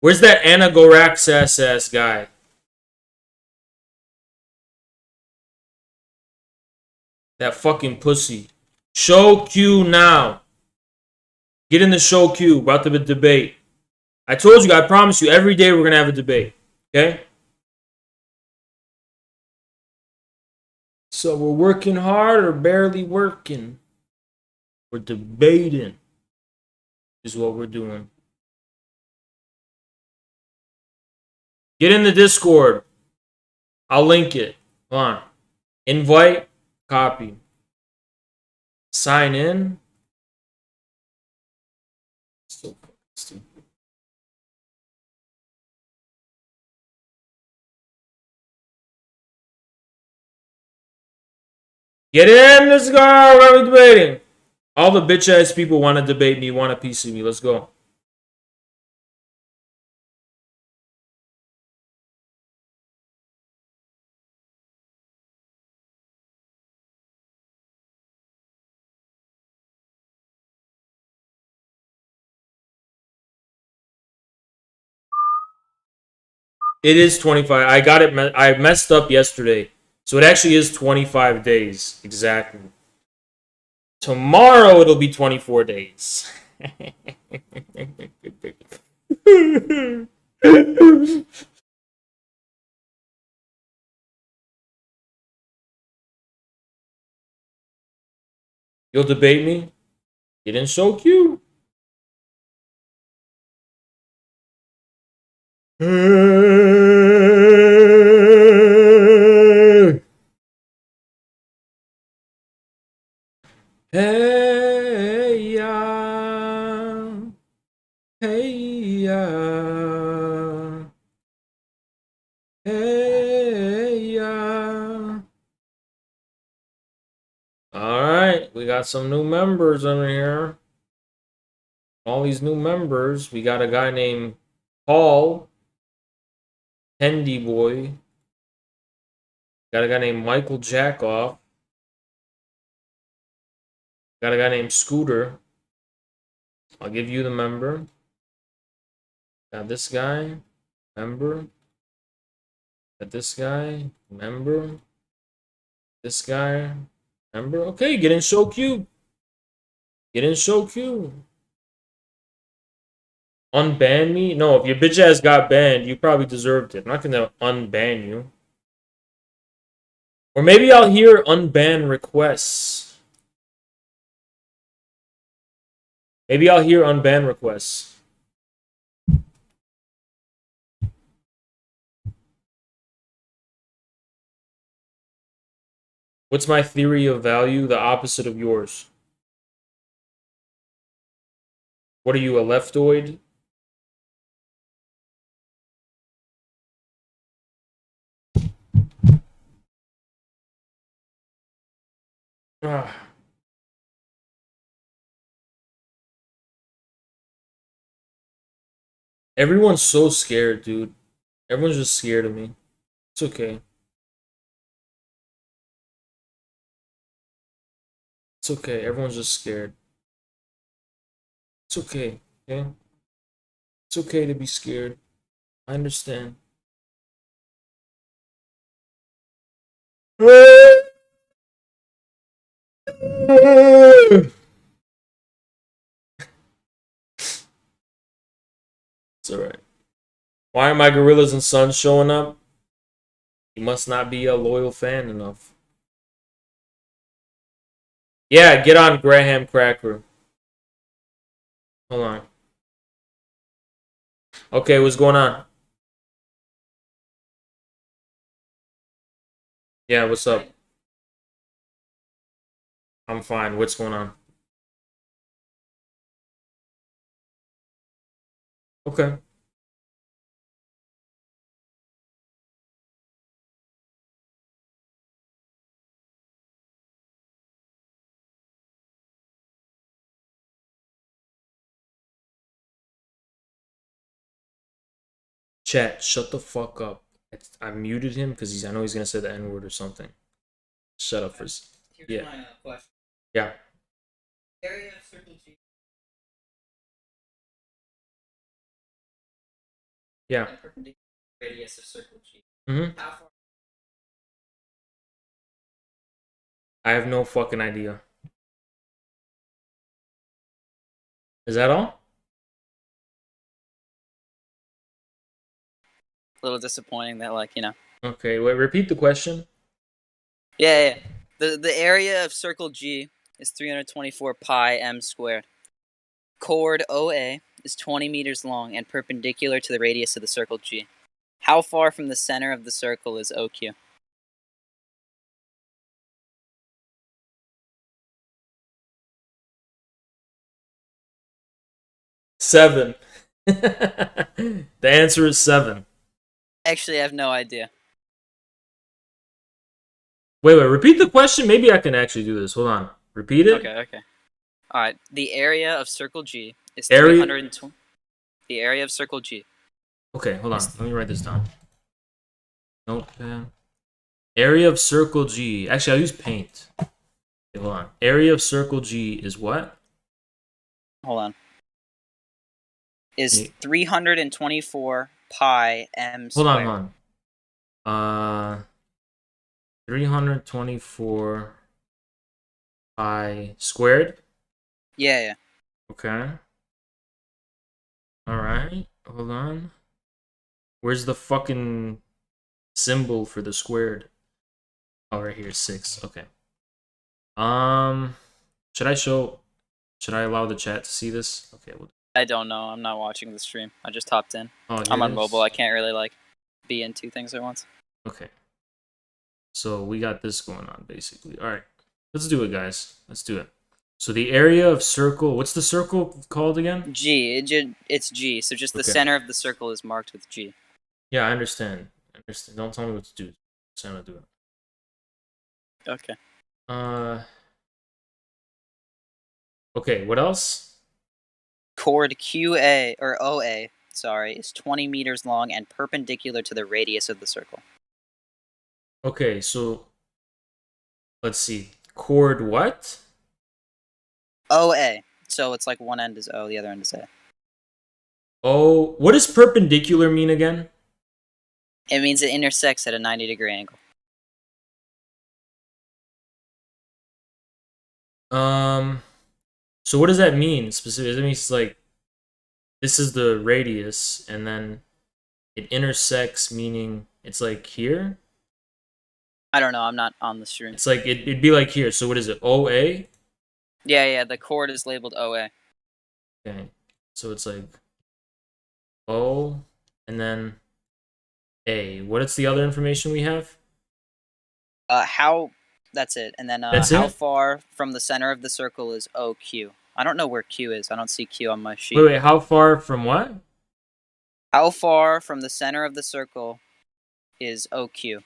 Where's that Anna Goraxas ass guy? That fucking pussy. Show queue now. Get in the show queue. About to debate. I told you, I promise you, every day we're going to have a debate. Okay? So we're working hard or barely working? We're debating. Is what we're doing. Get in the Discord. I'll link it. Come on. Invite. Copy. Sign in. So fucking stupid. Get in, let's go. We're debating. All the bitch ass people want to debate me, want a piece of me. Let's go. It is 25. I got it. I messed up yesterday. So it actually is 25 days. Exactly. Tomorrow it'll be 24 days. You'll debate me? Getting so cute. Hey ya, hey ya, hey ya. All right, we got some new members in here. All these new members. We got a guy named Paul, Hendy Boy. Got a guy named Michael Jackoff. Got a guy named Scooter. I'll give you the member. Got this guy, member. Got this guy, member. This guy, member. Okay, getting so cute. Getting so cute. Unban me? No, if your bitch ass got banned, you probably deserved it. I'm not gonna unban you. Or maybe I'll hear unban requests. Maybe I'll hear unban requests. What's my theory of value? The opposite of yours. What are you, a leftoid? Ah. Everyone's so scared, dude. Everyone's just scared of me. It's okay. It's okay. Everyone's just scared. It's okay. Okay? It's okay to be scared. I understand. It's alright. Why are my gorillas and sons showing up? You must not be a loyal fan enough. Yeah, get on Graham Cracker. Hold on. Okay, what's going on? Yeah, what's up? I'm fine. What's going on? Okay. Chat, shut the fuck up. I muted him because I know he's gonna say the N-word or something. Shut up for yeah. Yeah. Area of Circle G. Yeah. Radius of Circle G. Mm-hmm. How far? I have no fucking idea. Is that all? A little disappointing that, like, you know. Okay, wait, repeat the question. Yeah. The area of Circle G is 324 pi m squared. Chord OA is 20 meters long and perpendicular to the radius of the circle G. How far from the center of the circle is OQ? Seven. The answer is 7. Actually, I have no idea. Wait, repeat the question. Maybe I can actually do this. Hold on. Repeat it. Okay. All right. The area of circle G is Area? 320. The area of circle G. Okay, hold on. Let me write this down. Notepad. Area of circle G. Actually, I'll use paint. Okay, hold on. Area of circle G is what? Hold on. Is 324 pi m squared. Hold on. 324 pi squared? Yeah. Okay. Alright. Hold on. Where's the fucking symbol for the squared? Oh, right here, 6. Okay. Should I allow the chat to see this? Okay. I don't know. I'm not watching the stream. I just hopped in. Oh, I'm here on it mobile. is. I can't really like be in two things at once. Okay. So we got this going on basically. All right. Let's do it, guys. Let's do it. So the area of circle, what's the circle called again? G. It's G. So just the Okay. center of the circle is marked with G. Yeah, I understand. Don't tell me what to do. Just how to do it. Okay. Okay, what else? Chord QA or OA, sorry, is 20 meters long and perpendicular to the radius of the circle. Okay, so let's see. Chord what? OA. So it's like one end is O, the other end is A. Oh, what does perpendicular mean again? It means it intersects at a 90-degree angle. So what does that mean specifically? It means like this is the radius, and then it intersects, meaning it's like here. I don't know. I'm not on the stream. It's like it'd be like here. So what is it? OA? Yeah. The chord is labeled OA. Okay. So it's like O and then A. What is the other information we have? That's it. And then That's how it? far from the center of the circle is OQ? I don't know where Q is. I don't see Q on my sheet. Wait, how far from what? How far from the center of the circle is OQ?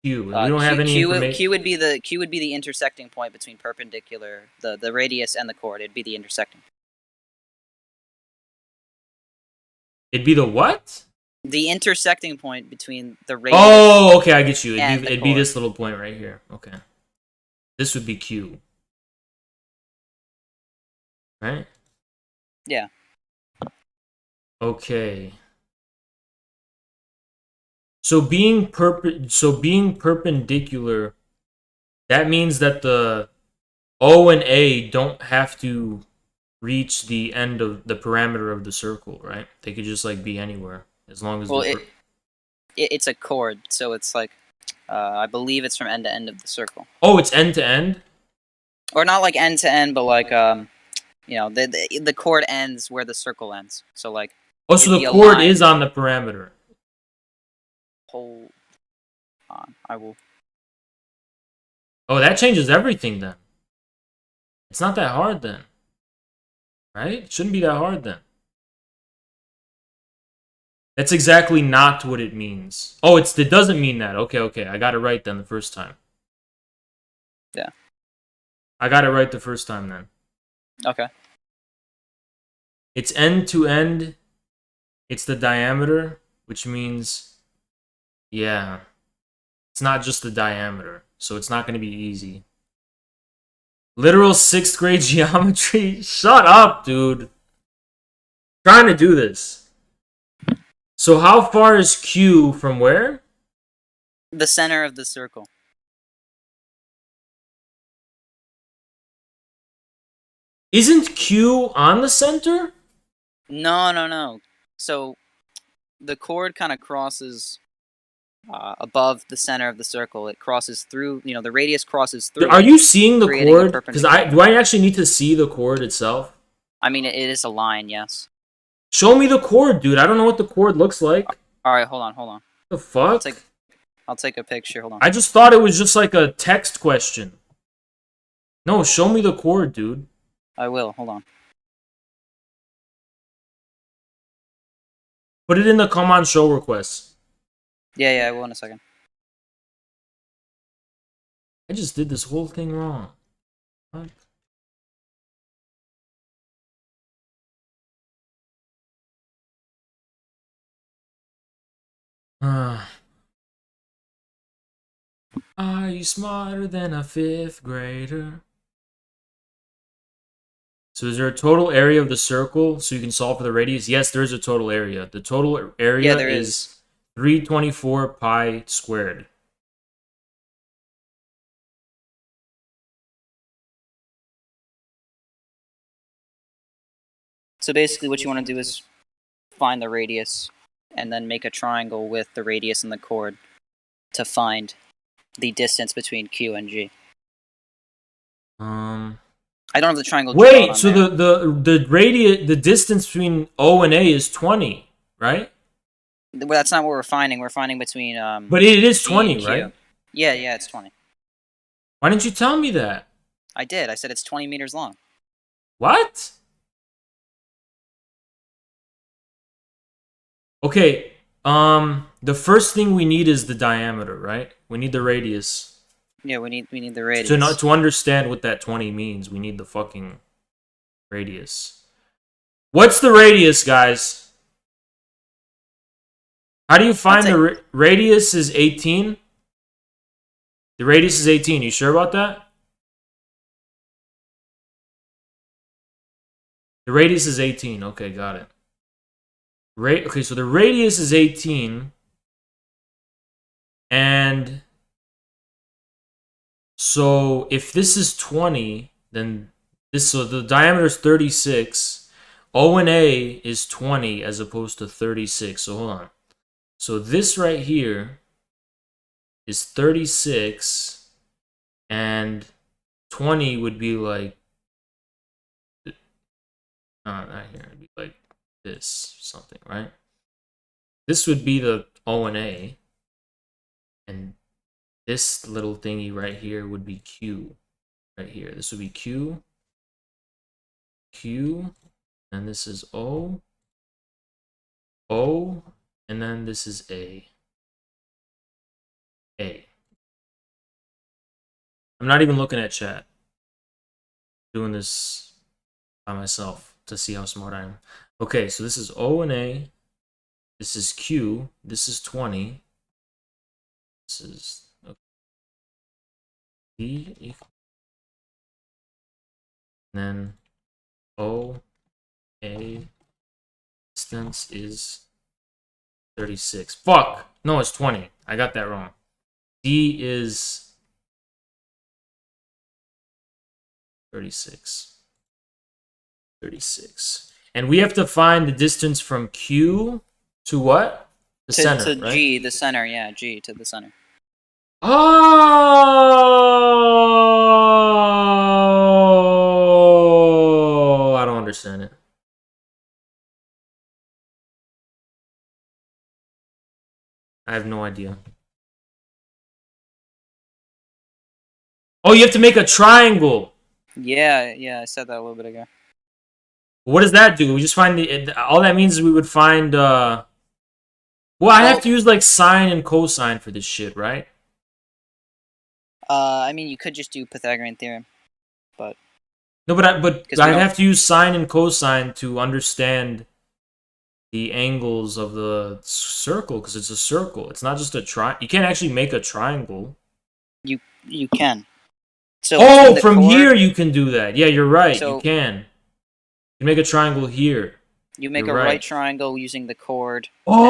Q. We don't have any information. Q would be the intersecting point between perpendicular, the radius and the chord. It'd be the intersecting. It'd be the what? The intersecting point between the radius. Oh, okay, I get you. and It'd be this little point right here. Okay. This would be Q. Right? Yeah. Okay. So being perpendicular, that means that the O and A don't have to reach the end of the parameter of the circle, right? They could just like be anywhere as long as. Well, it's a chord, so it's like I believe it's from end to end of the circle. Oh, it's end to end. Or not like end to end, but like the chord ends where the circle ends. So like. Oh, so the chord is on the parameter. Hold on, I will. Oh, that changes everything then. It's not that hard then. Right? It shouldn't be that hard then. That's exactly not what it means. Oh, it doesn't mean that. Okay. I got it right then the first time. Yeah. I got it right the first time then. Okay. It's end to end. It's the diameter, which means, yeah, it's not just the diameter, so it's not going to be easy. Literal 6th grade geometry? Shut up, dude. Trying to do this. So how far is Q from where? The center of the circle. Isn't Q on the center? No. So the chord kind of crosses above the center of the circle. It crosses through, the radius crosses through. Are you seeing the chord? Because do I actually need to see the chord itself? I mean, it is a line, yes. Show me the chord, dude. I don't know what the chord looks like. All right, hold on. The fuck? I'll take a picture. Hold on. I just thought it was just like a text question. No, show me the chord, dude. I will. Hold on. Put it in the come on show requests. Yeah, I will in a second. I just did this whole thing wrong. What? Are you smarter than a 5th grader? So is there a total area of the circle so you can solve for the radius? Yes, there is a total area. The total area is 324 pi squared. So basically what you want to do is find the radius and then make a triangle with the radius and the chord to find the distance between Q and G. I don't have the triangle. Wait, on so there. the distance between O and A is 20, right? Well, that's not what we're finding. We're finding between But it is G 20, and Q. right? Yeah, it's 20. Why didn't you tell me that? I did. I said it's 20 meters long. What? Okay, the first thing we need is the diameter, right? We need the radius. Yeah, we need the radius. To understand what that 20 means, we need the fucking radius. What's the radius, guys? How do you find the radius is 18? The radius is 18. You sure about that? The radius is 18. Okay, got it. Okay, so the radius is 18. And so if this is 20, then so the diameter is 36. O and A is 20 as opposed to 36. So hold on. So this right here is 36, and 20 would be like, not here, it'd be like this, something, right? This would be the O and A, and this little thingy right here would be Q, right here. This would be Q, and this is O, and then this is A. I'm not even looking at chat. I'm doing this by myself to see how smart I am. Okay, so this is O and A. This is Q. This is 20. This is D equal. Then O, A, distance is 36. Fuck! No, it's 20. I got that wrong. D is 36. 36. And we have to find the distance from Q to what? The center, to right? G, the center. Yeah, G to the center. Oh, I don't understand it. I have no idea. Oh, you have to make a triangle. Yeah, I said that a little bit ago. What does that do? We just find all that means is we would find well, I have to use like sine and cosine for this shit, right? I mean, you could just do Pythagorean theorem, but no, but I have to use sine and cosine to understand the angles of the circle because it's a circle. It's not just a triangle. You can't actually make a triangle. You can. So from here you can do that. Yeah, you're right. You can. You make a triangle here. You make a right triangle using the chord. Oh,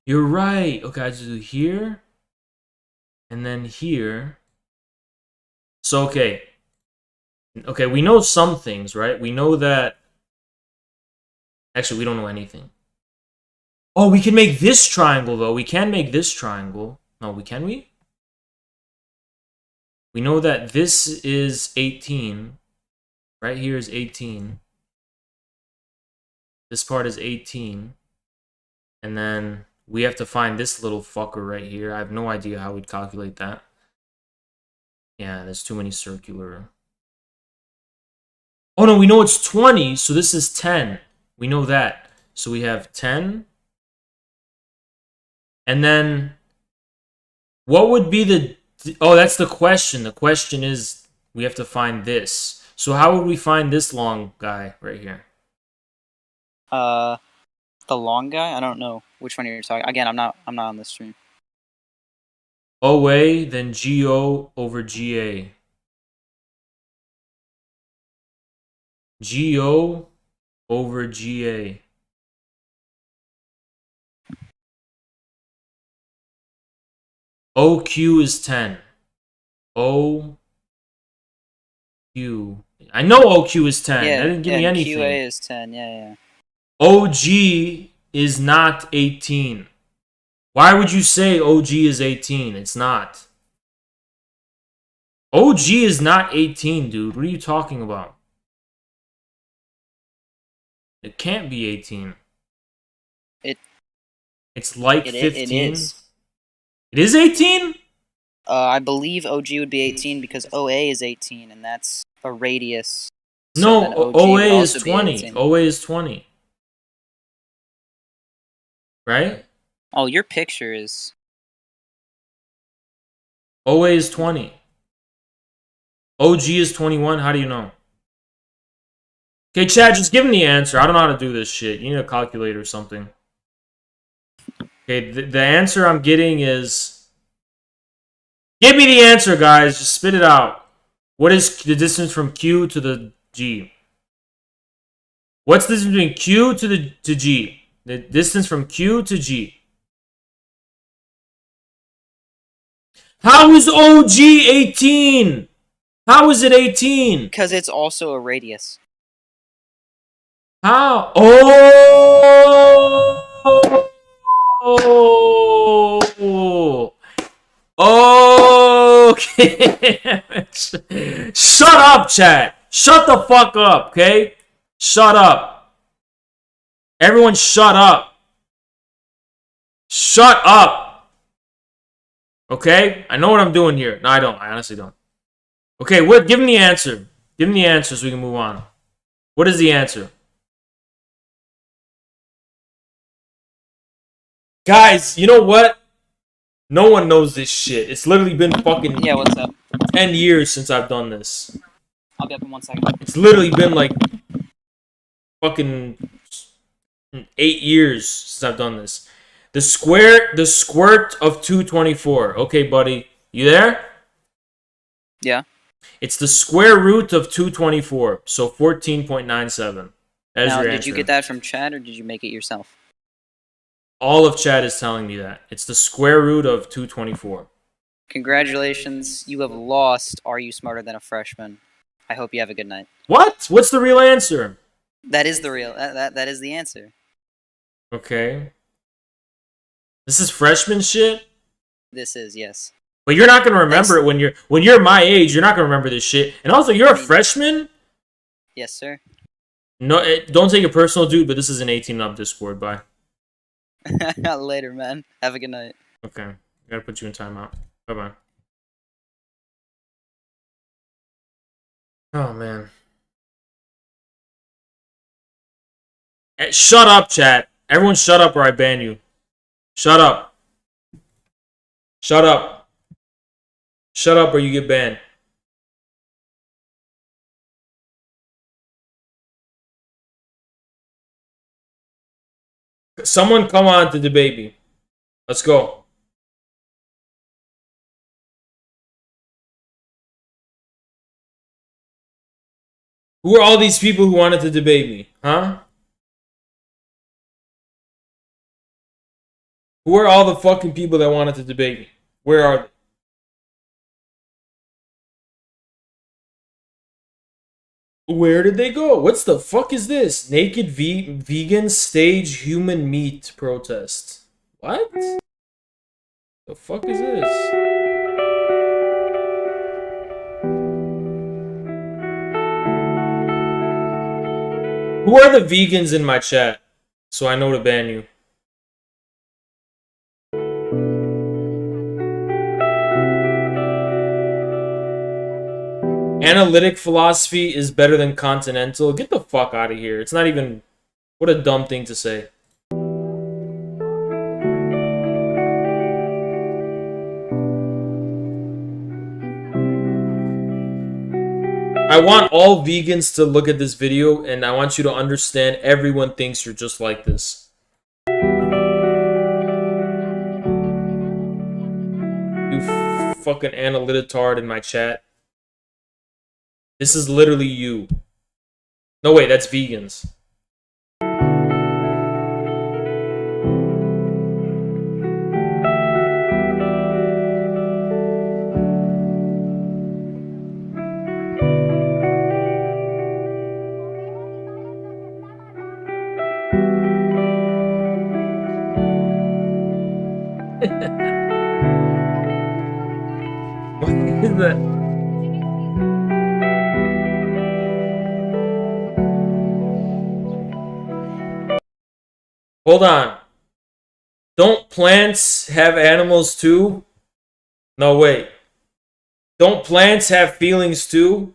you're right. Okay, I just do here, and then here. So okay, we know some things, right? We know that. Actually, we don't know anything. Oh, we can make this triangle though. We can make this triangle. No, can we? We know that this is 18. Right here is 18. This part is 18. And then we have to find this little fucker right here. I have no idea how we'd calculate that. Yeah, there's too many circular. Oh no, we know it's 20, so this is 10. We know that. So we have 10. And then what would be the... Oh, that's the question. The question is we have to find this. So how would we find this long guy right here? The long guy? I don't know which one you're talking. Again, I'm not on this stream. OA, then GO over GA. GO over GA. OQ is 10. OQ. I know OQ is 10. Yeah, That didn't give me anything. QA is 10. Yeah. OG is not 18. Why would you say OG is 18? It's not. OG is not 18, dude. What are you talking about? It can't be 18. It's like 15. It is. It is 18? I believe OG would be 18 because OA is 18, and that's a radius. So No, then OG OA would is also be 20. 18. OA is 20. Right? Oh, your picture is... OA is 20. OG is 21. How do you know? Okay, Chad, just give him the answer. I don't know how to do this shit. You need a calculator or something. Okay, the answer I'm getting is... Give me the answer, guys. Just spit it out. What is the distance from Q to the G? What's the distance between Q to G? The distance from Q to G. How is OG 18? How is it 18? Because it's also a radius. How? Oh! Okay. Shut up, chat. Shut the fuck up, okay? Shut up. Everyone shut up. Shut up. Okay? I know what I'm doing here. No, I don't. I honestly don't. Okay, give him the answer. Give him the answer so we can move on. What is the answer? Guys, you know what? No one knows this shit. It's literally been fucking Yeah, what's up? 10 years since I've done this. I'll be up in 1 second. It's literally been like fucking 8 years since I've done this. The squirt of 224. Okay, buddy. You there? Yeah. It's the square root of 224. So 14.97. That is Now, your did answer. you get that from Chad or did you make it yourself? All of chat is telling me that. It's the square root of 224. Congratulations, you have lost Are You Smarter Than a Freshman? I hope you have a good night. What? What's the real answer? That is the real, that is the answer. Okay. This is freshman shit? This is, yes. But you're not going to remember it when you're my age. You're not going to remember this shit. And also, you're a freshman? Yes, sir. No, don't take it personal, dude, but this is an 18 up Discord. Bye. Later, man. Have a good night. Okay. I gotta put you in timeout. Bye-bye. Oh, man. Shut up, chat. Everyone shut up or I ban you. Shut up. Shut up. Shut up or you get banned. Someone come on to debate me. Let's go. Who are all these people who wanted to debate me? Huh? Who are all the fucking people that wanted to debate me? Where are they? Where did they go? What's the fuck is this? Naked vegan stage human meat protest. What? The fuck is this? Who are the vegans in my chat? So I know to ban you. Analytic philosophy is better than continental. Get the fuck out of here. It's not even... What a dumb thing to say. I want all vegans to look at this video, and I want you to understand everyone thinks you're just like this. You fucking analytard in my chat. This is literally you. No, wait, that's vegans. What is that? Hold on. Don't plants have animals too? No, wait. Don't plants have feelings too?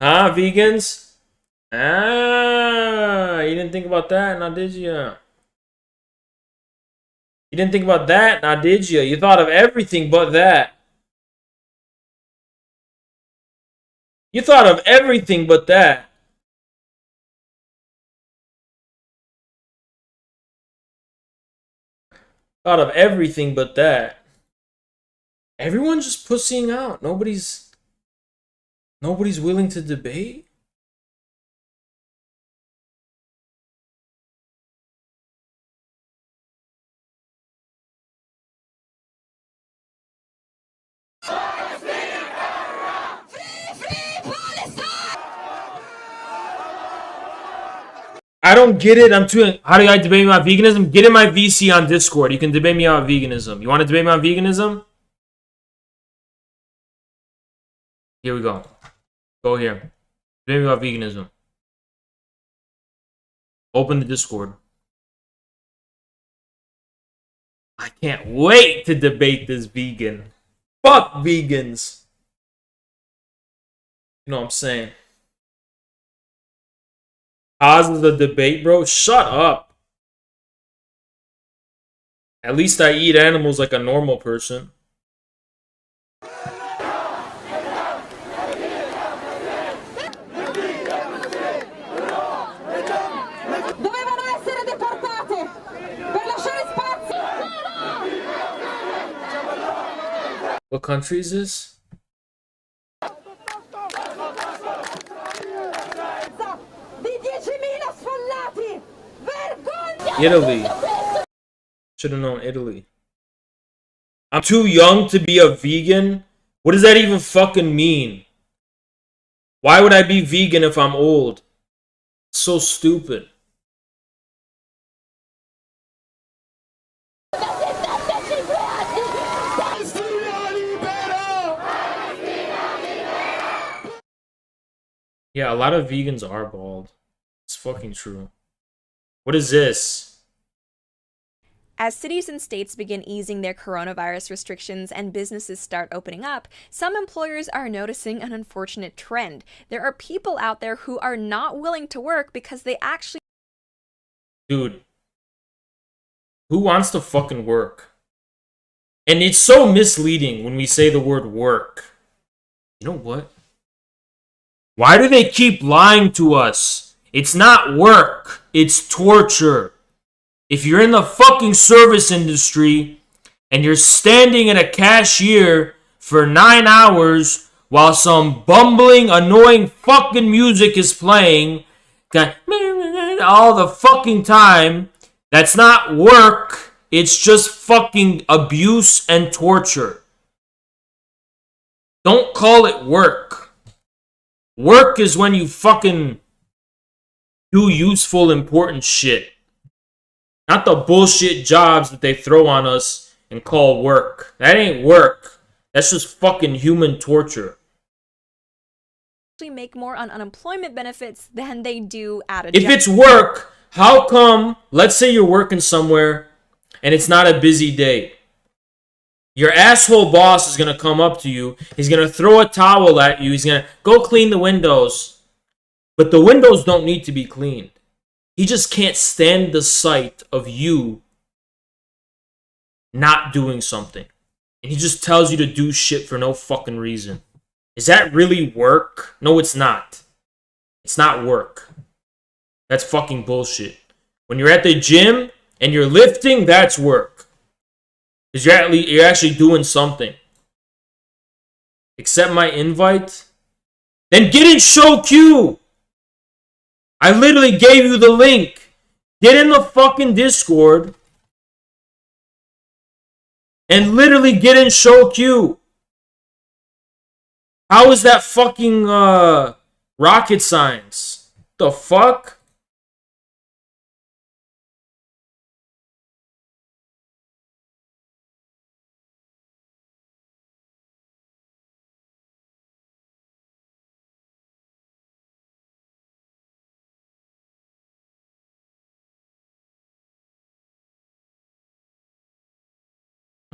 Huh, vegans? Ah, you didn't think about that, now did you? You didn't think about that, now did you? You thought of everything but that. You thought of everything but that. Thought of everything but that. Everyone's just pussying out. Nobody's willing to debate. I don't get it. I'm too. How do I debate me about veganism? Get in my VC on Discord. You can debate me about veganism. You want to debate me on veganism? Here we go. Go here. Debate me about veganism. Open the Discord. I can't wait to debate this vegan. Fuck vegans. You know what I'm saying? Causes the debate, bro. Shut up. At least I eat animals like a normal person. What country is this? Italy. Should have known Italy. I'm too young to be a vegan? What does that even fucking mean? Why would I be vegan if I'm old? So stupid. Yeah, a lot of vegans are bald. It's fucking true. What is this? As cities and states begin easing their coronavirus restrictions and businesses start opening up, some employers are noticing an unfortunate trend. There are people out there who are not willing to work because they actually... Dude. Who wants to fucking work? And it's so misleading when we say the word work. You know what? Why do they keep lying to us? It's not work. It's torture. If you're in the fucking service industry and you're standing in a cashier for 9 hours while some bumbling, annoying fucking music is playing all the fucking time, that's not work. It's just fucking abuse and torture. Don't call it work. Work is when you fucking do useful, important shit. Not the bullshit jobs that they throw on us and call work. That ain't work. That's just fucking human torture. make more on unemployment benefits than they do at a If job. it's work, how come, let's say you're working somewhere and it's not a busy day. Your asshole boss is going to come up to you. He's going to throw a towel at you. He's going to go clean the windows. But the windows don't need to be cleaned. He just can't stand the sight of you not doing something. And he just tells you to do shit for no fucking reason. Is that really work? No, it's not. It's not work. That's fucking bullshit. When you're at the gym and you're lifting, that's work. Because you're actually doing something. Accept my invite? Then get in show queue! I literally gave you the link. Get in the fucking Discord and literally get in show queue. How is that fucking rocket science? The fuck?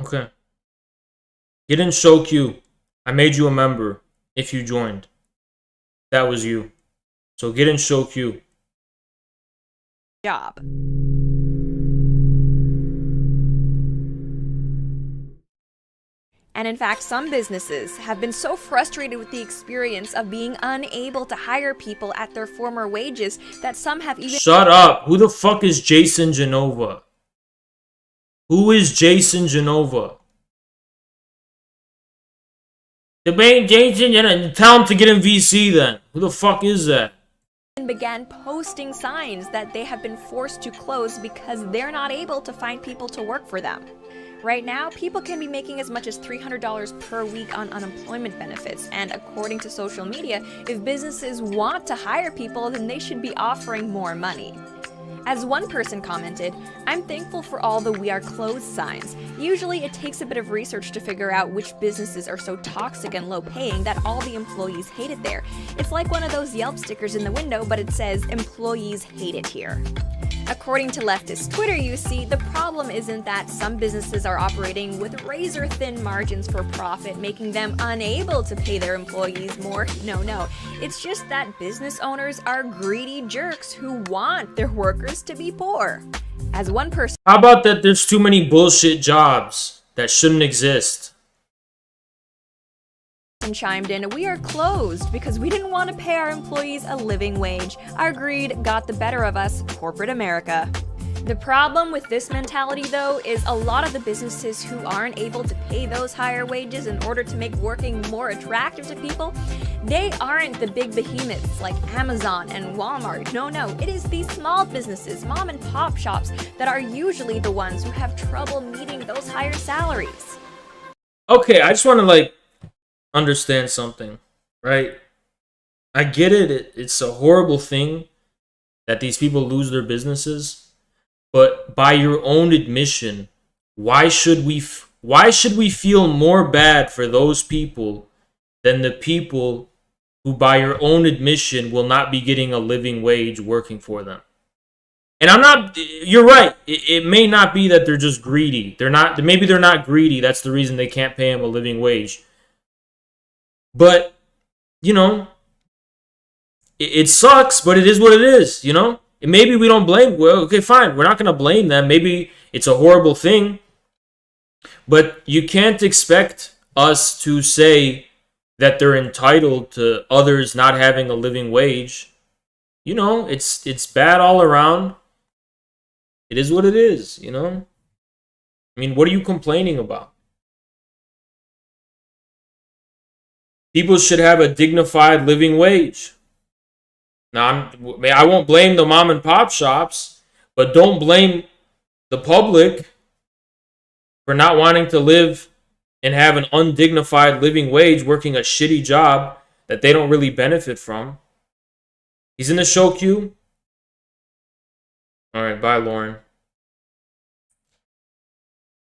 Okay. Get in show queue. I made you a member if you joined. That was you. So get in show queue. Job. And in fact, some businesses have been so frustrated with the experience of being unable to hire people at their former wages that some have even— Shut up. Who the fuck is Jason Genova? Who is Jason Genova? Debate Jason and tell him to get in VC then. Who the fuck is that? began posting signs that they have been forced to close because they're not able to find people to work for them. Right now, people can be making as much as $300 per week on unemployment benefits, and according to social media, if businesses want to hire people, then they should be offering more money. As one person commented, "I'm thankful for all the 'we are closed' signs. Usually it takes a bit of research to figure out which businesses are so toxic and low paying that all the employees hate it there. It's like one of those Yelp stickers in the window, but it says, 'Employees hate it here.'" According to leftist Twitter, you see, the problem isn't that some businesses are operating with razor-thin margins for profit, making them unable to pay their employees more. No. It's just that business owners are greedy jerks who want their workers to be poor. As one person— How about that there's too many bullshit jobs that shouldn't exist? chimed in, "We are closed because we didn't want to pay our employees a living wage. Our greed got the better of us, corporate America." The problem with this mentality, though, is a lot of the businesses who aren't able to pay those higher wages in order to make working more attractive to people, they aren't the big behemoths like Amazon and Walmart. No, it is these small businesses, mom and pop shops, that are usually the ones who have trouble meeting those higher salaries. Okay, I just want to understand something, right? I get it. It's a horrible thing that these people lose their businesses, but by your own admission, why should we feel more bad for those people than the people who, by your own admission, will not be getting a living wage working for them? And you're right. It may not be that they're just greedy. Maybe they're not greedy. That's the reason they can't pay them a living wage. But, it sucks, but it is what it is, And maybe we don't blame, okay, fine, we're not going to blame them. Maybe it's a horrible thing. But you can't expect us to say that they're entitled to others not having a living wage. It's bad all around. It is what it is, I mean, what are you complaining about? People should have a dignified living wage. Now, I won't blame the mom and pop shops, but don't blame the public for not wanting to live and have an undignified living wage working a shitty job that they don't really benefit from. He's in the show queue. All right, bye, Lauren.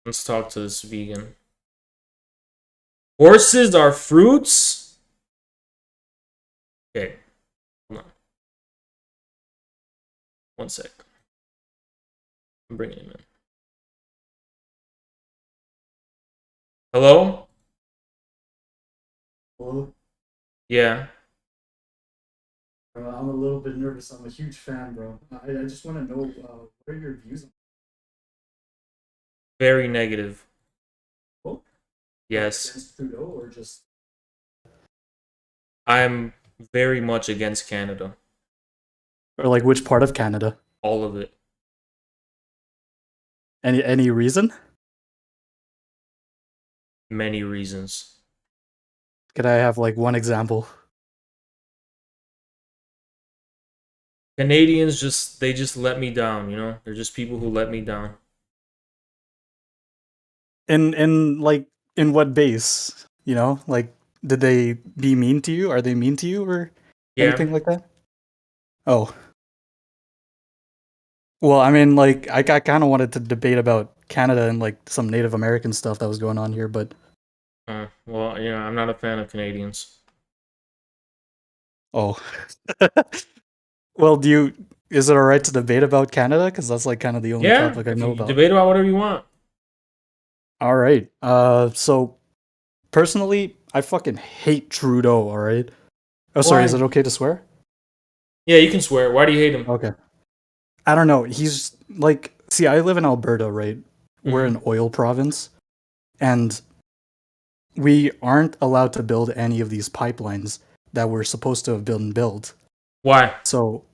Let's talk to this vegan. Horses are fruits? Okay. Hold on. One sec. I'm bringing him in. Hello? Hello? Yeah. I'm a little bit nervous. I'm a huge fan, bro. I just want to know, what are your views on— Very negative. Oh? Yes. Against Trudeau or just— I'm very much against Canada. Or which part of Canada? All of it. Any reason? Many reasons. Could I have one example? Canadians they just let me down, They're just people who let me down. In what base? Did they be mean to you? Are they mean to you or anything like that? Oh. Well, I mean, I kind of wanted to debate about Canada and some Native American stuff that was going on here, but Well, I'm not a fan of Canadians. oh. Well, is it all right to debate about Canada? Because that's kind of the only topic I know about. Debate about whatever you want. All right. So personally, I fucking hate Trudeau. All right. Oh, sorry. Is Why? it okay to swear? Yeah, you can swear. Why do you hate him? Okay. I don't know. He's like, see, I live in Alberta, right? We're Mhm. an oil province, and we aren't allowed to build any of these pipelines that were supposed to have been built. Why? So,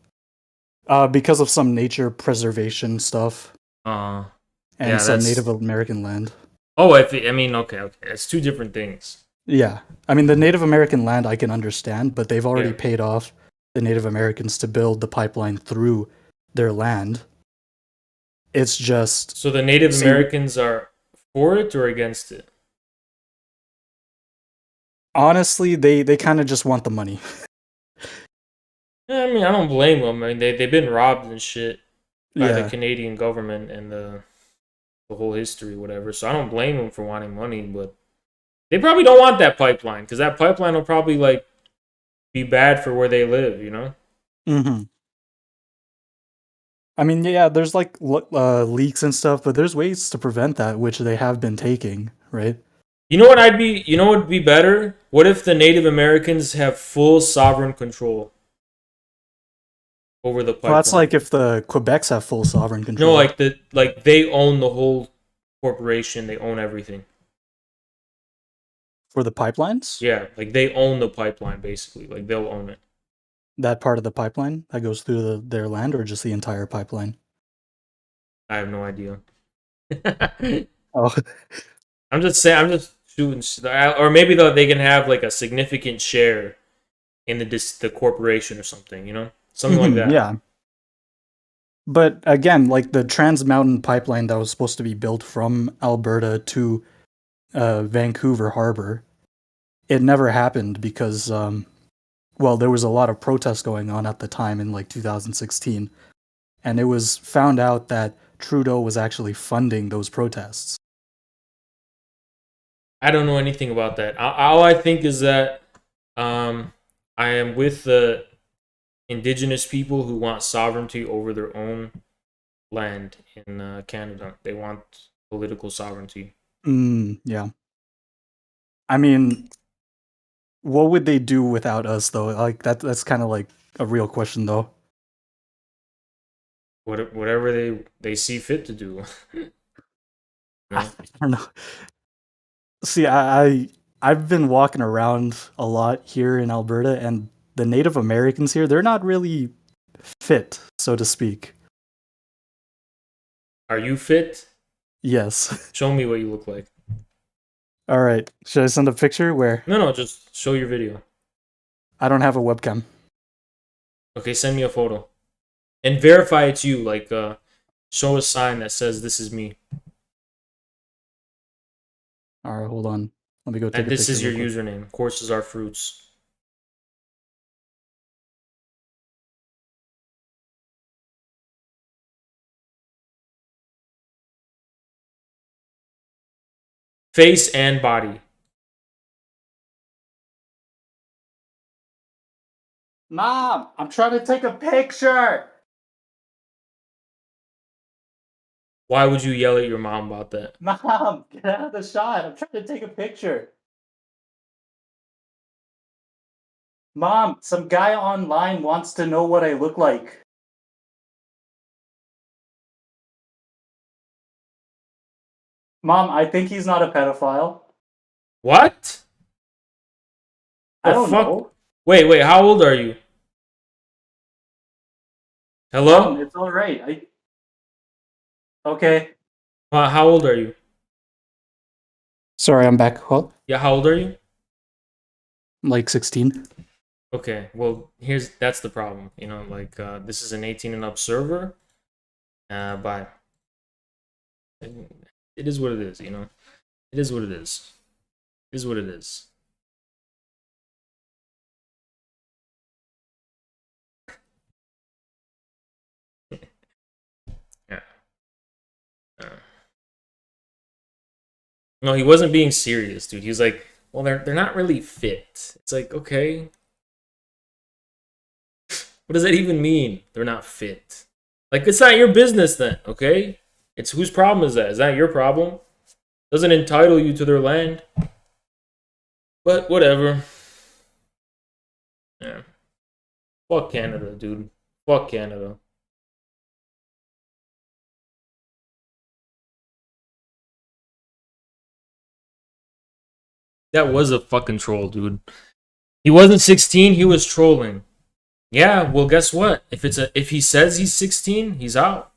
because of some nature preservation stuff and Yeah, some that's. Native American land. Oh, I mean, okay. It's two different things. Yeah. I mean, the Native American land I can understand, but they've already Yeah. paid off the Native Americans to build the pipeline through their land. It's just. So the Native see, Americans are for it or against it? honestly, they kind of just want the money. Yeah, I mean, I don't blame them. I mean, they've been robbed and shit by the Yeah. Canadian government and the whole history, whatever. So I don't blame them for wanting money, but they probably don't want that pipeline because that pipeline will probably like be bad for where they live. You know? Mm-hmm. I mean, yeah, there's like leaks and stuff, but there's ways to prevent that, which they have been taking, right? You know what I'd be? You know what would be better? What if the Native Americans have full sovereign control over the pipeline? Well, that's like if the Quebecs have full sovereign control. No, like they own the whole corporation. They own everything. For the pipelines? Yeah, like they own the pipeline basically. Like they'll own it. That part of the pipeline that goes through their land, or just the entire pipeline? I have no idea. Oh, I'm just saying. I'm just shooting. Or maybe they can have like a significant share in the corporation or something. You know, something like that. yeah. But again, like the Trans Mountain pipeline that was supposed to be built from Alberta to Vancouver Harbor, it never happened because, well, there was a lot of protests going on at the time in like 2016, and it was found out that Trudeau was actually funding those protests. I don't know anything about that. All I think is that I am with the indigenous people who want sovereignty over their own land in Canada. They want political sovereignty. Yeah. I mean, what would they do without us, though? Like that's kind of like a real question, though. Whatever they see fit to do. I don't know. See, I've been walking around a lot here in Alberta, and the Native Americans here, they're not really fit, so to speak. Are you fit? Yes. Show me what you look like. All right. Should I send a picture where? No, just show your video. I don't have a webcam. Okay, send me a photo. And verify it's you. Like, show a sign that says this is me. All right, hold on. Let me go take And a this picture. is your real quick. username. Courses are fruits. Face and body. Mom, I'm trying to take a picture. Why would you yell at your mom about that? Mom, get out of the shot. I'm trying to take a picture. Mom, some guy online wants to know what I look like. Mom, I think he's not a pedophile. What? I The don't fuck? know. Wait, how old are you? Hello? Mom, it's all right. Okay. How old are you? Sorry, I'm back. What? Yeah, how old are you? I'm like 16. Okay, well, that's the problem. You know, like, this is an 18 and up server. But it is what it is, you know? It is what it is. It is what it is. Yeah. No, he wasn't being serious, dude. He was like, well, they're not really fit. It's like, okay. What does that even mean? They're not fit. Like, it's not your business then, okay? It's whose problem is that? Is that your problem? Doesn't entitle you to their land. But whatever. Yeah. Fuck Canada, dude. Fuck Canada. That was a fucking troll, dude. He wasn't 16, he was trolling. Yeah, well guess what? If he says he's 16, he's out.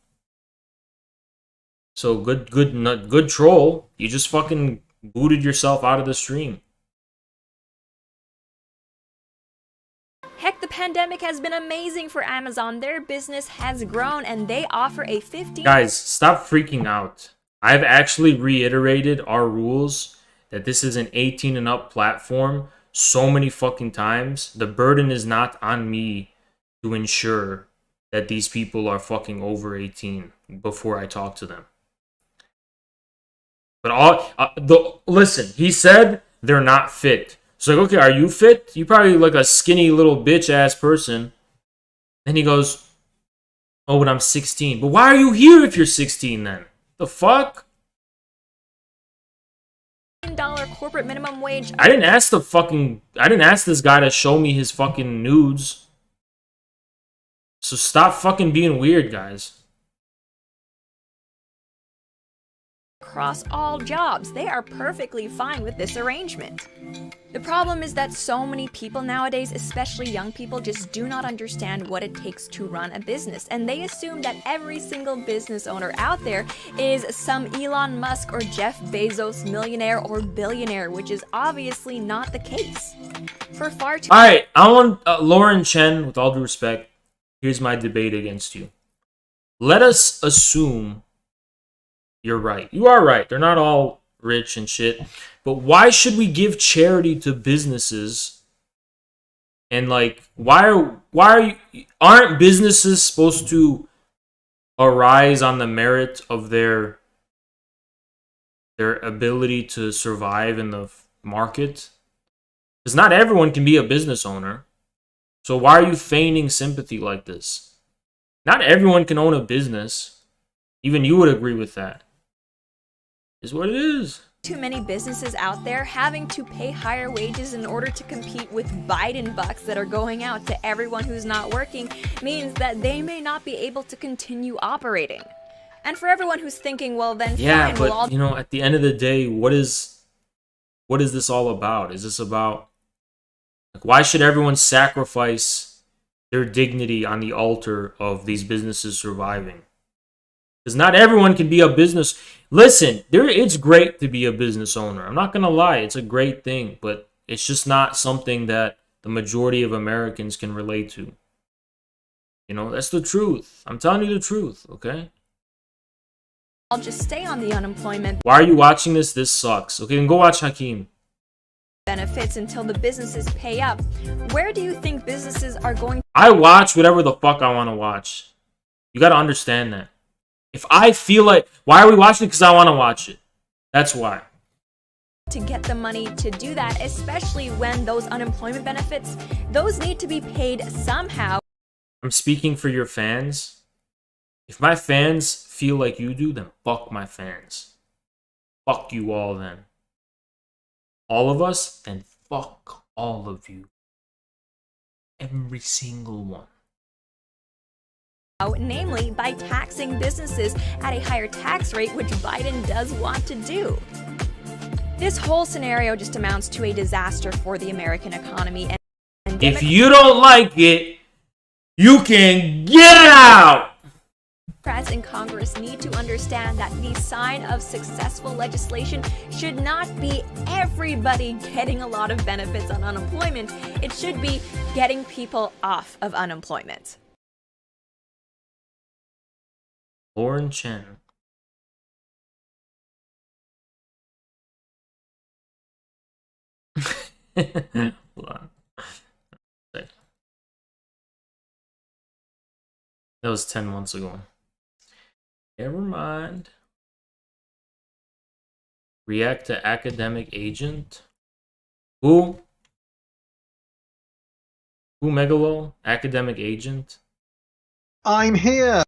So good troll. You just fucking booted yourself out of the stream. Heck, the pandemic has been amazing for Amazon. Their business has grown and they offer a 15... Guys, stop freaking out. I've actually reiterated our rules that this is an 18 and up platform so many fucking times. The burden is not on me to ensure that these people are fucking over 18 before I talk to them. But listen, he said they're not fit. So like, okay, are you fit? You probably like a skinny little bitch ass person. And he goes, oh, but I'm 16. But why are you here if you're 16 then? The fuck? $15 corporate minimum wage. I didn't ask this guy to show me his fucking nudes. So stop fucking being weird, guys. Across all jobs, they are perfectly fine with this arrangement. The problem is that so many people nowadays, especially young people, just do not understand what it takes to run a business, and they assume that every single business owner out there is some Elon Musk or Jeff Bezos millionaire or billionaire, which is obviously not the case. For far too... Alright, I want Lauren Chen, with all due respect, here's my debate against you. Let us assume you're right. You are right. They're not all rich and shit. But why should we give charity to businesses? And like, aren't businesses supposed to arise on the merit of their ability to survive in the market? Because not everyone can be a business owner. So why are you feigning sympathy like this? Not everyone can own a business. Even you would agree with that. Is what it is. Too many businesses out there having to pay higher wages in order to compete with Biden bucks that are going out to everyone who's not working means that they may not be able to continue operating. And for everyone who's thinking, well then yeah, fine, but we'll all... you know, at the end of the day, what is this all about? Is this about, like, why should everyone sacrifice their dignity on the altar of these businesses surviving? Because not everyone can be a business. Listen, it's great to be a business owner. I'm not going to lie. It's a great thing. But it's just not something that the majority of Americans can relate to. You know, that's the truth. I'm telling you the truth, okay? I'll just stay on the unemployment Why are you watching this? This sucks. Okay, then go watch Hakeem. benefits until the businesses pay up. Where do you think businesses are going I watch whatever the fuck I want to watch. You got to understand that. If I feel like, why are we watching it? Because I want to watch it. That's why. to get the money to do that, especially when those unemployment benefits, those need to be paid somehow. I'm speaking for your fans. If my fans feel like you do, then fuck my fans. Fuck you all then. All of us, then fuck all of you. Every single one. Namely by taxing businesses at a higher tax rate, which Biden does want to do. This whole scenario just amounts to a disaster for the American economy. And if you don't like it, you can get out! Democrats in Congress need to understand that the sign of successful legislation should not be everybody getting a lot of benefits on unemployment. It should be getting people off of unemployment. Lauren Chen. Hold on. That was 10 months ago. Never mind. React to academic agent. Who? Who, Megalo? Academic agent? I'm here.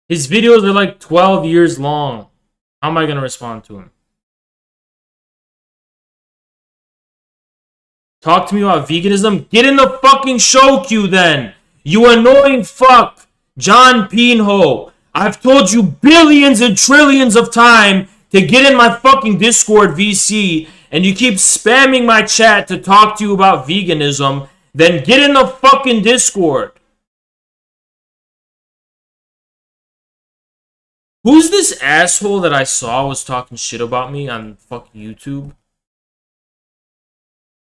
His videos are like 12 years long. How am I gonna respond to him? Talk to me about veganism? Get in the fucking show queue then! You annoying fuck! John Pinho! I've told you billions and trillions of times to get in my fucking Discord VC, and you keep spamming my chat to talk to you about veganism, then get in the fucking Discord. Who's this asshole that I saw was talking shit about me on fucking YouTube?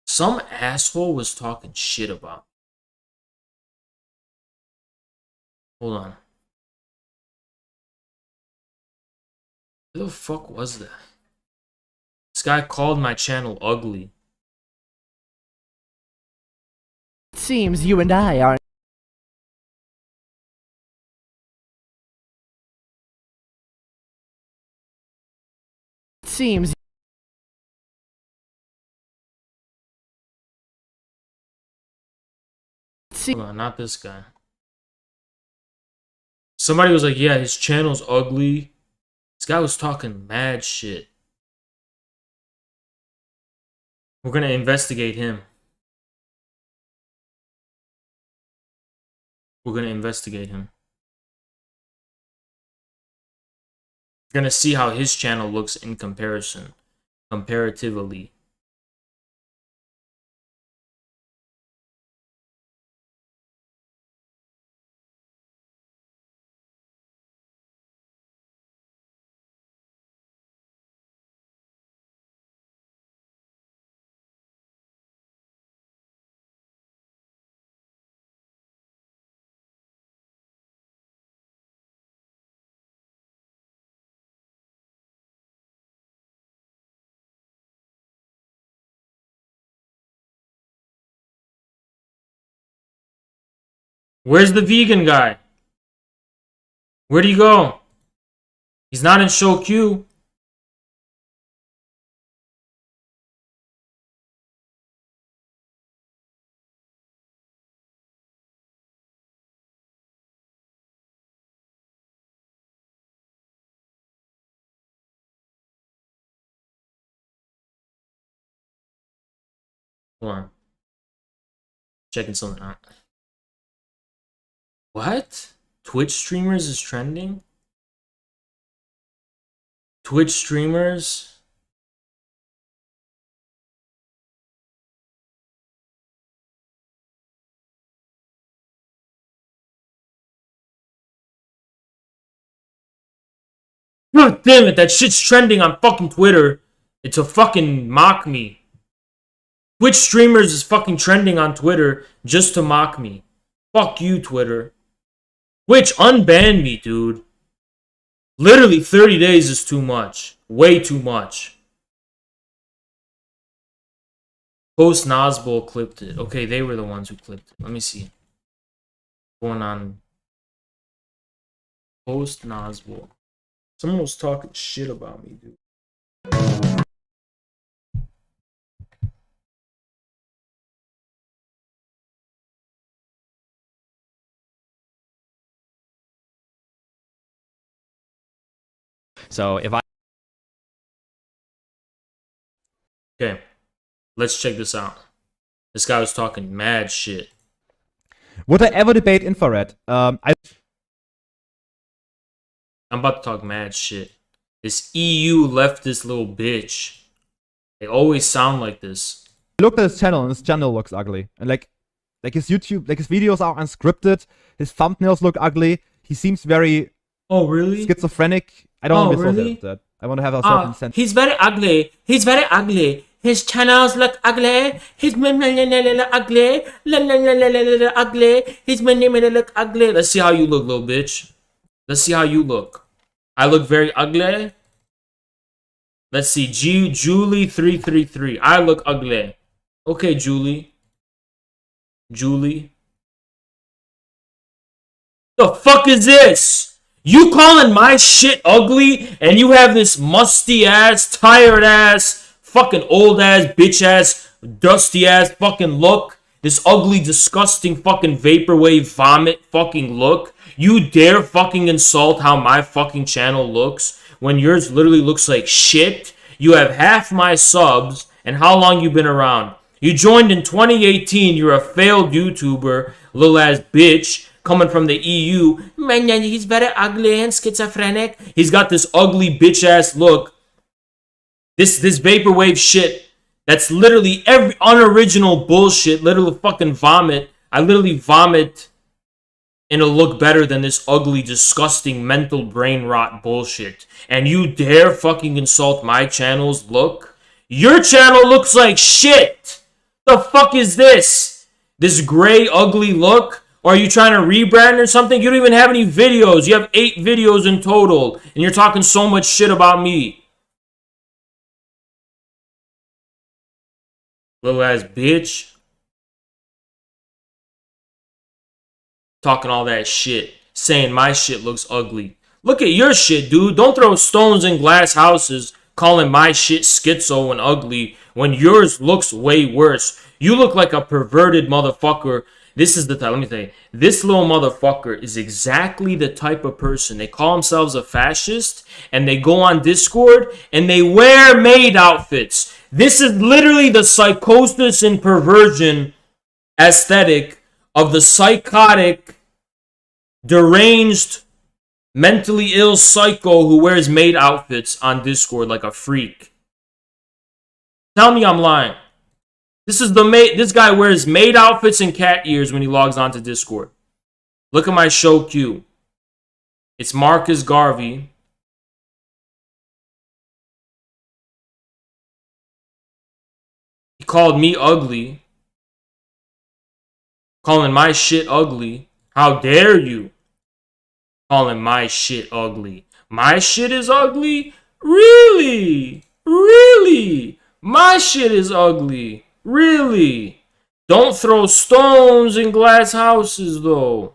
Some asshole was talking shit about me. Hold on. Who the fuck was that? This guy called my channel ugly. Seems you and I are... Seems... Hold on, not this guy. Somebody was like, yeah, his channel's ugly. This guy was talking mad shit. We're gonna investigate him. We're gonna investigate him. We're gonna see how his channel looks in comparison. Comparatively. Where's the vegan guy? Where'd he go? He's not in show queue. Hold on. Checking something out. What? Twitch streamers is trending? Twitch streamers? God damn it, that shit's trending on fucking Twitter. It's a fucking mock me. Twitch streamers is fucking trending on Twitter just to mock me. Fuck you, Twitter. Twitch, unban me, dude. Literally 30 days is too much. Way too much. Post Nazbol clipped it. Okay, they were the ones who clipped it. Let me see. Going on. Post Nazbol. Someone was talking shit about me, dude. So if I... Okay, let's check this out. This guy was talking mad shit. Would I ever debate infrared? I'm about to talk mad shit. This EU leftist little bitch. They always sound like this. I looked at his channel and his channel looks ugly. And like his YouTube, like his videos are unscripted. His thumbnails look ugly. He seems very... Oh, really? Schizophrenic. I don't want to be associated really? with that. I want to have a certain sense. He's very ugly. He's very ugly. His channels look ugly. His ugly. Ugly. His look ugly. Let's see how you look, little bitch. Let's see how you look. I look very ugly. Let's see. Julie333. I look ugly. Okay, Julie. Julie. The fuck is this? You calling my shit ugly and you have this musty ass, tired ass, fucking old ass, bitch ass, dusty ass fucking look? This ugly, disgusting fucking vaporwave vomit fucking look? You dare fucking insult how my fucking channel looks when yours literally looks like shit. You have half my subs, and how long you been around? You joined in 2018. You're a failed YouTuber, little ass bitch, coming from the EU. Man, he's very ugly and schizophrenic. He's got this ugly bitch ass look. This vaporwave shit. That's literally every unoriginal bullshit. Literally fucking vomit. I literally vomit and it'll look better than this ugly, disgusting, mental brain rot bullshit. And you dare fucking insult my channel's look? Your channel looks like shit! The fuck is this? This gray, ugly look? Or are you trying to rebrand or something? You don't even have any videos. You have 8 videos in total. And you're talking so much shit about me. Little ass bitch. Talking all that shit. Saying my shit looks ugly. Look at your shit, dude. Don't throw stones in glass houses calling my shit schizo and ugly when yours looks way worse. You look like a perverted motherfucker. This is the type, let me tell you. This little motherfucker is exactly the type of person. They call themselves a fascist and they go on Discord and they wear maid outfits. This is literally the psychosis and perversion aesthetic of the psychotic, deranged, mentally ill psycho who wears maid outfits on Discord like a freak. Tell me I'm lying. This guy wears maid outfits and cat ears when he logs onto Discord. Look at my show queue. It's Marcus Garvey. He called me ugly. Calling my shit ugly. How dare you? Calling my shit ugly. My shit is ugly? Really? Really? My shit is ugly. Really? Don't throw stones in glass houses, though.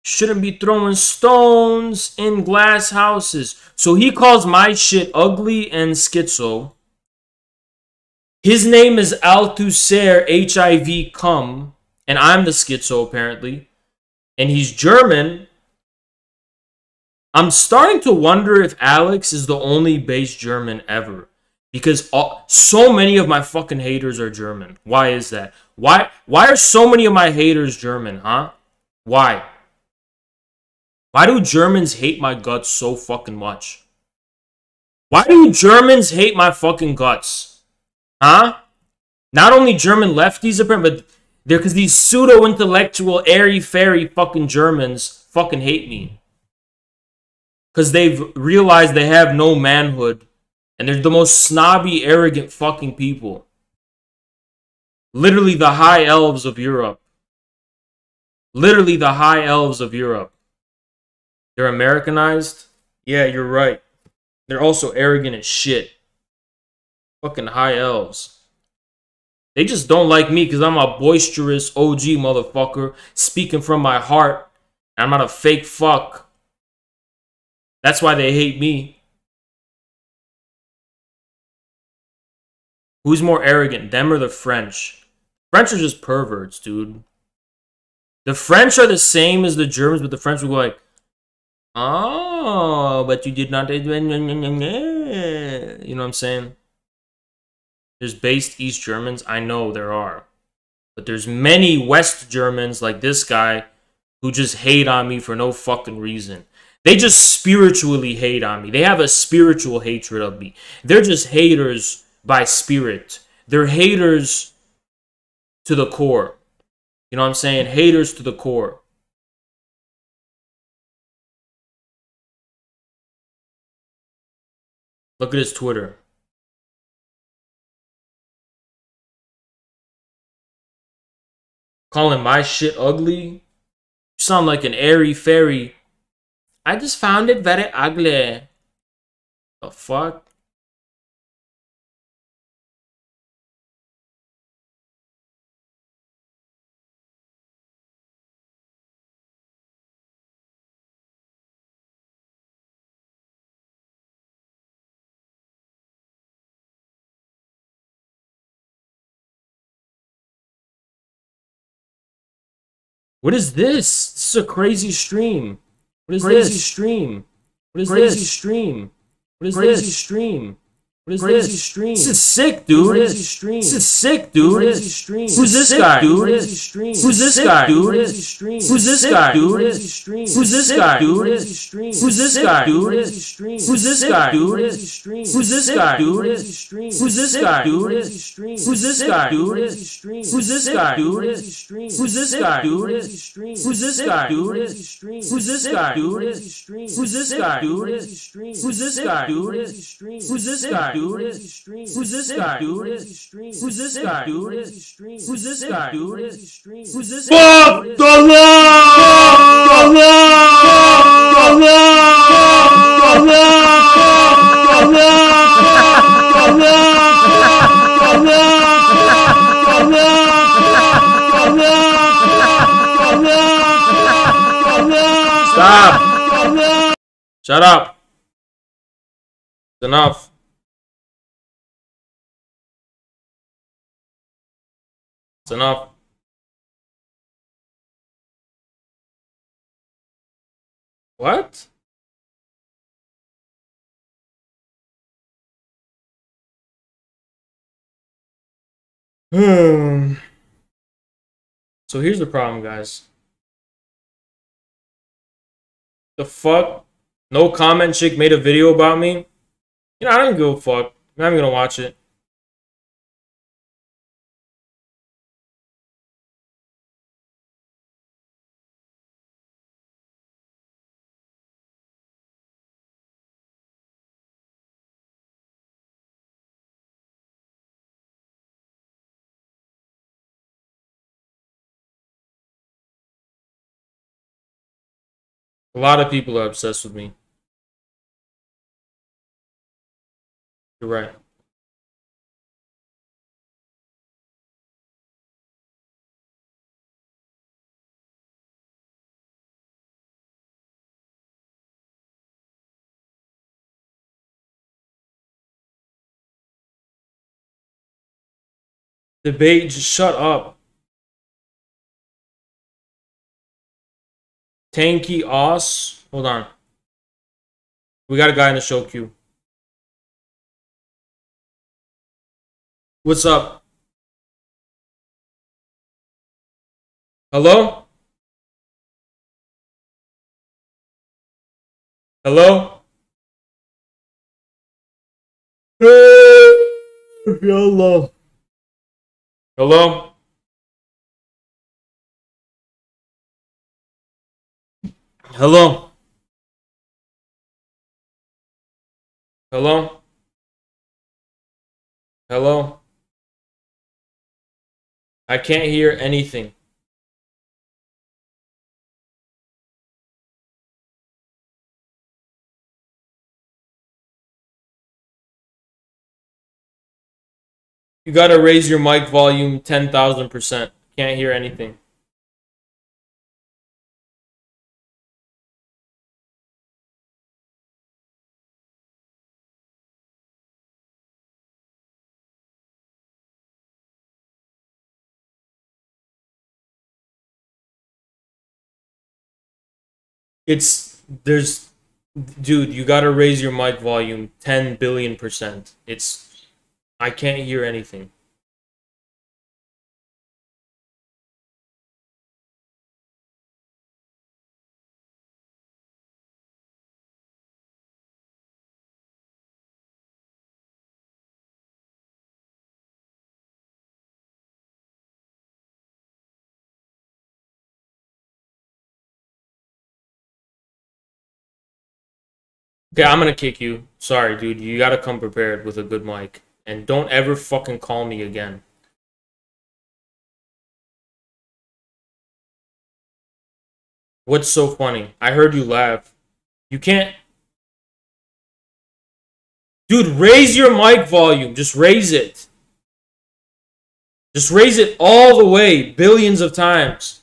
Shouldn't be throwing stones in glass houses. So he calls my shit ugly and schizo. His name is Althusser HIV cum, and I'm the schizo apparently, and he's German. I'm starting to wonder if Alex is the only base German ever, because so many of my fucking haters are German. Why is that? Why are so many of my haters German, huh? Why? Why do Germans hate my guts so fucking much? Why do Germans hate my fucking guts? Huh? Not only German lefties, but they're because these pseudo-intellectual, airy-fairy fucking Germans fucking hate me. Because they've realized they have no manhood. And they're the most snobby, arrogant fucking people. Literally the high elves of Europe. Literally the high elves of Europe. They're Americanized? Yeah, you're right. They're also arrogant as shit. Fucking high elves. They just don't like me because I'm a boisterous OG motherfucker speaking from my heart. I'm not a fake fuck. That's why they hate me. Who's more arrogant, them or the French? French are just perverts, dude. The French are the same as the Germans, but the French will go like, oh, but you did not. You know what I'm saying? There's based East Germans. I know there are. But there's many West Germans like this guy who just hate on me for no fucking reason. They just spiritually hate on me. They have a spiritual hatred of me. They're just haters by spirit. They're haters to the core. You know what I'm saying? Haters to the core. Look at his Twitter. Calling my shit ugly? You sound like an airy fairy. I just found it very ugly. The fuck? What is this? This is a crazy stream. What is this? Crazy stream. What is this? Stream. What is this? Stream. What is this? Stream. This is sick, dude. This is sick, dude. Who's this guy, dude? Who's this guy, dude? Who's this guy, dude? Who's this guy, dude? Who's this guy, dude? Who's this guy, dude? Who's this guy, dude? Who's this guy, dude? Who's this guy, dude? Who's this guy, dude? Who's this guy, dude? Who's this guy, dude? Who's this guy, dude? Who's this guy, dude? Who's this guy, dude? Who's this guy, dude? Who's this guy, dude? Who's this guy, dude? Who's this guy, dude? Who's this guy? Fuck the law! Stop! Shut up! It's enough. It's enough. What? So here's the problem, guys. The fuck? No Comment Chick made a video about me? You know, I don't give a fuck. I'm not even gonna watch it. A lot of people are obsessed with me. You're right. Debate, just shut up. Tanky Oss. Hold on. We got a guy in the show queue. What's up? Hello? Hello? Hello? Hello? Hello? Hello? Hello? I can't hear anything. You gotta raise your mic volume 10,000%. Can't hear anything. Dude, you gotta raise your mic volume 10 billion%. I can't hear anything. Okay, I'm gonna kick you. Sorry, dude. You gotta come prepared with a good mic. And don't ever fucking call me again. What's so funny? I heard you laugh. You can't... Dude, raise your mic volume. Just raise it. Just raise it all the way. Billions of times.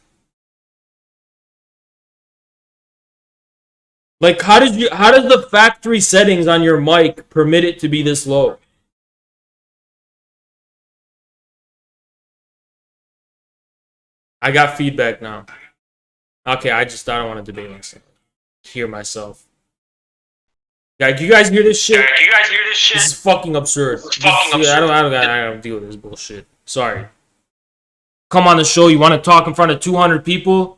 Like, how does the factory settings on your mic permit it to be this low? I got feedback now. Okay, I don't want to debate myself. Hear myself. Like, you guys hear this shit? This is fucking absurd. I don't deal with this bullshit. Sorry. Come on the show, you want to talk in front of 200 people?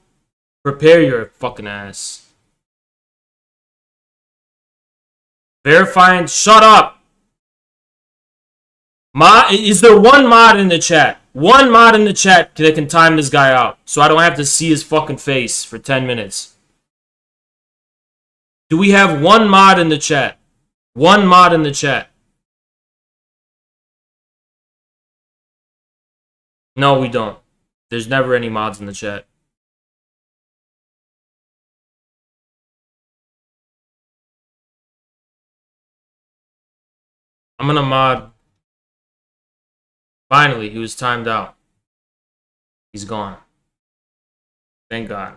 Prepare your fucking ass. Verifying, shut up. Is there one mod in the chat? One mod in the chat that can time this guy out, so I don't have to see his fucking face for 10 minutes. Do we have one mod in the chat? One mod in the chat. No, we don't. There's never any mods in the chat. I'm gonna mod. Finally, he was timed out. He's gone. Thank God.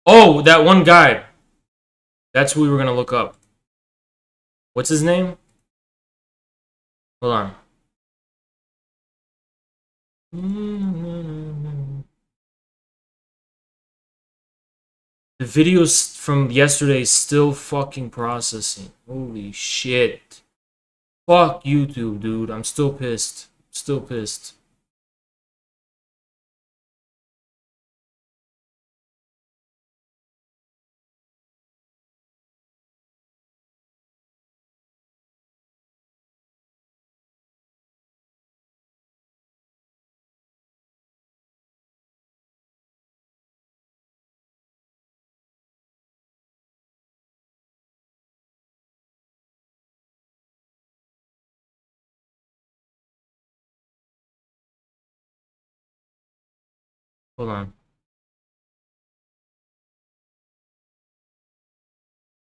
Oh, that one guy. That's who we were gonna look up. What's his name? Hold on. The videos from yesterday still fucking processing. Holy shit. Fuck YouTube, dude. I'm still pissed. Still pissed. Hold on.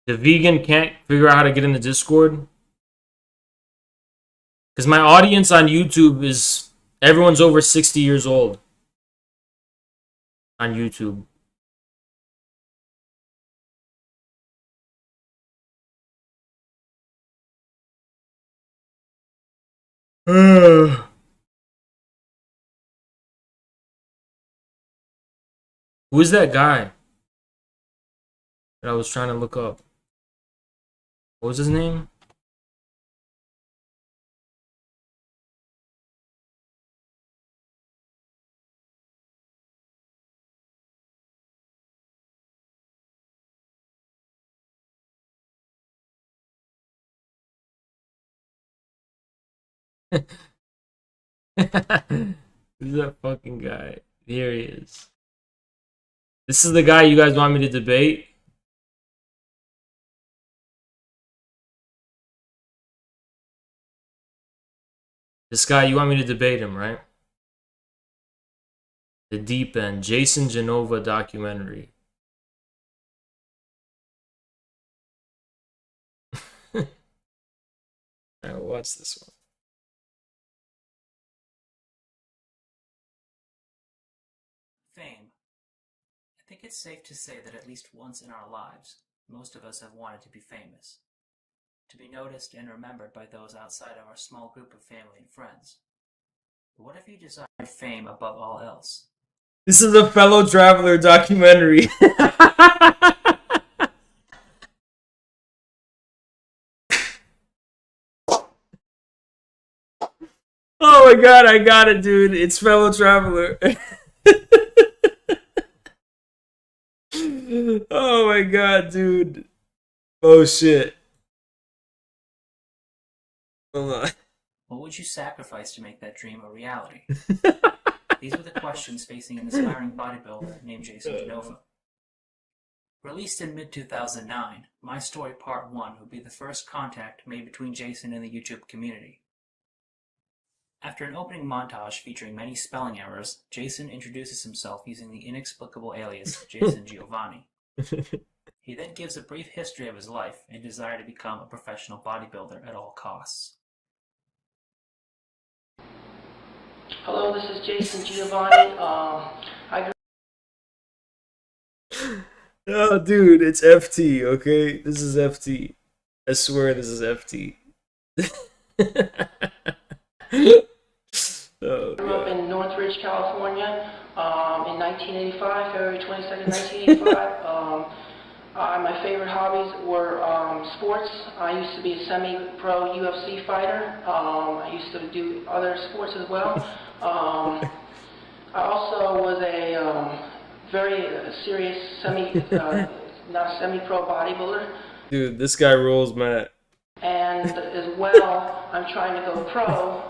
The vegan can't figure out how to get in the Discord? Because my audience on YouTube is... Everyone's over 60 years old. On YouTube. Who is that guy that I was trying to look up? What was his name? Who's that fucking guy? Here he is. This is the guy you guys want me to debate? This guy, you want me to debate him, right? The Deep End, Jason Genova documentary. Alright, watch this one. Fame. I think it's safe to say that at least once in our lives, most of us have wanted to be famous. To be noticed and remembered by those outside of our small group of family and friends. But what if you desired fame above all else? This is a fellow traveler documentary. Oh my god, I got it, dude. It's fellow traveler. Oh my god, dude. Oh shit. Hold on. What would you sacrifice to make that dream a reality? These were the questions facing an aspiring bodybuilder named Jason Genova. Released in mid-2009, My Story Part 1 would be the first contact made between Jason and the YouTube community. After an opening montage featuring many spelling errors, Jason introduces himself using the inexplicable alias Jason Giovanni. He then gives a brief history of his life and desire to become a professional bodybuilder at all costs. Hello, this is Jason Giovanni. Oh, dude, it's FT, okay? This is FT. I swear this is FT. I grew up in Northridge, California in 1985, February 22nd, 1985. My favorite hobbies were sports. I used to be a semi-pro UFC fighter. I used to do other sports as well. I also was a very serious not semi-pro bodybuilder. Dude, this guy rolls, Matt. And as well, I'm trying to go pro,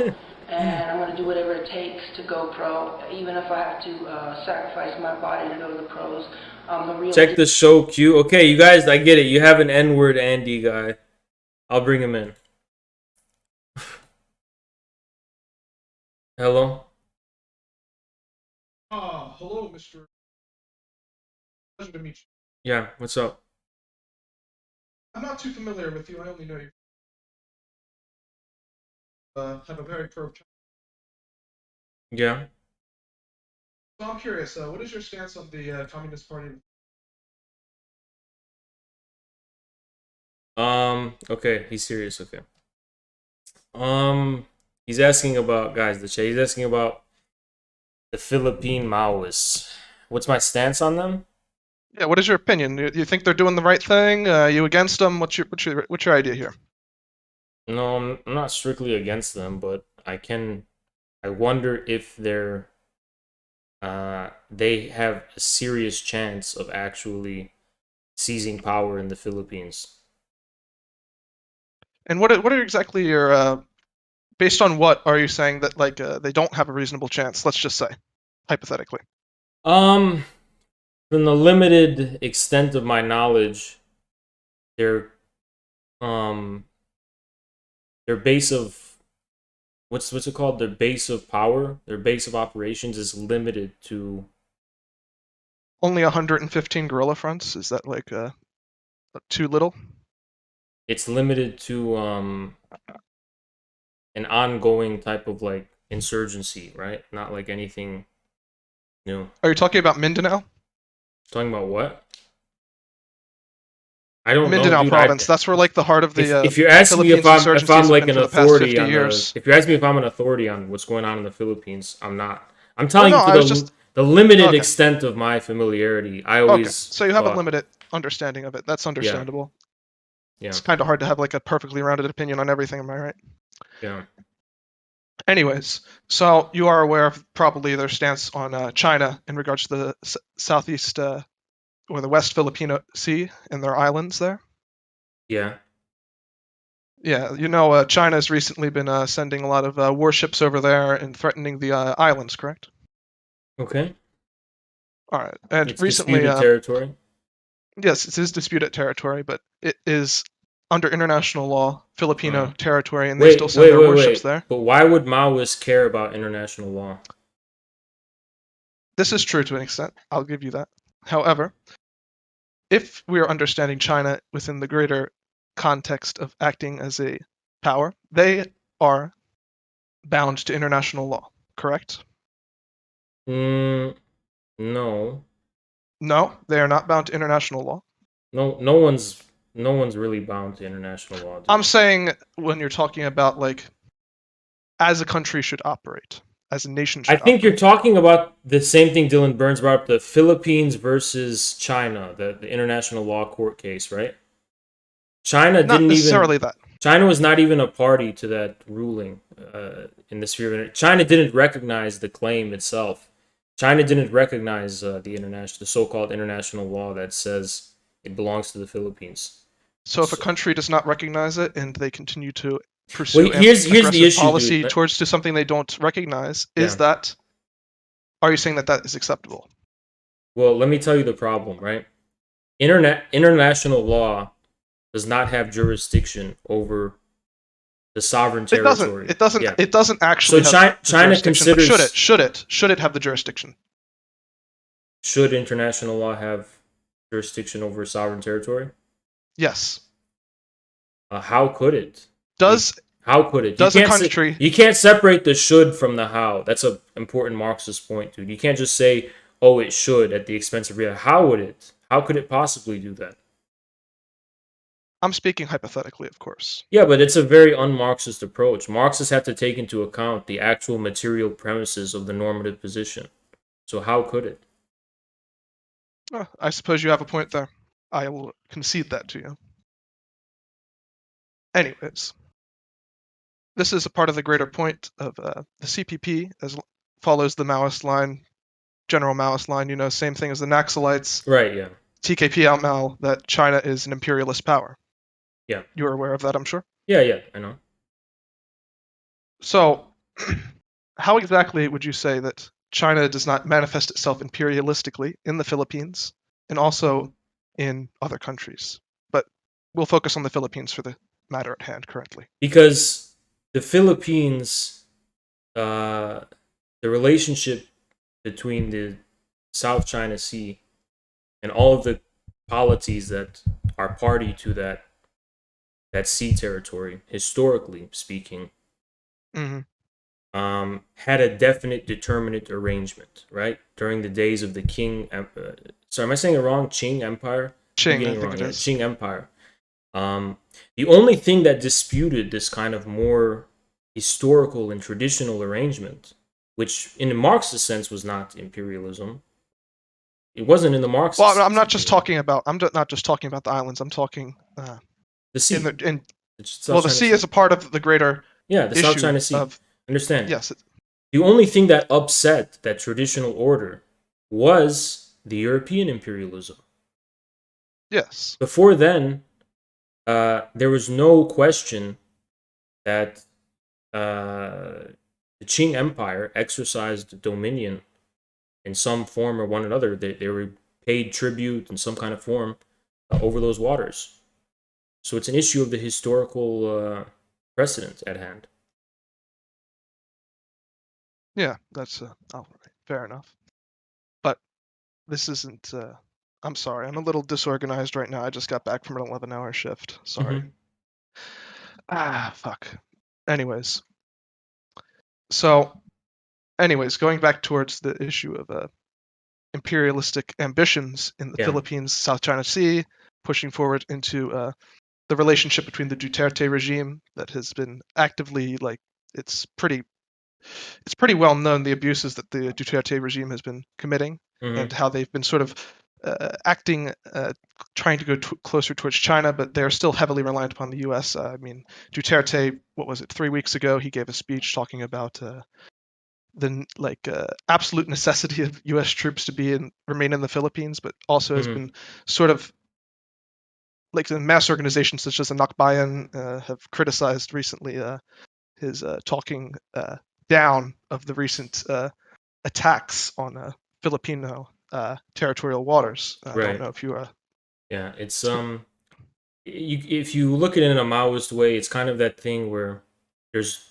and I'm going to do whatever it takes to go pro, even if I have to sacrifice my body to go to the pros. The real Check the show queue. Okay, you guys, I get it. You have an N-word Andy guy. I'll bring him in. Hello? Hello, Mr. Pleasure to meet you. Yeah, what's up? I'm not too familiar with you. I only know you. Have a very pro. Yeah. So I'm curious. What is your stance on the Communist Party? Okay, he's serious, okay. He's asking about, guys, the chat. He's asking about the Philippine Maoists. What's my stance on them? Yeah. What is your opinion? You think they're doing the right thing? You against them? What's your idea here? No, I'm not strictly against them, but I wonder if they have a serious chance of actually seizing power in the Philippines. And what are exactly your based on what are you saying that like they don't have a reasonable chance? Let's just say, hypothetically. From the limited extent of my knowledge, their base of what's it called? Their base of power, their base of operations is limited to Only 115 guerrilla fronts. Is that like too little? it's limited to an ongoing type of like insurgency, right? Not like anything new. Are you talking about Mindanao? Talking about what? I don't Mindanao know, dude. province. That's where like the heart of the If you're asking me if I'm like an authority on if you're asking me if I'm an authority on what's going on in the Philippines, I'm not. I'm telling no, you the limited extent of my familiarity. I always so you have a limited understanding of it. That's understandable. Yeah. It's kind of hard to have like a perfectly rounded opinion on everything. Am I right? Yeah. Anyways, so you are aware of probably their stance on China in regards to the southeast or the West Filipino Sea and their islands there. Yeah. Yeah, you know, China has recently been sending a lot of warships over there and threatening the islands, correct? Okay. All right, and It's recently, disputed territory. Yes, it is disputed territory, but it is under international law Filipino territory, and they still send their warships there. But why would Maoists care about international law? This is true to an extent. I'll give you that. However, if we are understanding China within the greater context of acting as a power, they are bound to international law, correct? No. No, they are not bound to international law. No one's really bound to international law. I'm saying when you're talking about like as a country should operate, as a nation should I think operate. you're talking about the same thing Dylan Burns brought up, the Philippines versus China, the international law court case, right? China Not didn't necessarily that. China was not even a party to that ruling in the sphere of it. China didn't recognize the claim itself. China didn't recognize the so-called international law that says it belongs to the Philippines. So if a country does not recognize it and they continue to pursue here's the issue, policy dude. towards to something they don't recognize, are you saying that that is acceptable? Well, let me tell you the problem, right? International law does not have jurisdiction over the sovereign territory. It doesn't actually. So have China jurisdiction, considers. But should it have the jurisdiction? Should international law have jurisdiction over sovereign territory? Yes. How could it? How could it? Does a country? You can't separate the should from the how. That's an important Marxist point, dude. You can't just say, "Oh, it should" at the expense of reality. How would it? How could it possibly do that? I'm speaking hypothetically, of course. Yeah, but it's a very un-Marxist approach. Marxists have to take into account the actual material premises of the normative position. So how could it? I suppose you have a point there. I will concede that to you. Anyways, this is a part of the greater point of the CPP as follows the Maoist line, general Maoist line. You know, same thing as the Naxalites. Right. Yeah. TKP outmal that China is an imperialist power. Yeah. You're aware of that, I'm sure. Yeah. Yeah. I know. So, how exactly would you say that China does not manifest itself imperialistically in the Philippines and also in other countries? But we'll focus on the Philippines for the matter at hand currently. Because the Philippines, the relationship between the South China Sea and all of the polities that are party to that sea territory, historically speaking, had a definite, determinate arrangement, right? During the days of the Qing, sorry, am I saying it wrong? Qing Empire? Qing, I think it is. Qing Empire. The only thing that disputed this kind of more historical and traditional arrangement, which in the Marxist sense was not imperialism, it wasn't in the Marxist. Well, I'm not just talking about. I'm not just talking about the islands. I'm talking the sea. Well, the sea is a part of the greater. Yeah, the South China Sea. Understand? Yes. The only thing that upset that traditional order was the European imperialism. Yes. Before then, there was no question that the Qing Empire exercised dominion in some form or one another. They were paid tribute in some kind of form over those waters. So it's an issue of the historical precedent at hand. Yeah, that's all right. Fair enough. But this isn't. I'm sorry. I'm a little disorganized right now. I just got back from an 11-hour shift. Sorry. Fuck. Anyways. So, going back towards the issue of imperialistic ambitions in the Philippines, South China Sea, pushing forward into the relationship between the Duterte regime that has been actively, it's pretty well known the abuses that the Duterte regime has been committing and how they've been sort of acting, trying to go closer towards China, but they're still heavily reliant upon the U.S. I mean, Duterte, 3 weeks ago, he gave a speech talking about the absolute necessity of U.S. troops to remain in the Philippines, but also has been sort of the mass organizations such as the Nakbayan have criticized recently his talking down of the recent attacks on Filipino territorial waters. I don't know if you Yeah, it's if you look at it in a Maoist way, it's kind of that thing where there's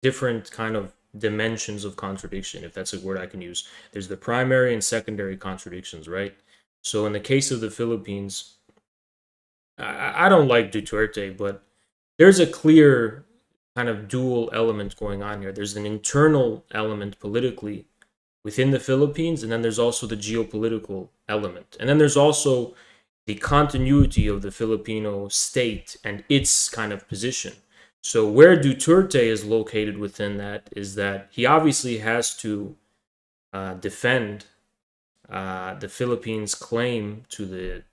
different kind of dimensions of contradiction, if that's a word I can use. There's the primary and secondary contradictions, right? So in the case of the Philippines, I don't like Duterte, but there's a clear kind of dual element going on here. There's an internal element politically within the Philippines, and then there's also the geopolitical element. And then there's also the continuity of the Filipino state and its kind of position. So where Duterte is located within that is that he obviously has to defend the Philippines' claim to the.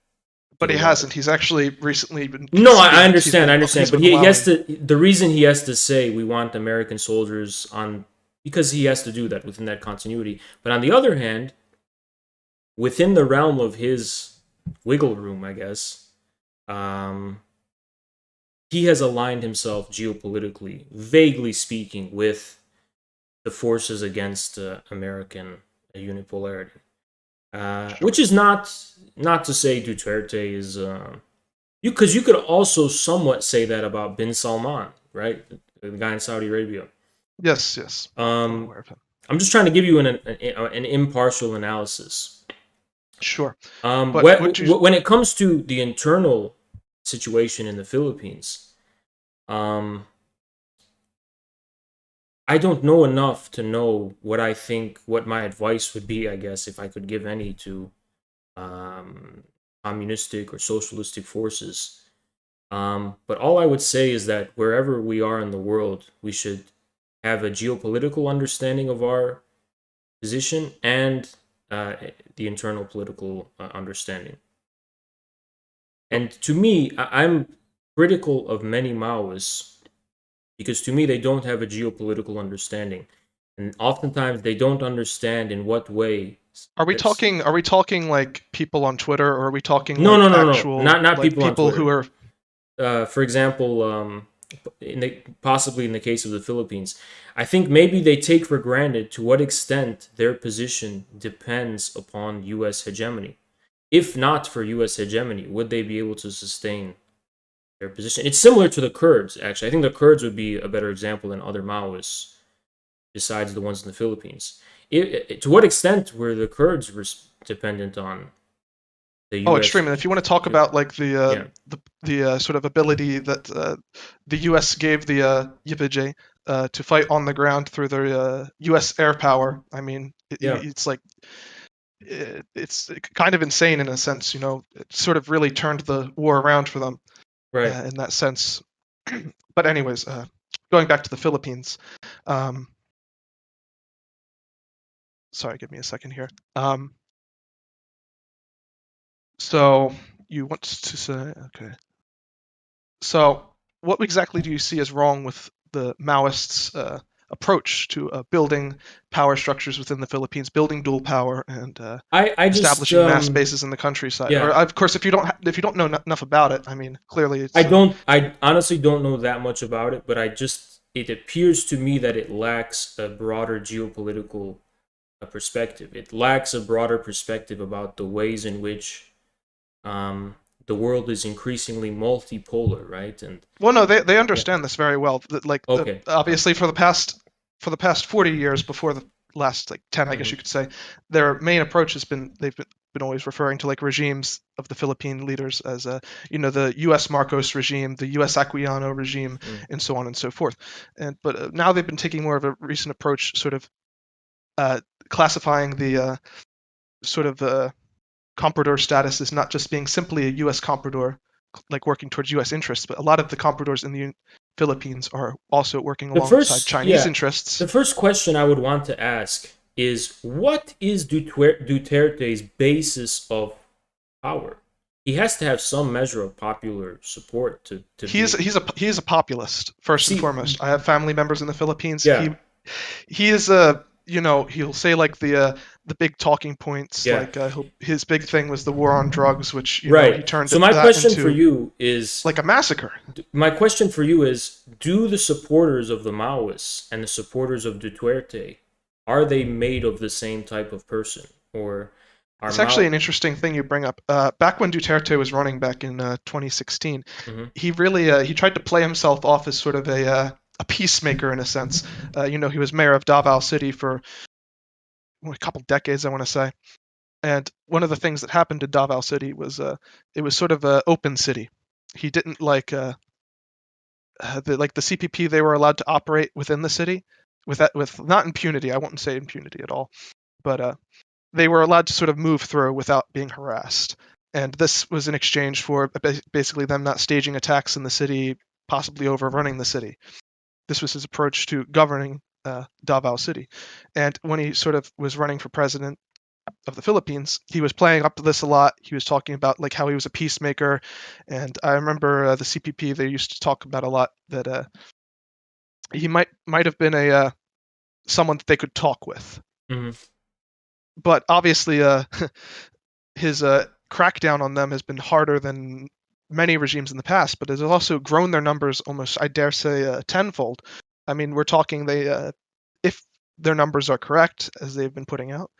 But he hasn't. He's actually recently been. No, I understand. But he has to. The reason he has to say we want American soldiers on, because he has to do that within that continuity. But on the other hand, within the realm of his wiggle room, I guess, he has aligned himself geopolitically, vaguely speaking, with the forces against American unipolarity. Which is not to say Duterte is because you could also somewhat say that about Bin Salman, right? The guy in Saudi Arabia. Yes. I'm aware of him. I'm just trying to give you an impartial analysis. Sure. When it comes to the internal situation in the Philippines, I don't know enough to know what my advice would be, I guess, if I could give any to communistic or socialistic forces. But all I would say is that wherever we are in the world, we should have a geopolitical understanding of our position and the internal political understanding. And to me, I'm critical of many Maoists because to me they don't have a geopolitical understanding, and oftentimes they don't understand in what way. Are we talking like people on Twitter, or are we talking No, like no, actual not like people on Twitter. who are for example, possibly in the case of the Philippines, I think maybe they take for granted to what extent their position depends upon U.S. hegemony. If not for U.S. hegemony, would they be able to sustain their position? It's similar to the Kurds, actually. I think the Kurds would be a better example than other Maoists, besides the ones in the Philippines. To what extent were the Kurds dependent on the U.S.? Oh, extremely. If you want to talk about like the sort of ability that the U.S. gave the YPG to fight on the ground through their U.S. air power, I mean, it's like it's kind of insane in a sense. You know, it sort of really turned the war around for them, right? In that sense. But anyways, going back to the Philippines. Sorry, give me a second here. So you want to say, okay. So what exactly do you see as wrong with the Maoists' approach to building power structures within the Philippines, building dual power, and establishing mass bases in the countryside? Yeah. Or of course, if you don't know enough about it, I mean, clearly it's. I honestly don't know that much about it, but it appears to me that it lacks a broader geopolitical perspective. It lacks a broader perspective about the ways in which the world is increasingly multipolar, right? And well, no, they understand this very well. Like, okay. Obviously, for the past 40 years before the last like 10, I guess you could say, their main approach has been they've been always referring to like regimes of the Philippine leaders as the U.S. Marcos regime, the U.S. Aquino regime, and so on and so forth. But now they've been taking more of a recent approach, sort of classifying the sort of comprador status as not just being simply a U.S. comprador, like working towards U.S. interests, but a lot of the compradors in the Philippines are also working alongside Chinese interests. The first question I would want to ask is, what is Duterte's basis of power? He has to have some measure of popular support to he's a populist first and foremost. I have family members in the Philippines. Yeah. He is a he'll say like the big talking points. Yeah. Like his big thing was the war on drugs, which he turned. So my question for you is like a massacre. My question for you is: do the supporters of the Maoists and the supporters of Duterte, are they made of the same type of person, or? It's actually an interesting thing you bring up. Back when Duterte was running back in 2016, he really he tried to play himself off as sort of a peacemaker in a sense. He was mayor of Davao City for a couple decades, I want to say. And one of the things that happened to Davao City was it was sort of an open city. He didn't like the CPP. They were allowed to operate within the city with not impunity. I won't say impunity at all, but they were allowed to sort of move through without being harassed. And this was in exchange for basically them not staging attacks in the city, possibly overrunning the city. This was his approach to governing Davao City. And when he sort of was running for president of the Philippines, he was playing up to this a lot. He was talking about like how he was a peacemaker. And I remember the CPP, they used to talk about a lot that he might have been someone that they could talk with. Mm-hmm. But obviously, his crackdown on them has been harder than many regimes in the past, but it has also grown their numbers almost, I dare say, tenfold. I mean, we're talking if their numbers are correct, as they've been putting out,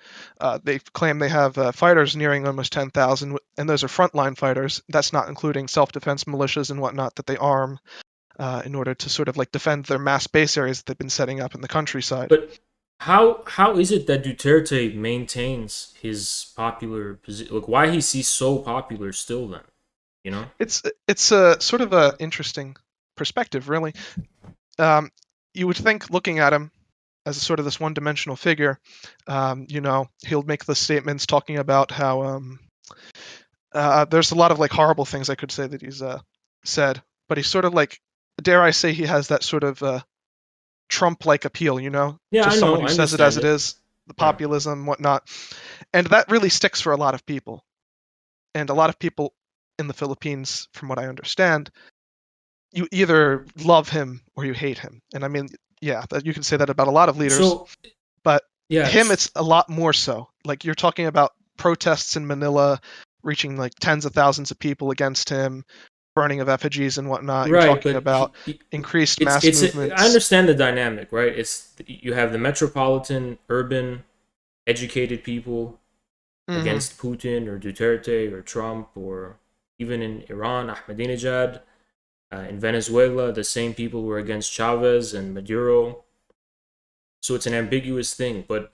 they claim they have fighters nearing almost 10,000, and those are frontline fighters. That's not including self-defense militias and whatnot that they arm in order to sort of like defend their mass base areas that they've been setting up in the countryside. But how is it that Duterte maintains his popular position? Like, why is he so popular still then? It's a sort of a interesting perspective, really. You would think, looking at him as a sort of this one-dimensional figure, he'll make the statements talking about how there's a lot of like horrible things I could say that he's said, but he's sort of like, dare I say, he has that sort of Trump-like appeal, Yeah, just someone who I says it as understand it is, the populism, whatnot, and that really sticks for a lot of people, and a lot of people in the Philippines, from what I understand, you either love him or you hate him. And I mean, yeah, you can say that about a lot of leaders, So but yeah, him, it's a lot more so. Like, you're talking about protests in Manila reaching like tens of thousands of people against him, burning of effigies and whatnot. You're right, talking but about increased mass I movements. understand the dynamic, right? You have the metropolitan, urban, educated people against Putin or Duterte or Trump, or even in Iran, Ahmadinejad. In Venezuela, the same people were against Chavez and Maduro. So it's an ambiguous thing. But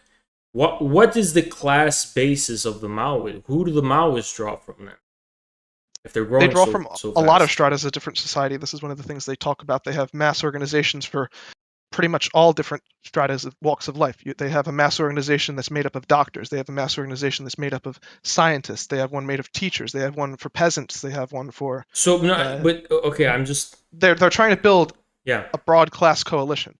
what is the class basis of the Maoists? Who do the Maoists draw from then? If they're growing They draw so from fast. a lot of stratas of different society. This is one of the things they talk about. They have mass organizations for pretty much all different stratas of walks of life. They have a mass organization that's made up of doctors. They have a mass organization that's made up of scientists. They have one made of teachers. They have one for peasants. They have one for. So, but okay, I'm just. They're trying to build a broad class coalition.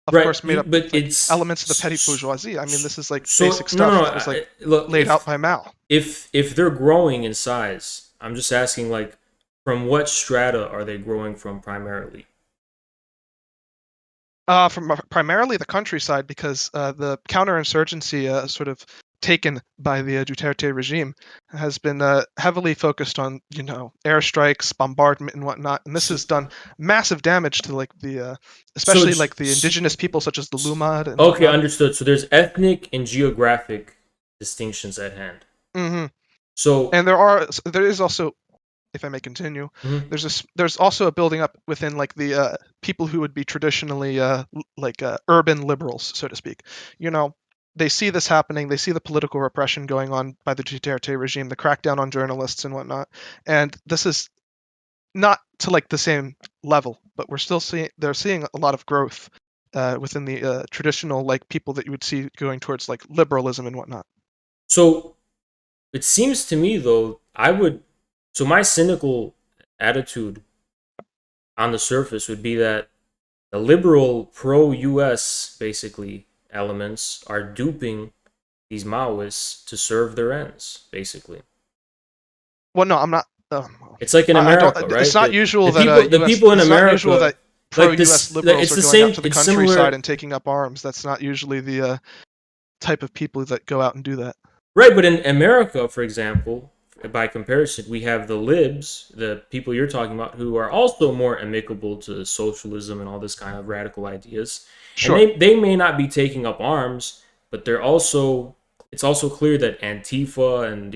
Of course, made up but of, like, it's elements of the petty bourgeoisie. I mean, this is like so, basic stuff no, that was like look, laid out by Mao. If they're growing in size, I'm just asking, like, from what strata are they growing from primarily? From primarily the countryside, because the counterinsurgency sort of taken by the Duterte regime has been heavily focused on, airstrikes, bombardment, and whatnot, and this has done massive damage to like the, especially like the indigenous people such as the Lumad. And okay, whatnot. Understood. So there's ethnic and geographic distinctions at hand. Mm-hmm. So and there is also, if I may continue, there's also a building up within like the people who would be traditionally urban liberals, so to speak. They see this happening. They see the political repression going on by the Duterte regime, the crackdown on journalists and whatnot. And this is not to like the same level, but they're seeing a lot of growth within the traditional like people that you would see going towards like liberalism and whatnot. So it seems to me, though, so my cynical attitude on the surface would be that the liberal pro-US basically elements are duping these Maoists to serve their ends, basically. Well, no, I'm not. It's like in America, right? It's not usual the people in America, that pro-US liberals are going out to the countryside and taking up arms. That's not usually the type of people that go out and do that. Right, but in America, for example, by comparison, we have the libs, the people you're talking about, who are also more amicable to socialism and all this kind of radical ideas. Sure. And they may not be taking up arms, but it's also clear that Antifa and,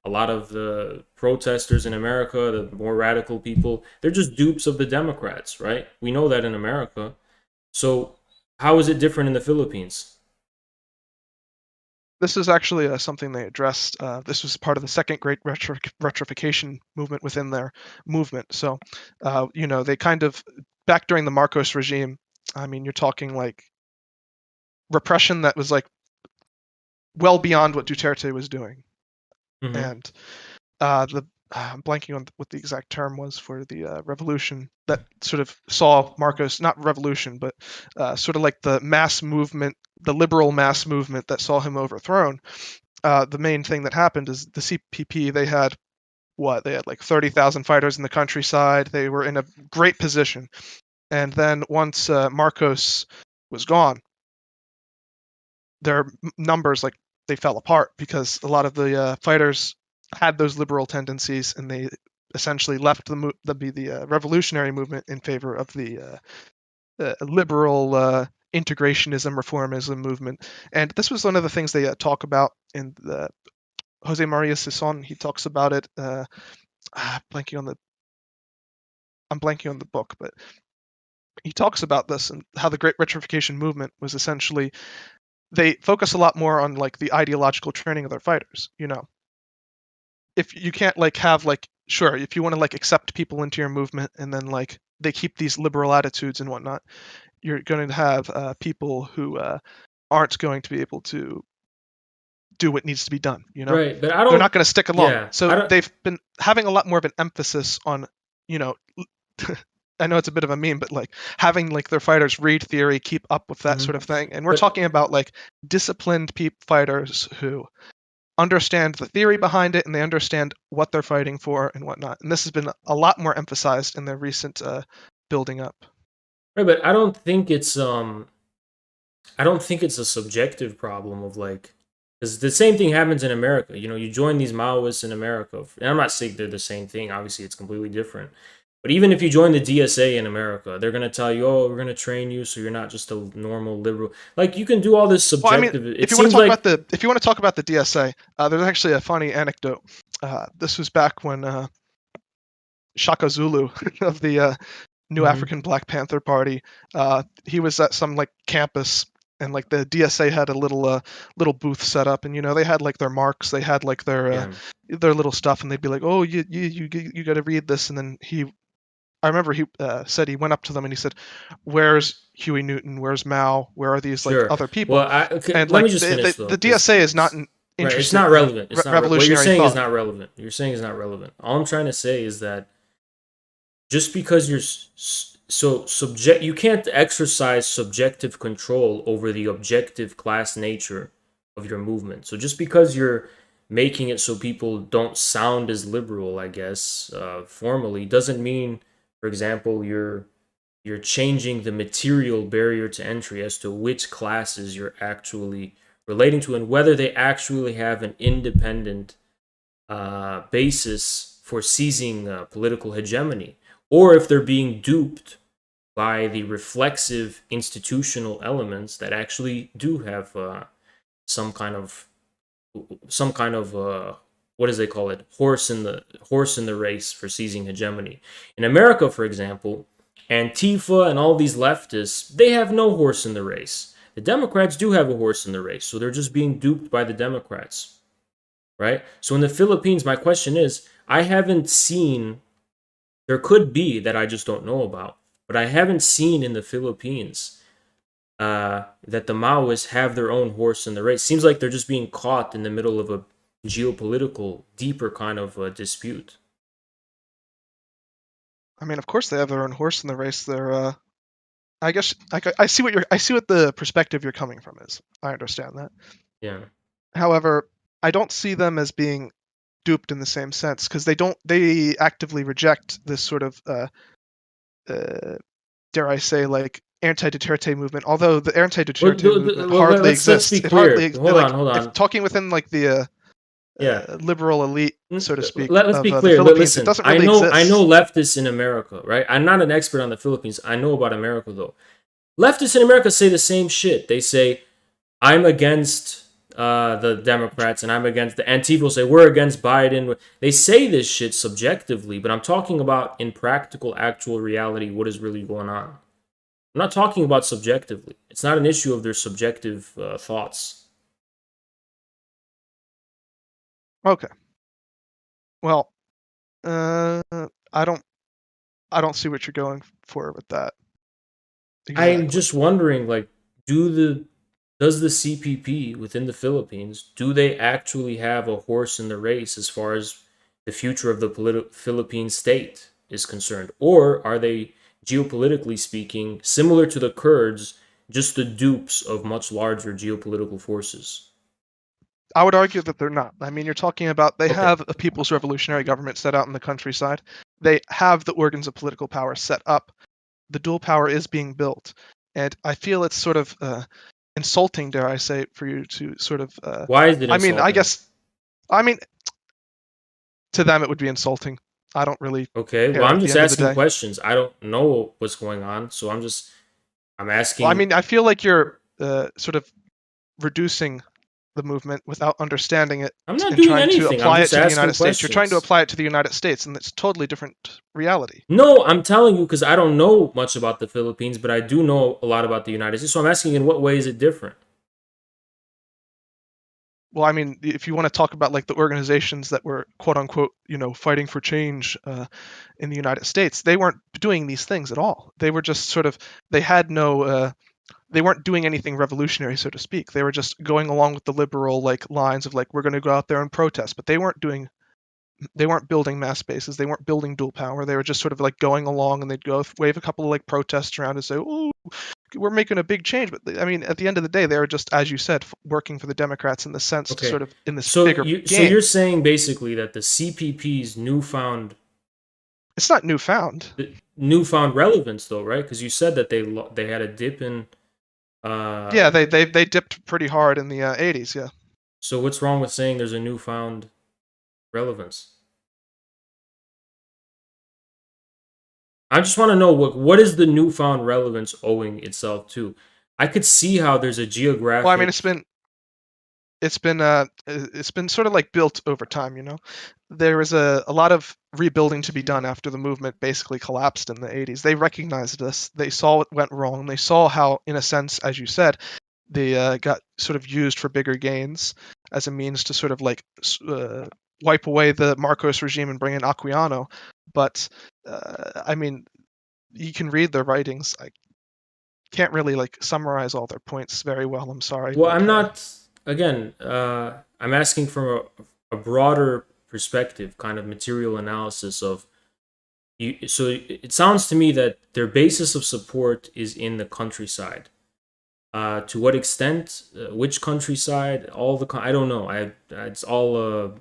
a lot of the protesters in America, the more radical people, they're just dupes of the Democrats, right? We know that in America. So how is it different in the Philippines? This is actually something they addressed. This was part of the second great retrification movement within their movement. So, they kind of, back during the Marcos regime, I mean, you're talking like repression that was like well beyond what Duterte was doing. Mm-hmm. And I'm blanking on what the exact term was for the revolution that sort of saw Marcos, not revolution, but sort of like the mass movement, the liberal mass movement that saw him overthrown. The main thing that happened is the CPP, they had like 30,000 fighters in the countryside. They were in a great position. And then once Marcos was gone, their numbers, like, they fell apart because a lot of the fighters had those liberal tendencies, and they essentially left the revolutionary movement in favor of the liberal integrationism, reformism movement. And this was one of the things they talk about in the Jose Maria Sison. He talks about it. I'm blanking on the book, but he talks about this and how the Great Retrification movement was essentially, they focus a lot more on like the ideological training of their fighters. If you can't like have like, sure, if you want to like accept people into your movement and then like they keep these liberal attitudes and whatnot, you're going to have people who aren't going to be able to do what needs to be done. Right, but they're not going to stick along. Yeah, so they've been having a lot more of an emphasis on, I know it's a bit of a meme, but like having like their fighters read theory, keep up with that sort of thing. And we're talking about like disciplined fighters who understand the theory behind it and they understand what they're fighting for and whatnot. And this has been a lot more emphasized in the recent building up. Right, but I don't think it's a subjective problem of like, because the same thing happens in America. You know, you join these Maoists in America, and I'm not saying they're the same thing. Obviously, it's completely different. But even if you join the DSA in America, they're gonna tell you, "Oh, we're gonna train you, so you're not just a normal liberal." Like you can do all this subjective. Well, I mean, if you want to talk about the DSA, there's actually a funny anecdote. This was back when Shaka Zulu of the New African Black Panther Party, he was at some like campus, and like the DSA had a little booth set up, and they had like their marks, they had like their little stuff, and they'd be like, "Oh, you got to read this," and then I remember he said he went up to them and he said, "Where's Huey Newton? Where's Mao? Where are these like other people?" Well, and let like me just finish, the DSA is not interested. Right, it's not relevant. In it's not revolutionary what you're saying thought. is not relevant. You're saying is not relevant. All I'm trying to say is that just because you're you can't exercise subjective control over the objective class nature of your movement. So just because you're making it so people don't sound as liberal, I guess, formally, doesn't mean, for example, you're changing the material barrier to entry as to which classes you're actually relating to and whether they actually have an independent basis for seizing political hegemony, or if they're being duped by the reflexive institutional elements that actually do have some kind of what does they call it, horse in the race for seizing hegemony. In America, for example, Antifa and all these leftists, they have no horse in the race. The Democrats do have a horse in the race, so they're just being duped by the Democrats, right? So in the Philippines, my question is, I haven't seen, there could be that I just don't know about, but I haven't seen in the Philippines that the Maoists have their own horse in the race. Seems like they're just being caught in the middle of a geopolitical, deeper kind of dispute. I mean, of course they have their own horse in the race. They're, I guess, I see what the perspective you're coming from is. I understand that. Yeah. However, I don't see them as being duped in the same sense because they actively reject this sort of, dare I say, like anti-Duterte movement. Although the anti-Duterte movement hardly exists. Let's be clear. Hold on. Talking within like the liberal elite, so to speak. Let's be clear. Listen, it doesn't really exist. I know leftists in America, right? I'm not an expert on the Philippines. I know about America, though. Leftists in America say the same shit. They say, I'm against the Democrats and I'm against the Antifa. Will say, we're against Biden. They say this shit subjectively, but I'm talking about in practical, actual reality, what is really going on. I'm not talking about subjectively. It's not an issue of their subjective thoughts. Okay. Well, I don't see what you're going for with that. Exactly. I'm just wondering, like, does the CPP within the Philippines, do they actually have a horse in the race as far as the future of the Philippine state is concerned? Or are they, geopolitically speaking, similar to the Kurds, just the dupes of much larger geopolitical forces? I would argue that they're not. I mean, you're talking about they have a People's Revolutionary Government set out in the countryside. They have the organs of political power set up. The dual power is being built. And I feel it's sort of insulting, dare I say, for you to sort of... Why is it insulting? I mean, to them it would be insulting. I don't really... Okay, well, I'm just asking questions. I don't know what's going on, so I'm asking... Well, I mean, I feel like you're sort of reducing the movement without understanding it. I'm not doing anything. To apply it to the United questions. States. You're trying to apply it to the United States, and it's a totally different reality. No, I'm telling you because I don't know much about the Philippines, but I do know a lot about the United States. So I'm asking, in what way is it different? Well, I mean, if you want to talk about like the organizations that were quote unquote, fighting for change in the United States, they weren't doing these things at all. They were just sort of, they had no, they weren't doing anything revolutionary, so to speak. They were just going along with the liberal like lines of like, we're going to go out there and protest, but they weren't doing building mass bases. They weren't building dual power. They were just sort of like going along, and they'd go wave a couple of like protests around and say, "Oh, we're making a big change." But I mean, at the end of the day, they were just, as you said, working for the Democrats in the sense to sort of in this bigger game. So you're saying basically that the CPP's newfound. It's not newfound. Newfound relevance, though, right? Because you said that they had a dip in. Yeah, they dipped pretty hard in the 80s. Yeah. So what's wrong with saying there's a newfound relevance? I just want to know what is the newfound relevance owing itself to? I could see how there's a geographic. Well, I mean, it's been sort of like built over time. You know, there was a lot of rebuilding to be done after the movement basically collapsed in the 80s. They recognized this. They saw what went wrong. They saw how, in a sense, as you said, they got sort of used for bigger gains as a means to sort of like wipe away the Marcos regime and bring in Aquilino. But I mean, you can read their writings. I can't really like summarize all their points very well. I'm sorry. Well, but, I'm not. Again, I'm asking from a broader perspective, kind of material analysis of. So it sounds to me that their basis of support is in the countryside. To what extent? Which countryside? All the I don't know. It's all.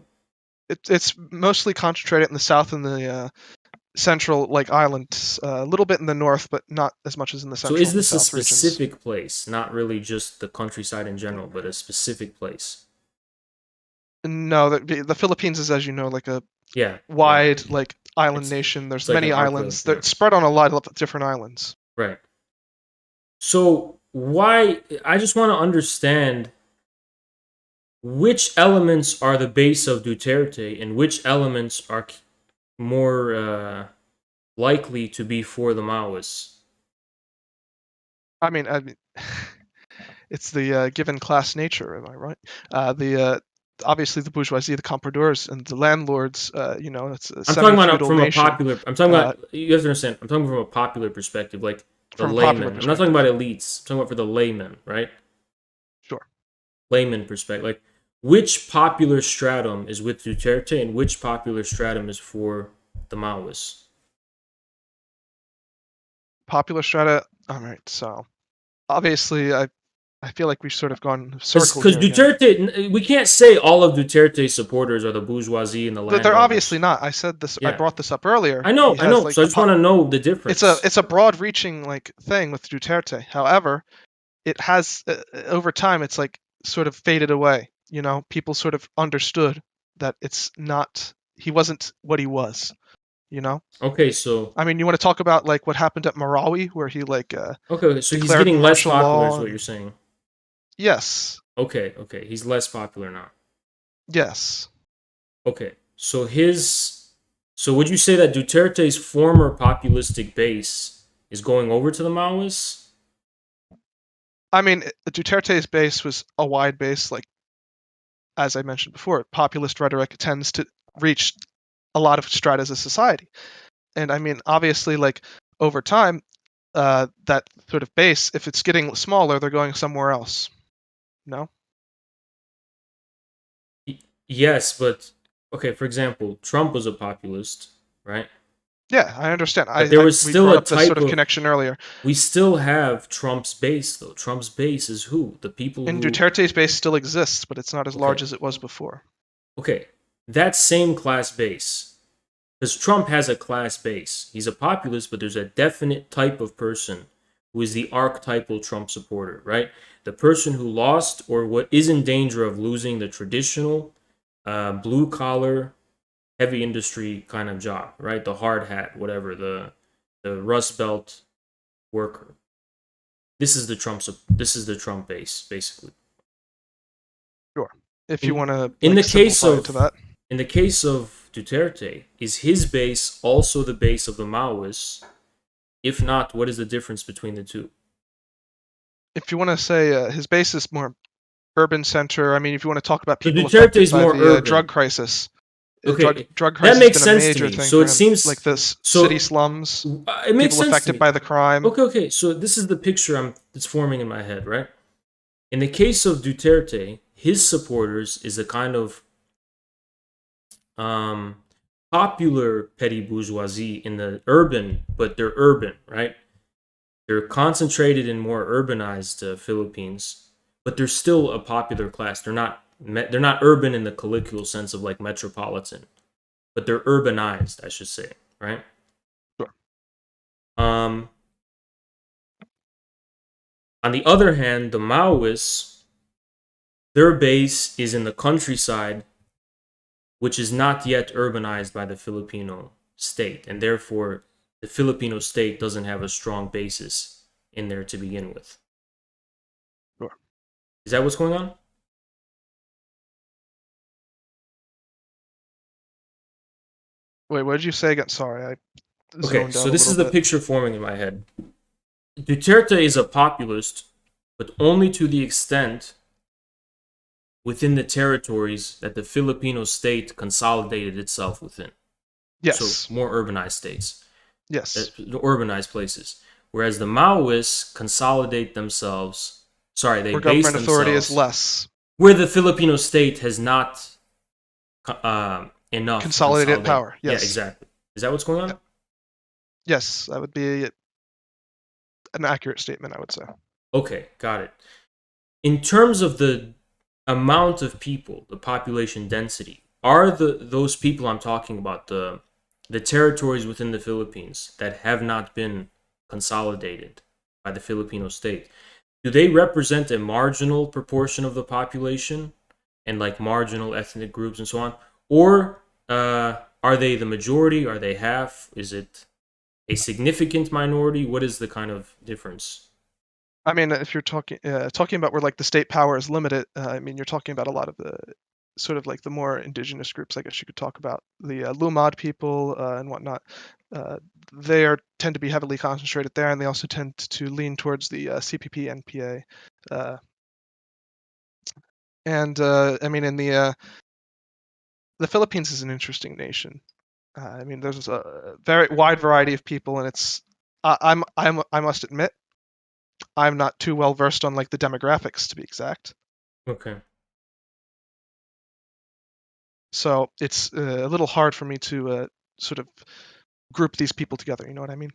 It's mostly concentrated in the south and the central, like islands. A little bit in the north, but not as much as in the central. So is this and a south specific regions. place, not really just the countryside in general, but a specific place? No, the Philippines is, as you know, like a wide like island nation. There's like many an islands. archipelago, They're spread on a lot of different islands. Right. So why? I just want to understand which elements are the base of Duterte and which elements are more likely to be for the Maoists. I mean, it's the given class nature. Am I right? Obviously the bourgeoisie, the compradors, and the landlords. You know, it's a I'm talking about semi-feudal from nation. a popular. I'm talking about. You have to understand. I'm talking from a popular perspective, like the layman. I'm not talking about elites. I'm talking about for the layman, right? Sure. Layman perspective, like which popular stratum is with Duterte and which popular stratum is for the Maoists. Popular strata. All right, so obviously I feel like we've sort of gone circles. Because Duterte, we can't say all of Duterte's supporters are the bourgeoisie and the landowners. They're obviously not. I said this. Yeah. I brought this up earlier. I know. Like, so I just want to know the difference. It's a broad-reaching like thing with Duterte. However, it has over time it's like sort of faded away. You know, people sort of understood that it's not. He wasn't what he was. You know. Okay, so I mean, you want to talk about like what happened at Marawi, where he like. Okay, so he's getting less popular, is what you're saying. Yes. Okay, he's less popular now. Yes. Okay, so would you say that Duterte's former populistic base is going over to the Maoists? I mean, Duterte's base was a wide base, like as I mentioned before, populist rhetoric tends to reach a lot of stratas of society. And I mean, obviously, like over time, that sort of base, if it's getting smaller, they're going somewhere else. No? Yes, but okay, for example, Trump was a populist, right? Yeah, I understand. But there was still a type sort of connection earlier. We still have Trump's base, though. Trump's base is who? The people and who... Duterte's base still exists, but it's not as large as it was before. Okay, that same class base. Because Trump has a class base. He's a populist, but there's a definite type of person who is the archetypal Trump supporter, right? The person who lost or what is in danger of losing the traditional blue-collar, heavy industry kind of job, right? The hard hat, whatever, the Rust Belt worker. This is the Trump base, basically. Sure. If you want to in the case of that. In the case of Duterte, is his base also the base of the Maoists? If not, what is the difference between the two? If you want to say his base is more urban center, I mean, if you want to talk about people Duterte's affected by more the urban. Drug crisis. Okay, drug crisis that makes has been sense a major to me. thing So for it him. seems like this city slums. It makes people sense affected to me. by the crime. Okay. So this is the picture that's forming in my head, right? In the case of Duterte, his supporters is a kind of popular petty bourgeoisie in the urban, but they're urban, right? They're concentrated in more urbanized Philippines, but they're still a popular class. They're not urban in the colloquial sense of like metropolitan, but they're urbanized, I should say, right? Sure. On the other hand, the Maoists, their base is in the countryside, which is not yet urbanized by the Filipino state, and therefore the Filipino state doesn't have a strong basis in there to begin with. Sure. Is that what's going on? Wait, what did you say again? Sorry, I zoned Okay, out so a this is little the bit. picture forming in my head. Duterte is a populist, but only to the extent within the territories that the Filipino state consolidated itself within. Yes. So more urbanized states. Yes. Urbanized places. Whereas the Maoists consolidate themselves. Sorry, they Where base government authority themselves is less. where the Filipino state has not enough Consolidated consolidate. power. Yes. Yeah, exactly. Is that what's going on? Yes, that would be an accurate statement, I would say. Okay, got it. In terms of the amount of people, the population density, are those people I'm talking about, the territories within the Philippines that have not been consolidated by the Filipino state, do they represent a marginal proportion of the population and like marginal ethnic groups and so on? Or are they the majority? Are they half? Is it a significant minority? What is the kind of difference? I mean, if you're talking about where like the state power is limited, I mean, you're talking about a lot of the sort of like the more indigenous groups. I guess you could talk about the Lumad people and whatnot. They tend to be heavily concentrated there, and they also tend to lean towards the CPP, NPA, and I mean, in the Philippines is an interesting nation. I mean, there's a very wide variety of people, and it's I must admit, I'm not too well versed on like the demographics to be exact. Okay. So it's a little hard for me to sort of group these people together. You know what I mean?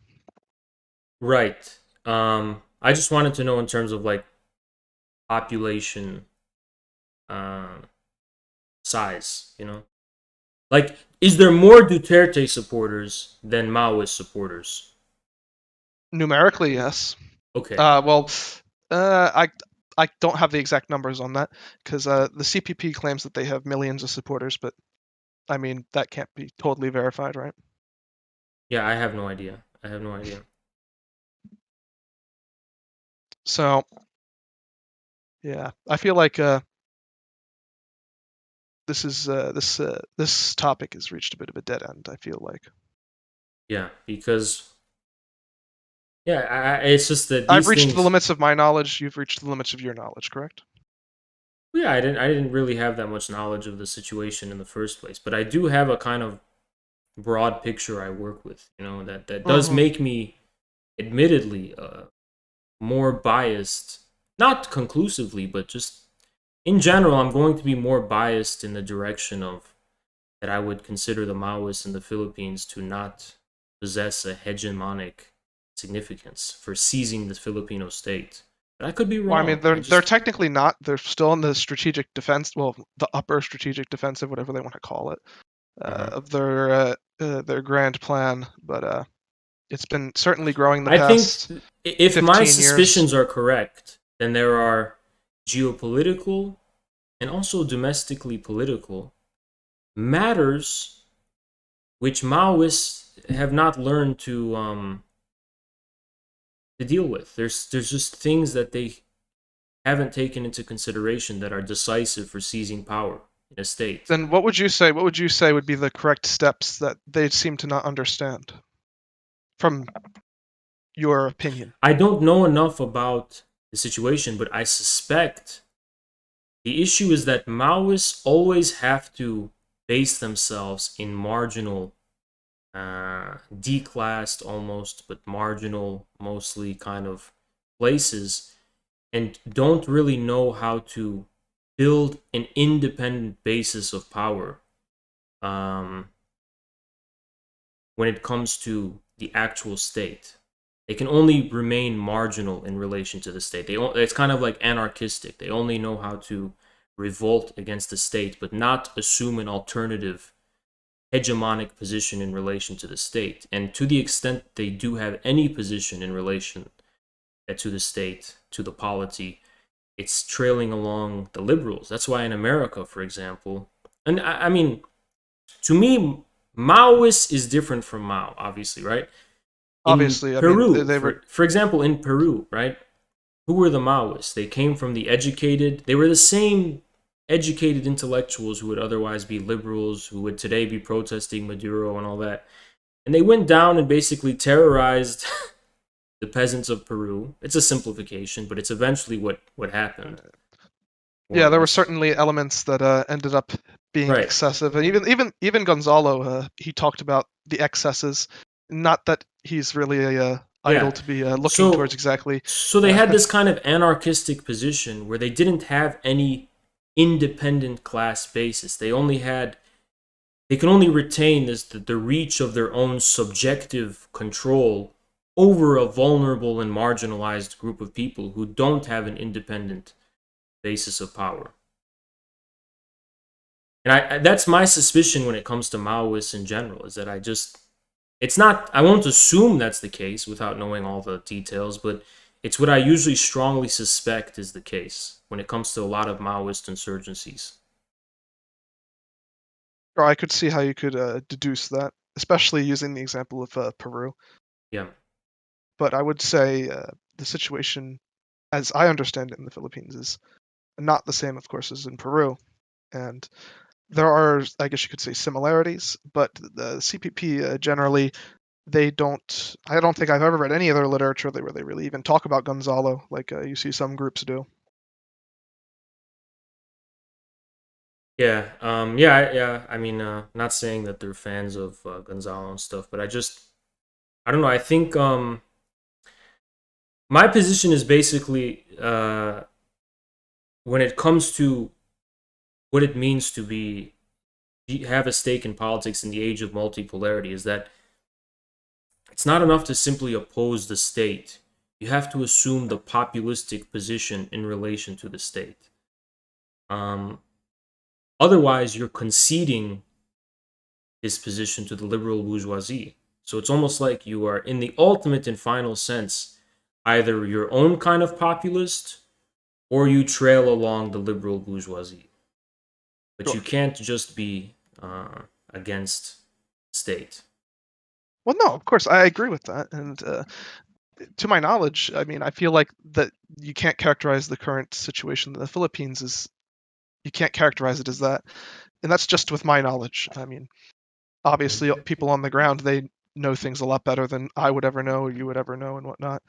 Right. I just wanted to know in terms of like population size, you know? Like, is there more Duterte supporters than Maoist supporters? Numerically, yes. Okay. Well, I don't have the exact numbers on that because the CPP claims that they have millions of supporters, but I mean that can't be totally verified, right? Yeah, I have no idea. So, yeah, I feel like this topic has reached a bit of a dead end. I feel like. Yeah, because it's just that I've reached the limits of my knowledge. You've reached the limits of your knowledge, correct? Yeah, I didn't really have that much knowledge of the situation in the first place, but I do have a kind of broad picture I work with, you know, that does make me admittedly more biased, not conclusively, but just in general, I'm going to be more biased in the direction of that I would consider the Maoists in the Philippines to not possess a hegemonic significance for seizing the Filipino state. But I could be wrong. Well, I mean, they're technically not. They're still in the strategic defense. Well, the upper strategic defensive, whatever they want to call it, of their grand plan. But it's been certainly growing the past. I think if my suspicions are correct, then there are geopolitical and also domestically political matters which Maoists have not learned to deal with. There's just things that they haven't taken into consideration that are decisive for seizing power in a state. Then what would you say? What would you say would be the correct steps that they seem to not understand? From your opinion. I don't know enough about the situation, but I suspect the issue is that Maoists always have to base themselves in marginal, declassed almost, but marginal mostly kind of places, and don't really know how to build an independent basis of power. when it comes to the actual state. They can only remain marginal in relation to the state. It's kind of like anarchistic. They only know how to revolt against the state, but not assume an alternative hegemonic position in relation to the state. And to the extent they do have any position in relation to the state, to the polity, it's trailing along the liberals. That's why in America, for example, and I mean, to me, Maoist is different from Mao, obviously, right? Obviously, Peru, I mean, they were... for example, in Peru, right? Who were the Maoists? They came from the educated. They were the same educated intellectuals who would otherwise be liberals, who would today be protesting Maduro and all that. And they went down and basically terrorized the peasants of Peru. It's a simplification, but it's eventually what happened. Yeah, there were certainly elements that ended up being excessive, and even Gonzalo, he talked about the excesses. Not that he's really a idol to be looking towards exactly. So they had this kind of anarchistic position where they didn't have any independent class basis. They can only retain the reach of their own subjective control over a vulnerable and marginalized group of people who don't have an independent basis of power. And that's my suspicion when it comes to Maoists in general, is that I won't assume that's the case without knowing all the details, but it's what I usually strongly suspect is the case when it comes to a lot of Maoist insurgencies. Or I could see how you could deduce that, especially using the example of Peru. Yeah. But I would say the situation, as I understand it in the Philippines, is not the same, of course, as in Peru. And there are, I guess you could say, similarities, but the CPP generally, I don't think I've ever read any other literature where they really even talk about Gonzalo like you see some groups do. Yeah, yeah. I mean, not saying that they're fans of Gonzalo and stuff, but I don't know. I think my position is basically when it comes to what it means to have a stake in politics in the age of multipolarity, is that it's not enough to simply oppose the state. You have to assume the populistic position in relation to the state. Otherwise, you're conceding this position to the liberal bourgeoisie. So it's almost like you are, in the ultimate and final sense, either your own kind of populist or you trail along the liberal bourgeoisie. But you can't just be against state. Well, no, of course, I agree with that. And to my knowledge, I mean, I feel like that you can't characterize the current situation in the Philippines as, you can't characterize it as that. And that's just with my knowledge. I mean, obviously, people on the ground, they know things a lot better than I would ever know or you would ever know and whatnot.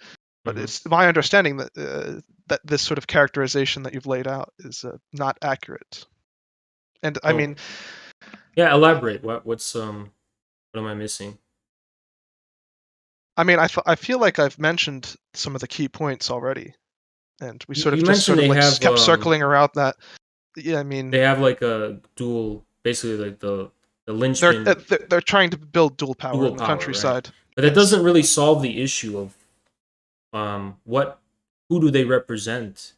But it's my understanding that that this sort of characterization that you've laid out is not accurate. And I mean, yeah, elaborate. What am I missing? I mean, I feel like I've mentioned some of the key points already, and we sort of kept circling around that. Yeah, I mean, they have like a dual, basically like the linchpin. They're trying to build dual power in the countryside, right? But that doesn't really solve the issue of who do they represent?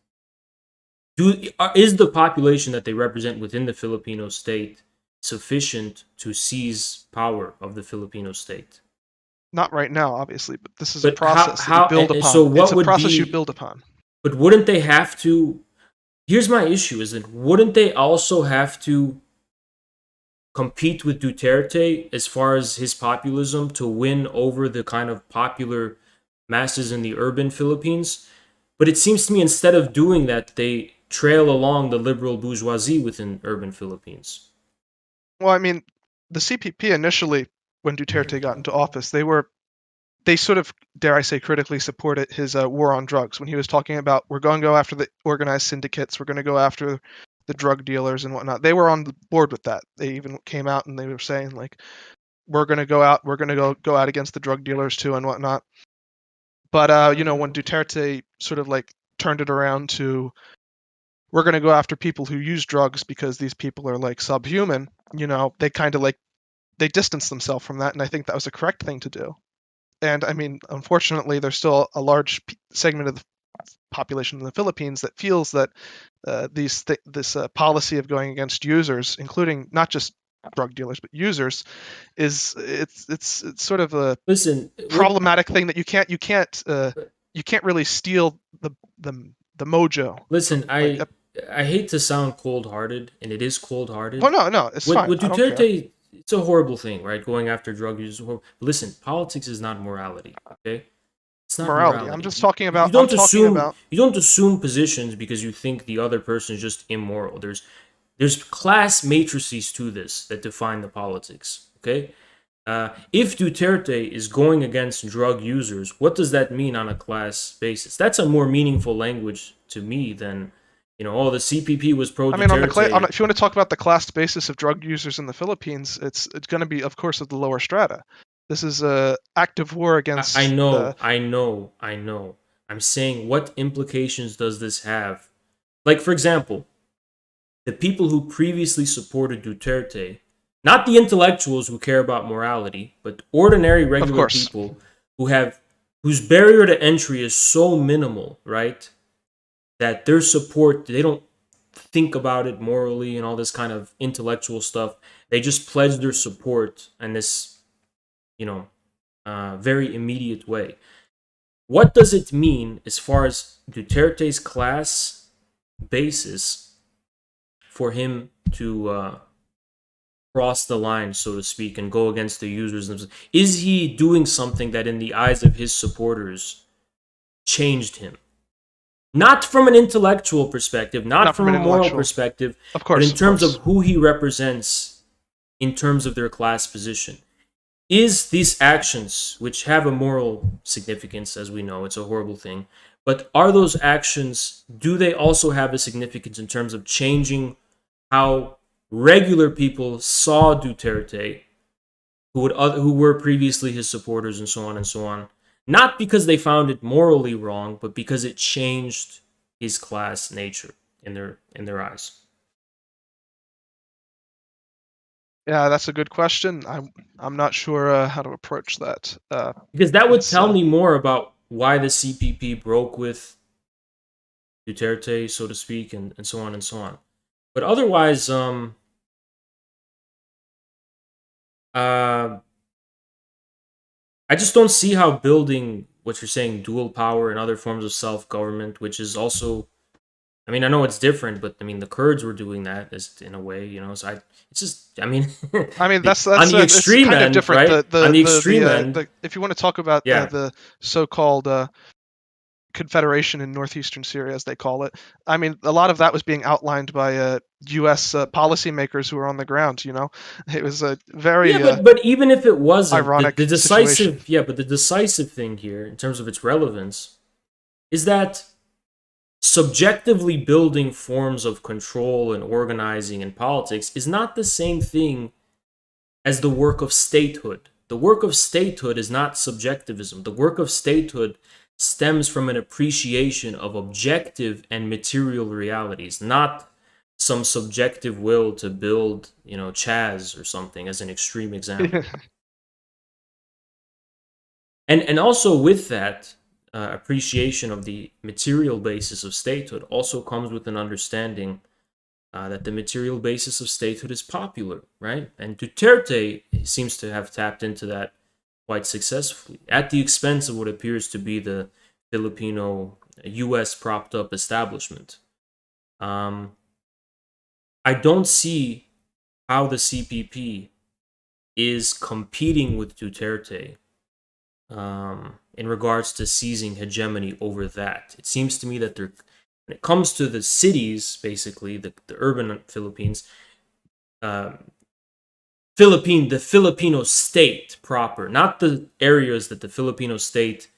Is the population that they represent within the Filipino state sufficient to seize power of the Filipino state? Not right now, obviously, but this is a process that you build upon. So what it's a would process be, you build upon. But wouldn't they have to? Here's my issue: is that wouldn't they also have to compete with Duterte as far as his populism to win over the kind of popular masses in the urban Philippines? But it seems to me, instead of doing that, they trail along the liberal bourgeoisie within urban Philippines. Well, I mean, the CPP initially, when Duterte got into office, they sort of, dare I say, critically supported his war on drugs when he was talking about, we're going to go after the organized syndicates, we're going to go after the drug dealers and whatnot. They were on board with that. They even came out and they were saying, like, we're going to go out against the drug dealers too and whatnot. But when Duterte sort of like turned it around to, we're going to go after people who use drugs because these people are like subhuman, they kind of like, they distanced themselves from that, and I think that was a correct thing to do. And I mean, unfortunately, there's still a large segment of the population in the Philippines that feels that this policy of going against users, including not just drug dealers but users, it's sort of a problematic thing that you can't really steal the mojo. Listen, I hate to sound cold-hearted, and it is cold-hearted. Well, no, it's fine. With I don't care. Duterte, it's a horrible thing, right? Going after drug users. But listen, politics is not morality. Okay, it's not morality. I'm just talking about. You don't assume positions because you think the other person is just immoral. There's class matrices to this that define the politics. Okay, if Duterte is going against drug users, what does that mean on a class basis? That's a more meaningful language to me than, the CPP was pro Duterte. I mean, if you want to talk about the class basis of drug users in the Philippines, it's going to be, of course, at the lower strata. This is a active war against. I know. I'm saying, what implications does this have? Like, for example, the people who previously supported Duterte, not the intellectuals who care about morality, but ordinary, regular people whose barrier to entry is so minimal, right? That their support, they don't think about it morally and all this kind of intellectual stuff. They just pledge their support in this, very immediate way. What does it mean as far as Duterte's class basis for him to cross the line, so to speak, and go against the users themselves? Is he doing something that in the eyes of his supporters changed him? Not from an intellectual perspective, not from a moral perspective, of course, but in terms of who he represents in terms of their class position. Is these actions, which have a moral significance, as we know, it's a horrible thing, but are those actions, do they also have a significance in terms of changing how regular people saw Duterte, who were previously his supporters, and so on and so on? Not because they found it morally wrong, but because it changed his class nature in their eyes. Yeah, that's a good question. I'm not sure how to approach that. Because that would tell me more about why the CPP broke with Duterte, so to speak, and so on and so on. But otherwise, I just don't see how building what you're saying, dual power and other forms of self-government, which is also, I mean, I know it's different, but I mean, the Kurds were doing that in a way, so that's on the extreme kind end, of different. Right? On the extreme end, if you want to talk about the so-called confederation in northeastern Syria, as they call it, I mean, a lot of that was being outlined by U.S. Policymakers who were on the ground. It was a very but even if it wasn't, ironic the decisive situation. but the decisive thing here, in terms of its relevance, is that subjectively building forms of control and organizing in politics is not the same thing as the work of statehood. The work of statehood is not subjectivism. The work of statehood stems from an appreciation of objective and material realities, not some subjective will to build, Chaz or something, as an extreme example. And also with that appreciation of the material basis of statehood also comes with an understanding that the material basis of statehood is popular, right? And Duterte seems to have tapped into that quite successfully, at the expense of what appears to be the Filipino U.S. propped up establishment. I don't see how the CPP is competing with Duterte in regards to seizing hegemony over that. It seems to me that when it comes to the cities, basically, the urban Philippines, the Filipino state proper, not the areas that the Filipino state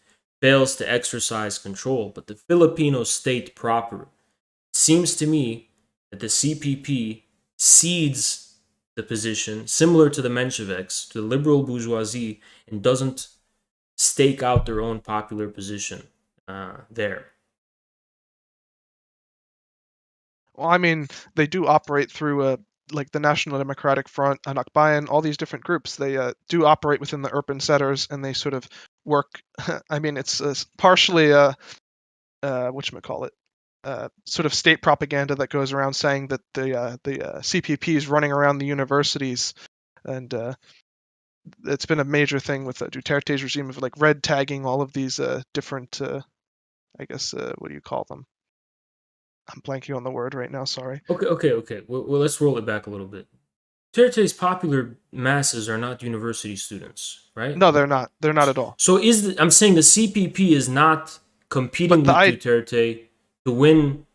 fails to exercise control, but the Filipino state proper. It seems to me that the CPP cedes the position, similar to the Mensheviks, to the liberal bourgeoisie, and doesn't stake out their own popular position there. Well, I mean, they do operate through like the National Democratic Front, Anakbayan, all these different groups, they do operate within the urban centers, and they sort of work. I mean, it's partially whatchamacallit, sort of state propaganda that goes around saying that the CPP is running around the universities, and it's been a major thing with Duterte's regime of like red tagging all of these different, I guess, what do you call them? I'm blanking on the word right now. Sorry. Okay. Well, let's roll it back a little bit. Duterte's popular masses are not university students, right? No, they're not. They're not at all. So I'm saying the CPP is not competing with Duterte to win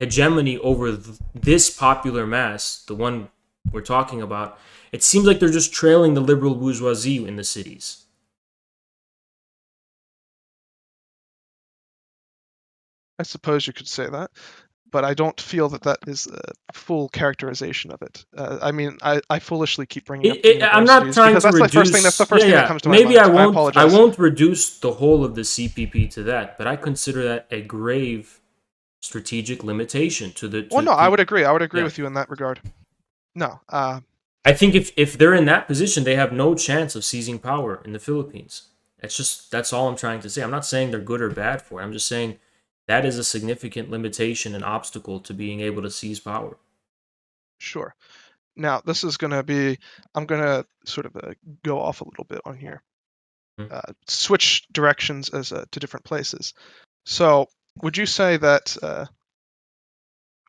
hegemony over this popular mass, the one we're talking about. It seems like they're just trailing the liberal bourgeoisie in the cities. I suppose you could say that, but I don't feel that that is a full characterization of it. I mean, I foolishly keep bringing up the I'm not trying to reduce. That's the first thing that comes to my Maybe mind. I won't reduce the whole of the CPP to that, but I consider that a grave strategic limitation to the. Well, no, I would agree. I would agree with you in that regard. No. I think if they're in that position, they have no chance of seizing power in the Philippines. That's all I'm trying to say. I'm not saying they're good or bad for it. I'm just saying that is a significant limitation and obstacle to being able to seize power. Sure. Now, this is going to be, I'm going to sort of go off a little bit on here. Switch directions to different places. So, would you say that,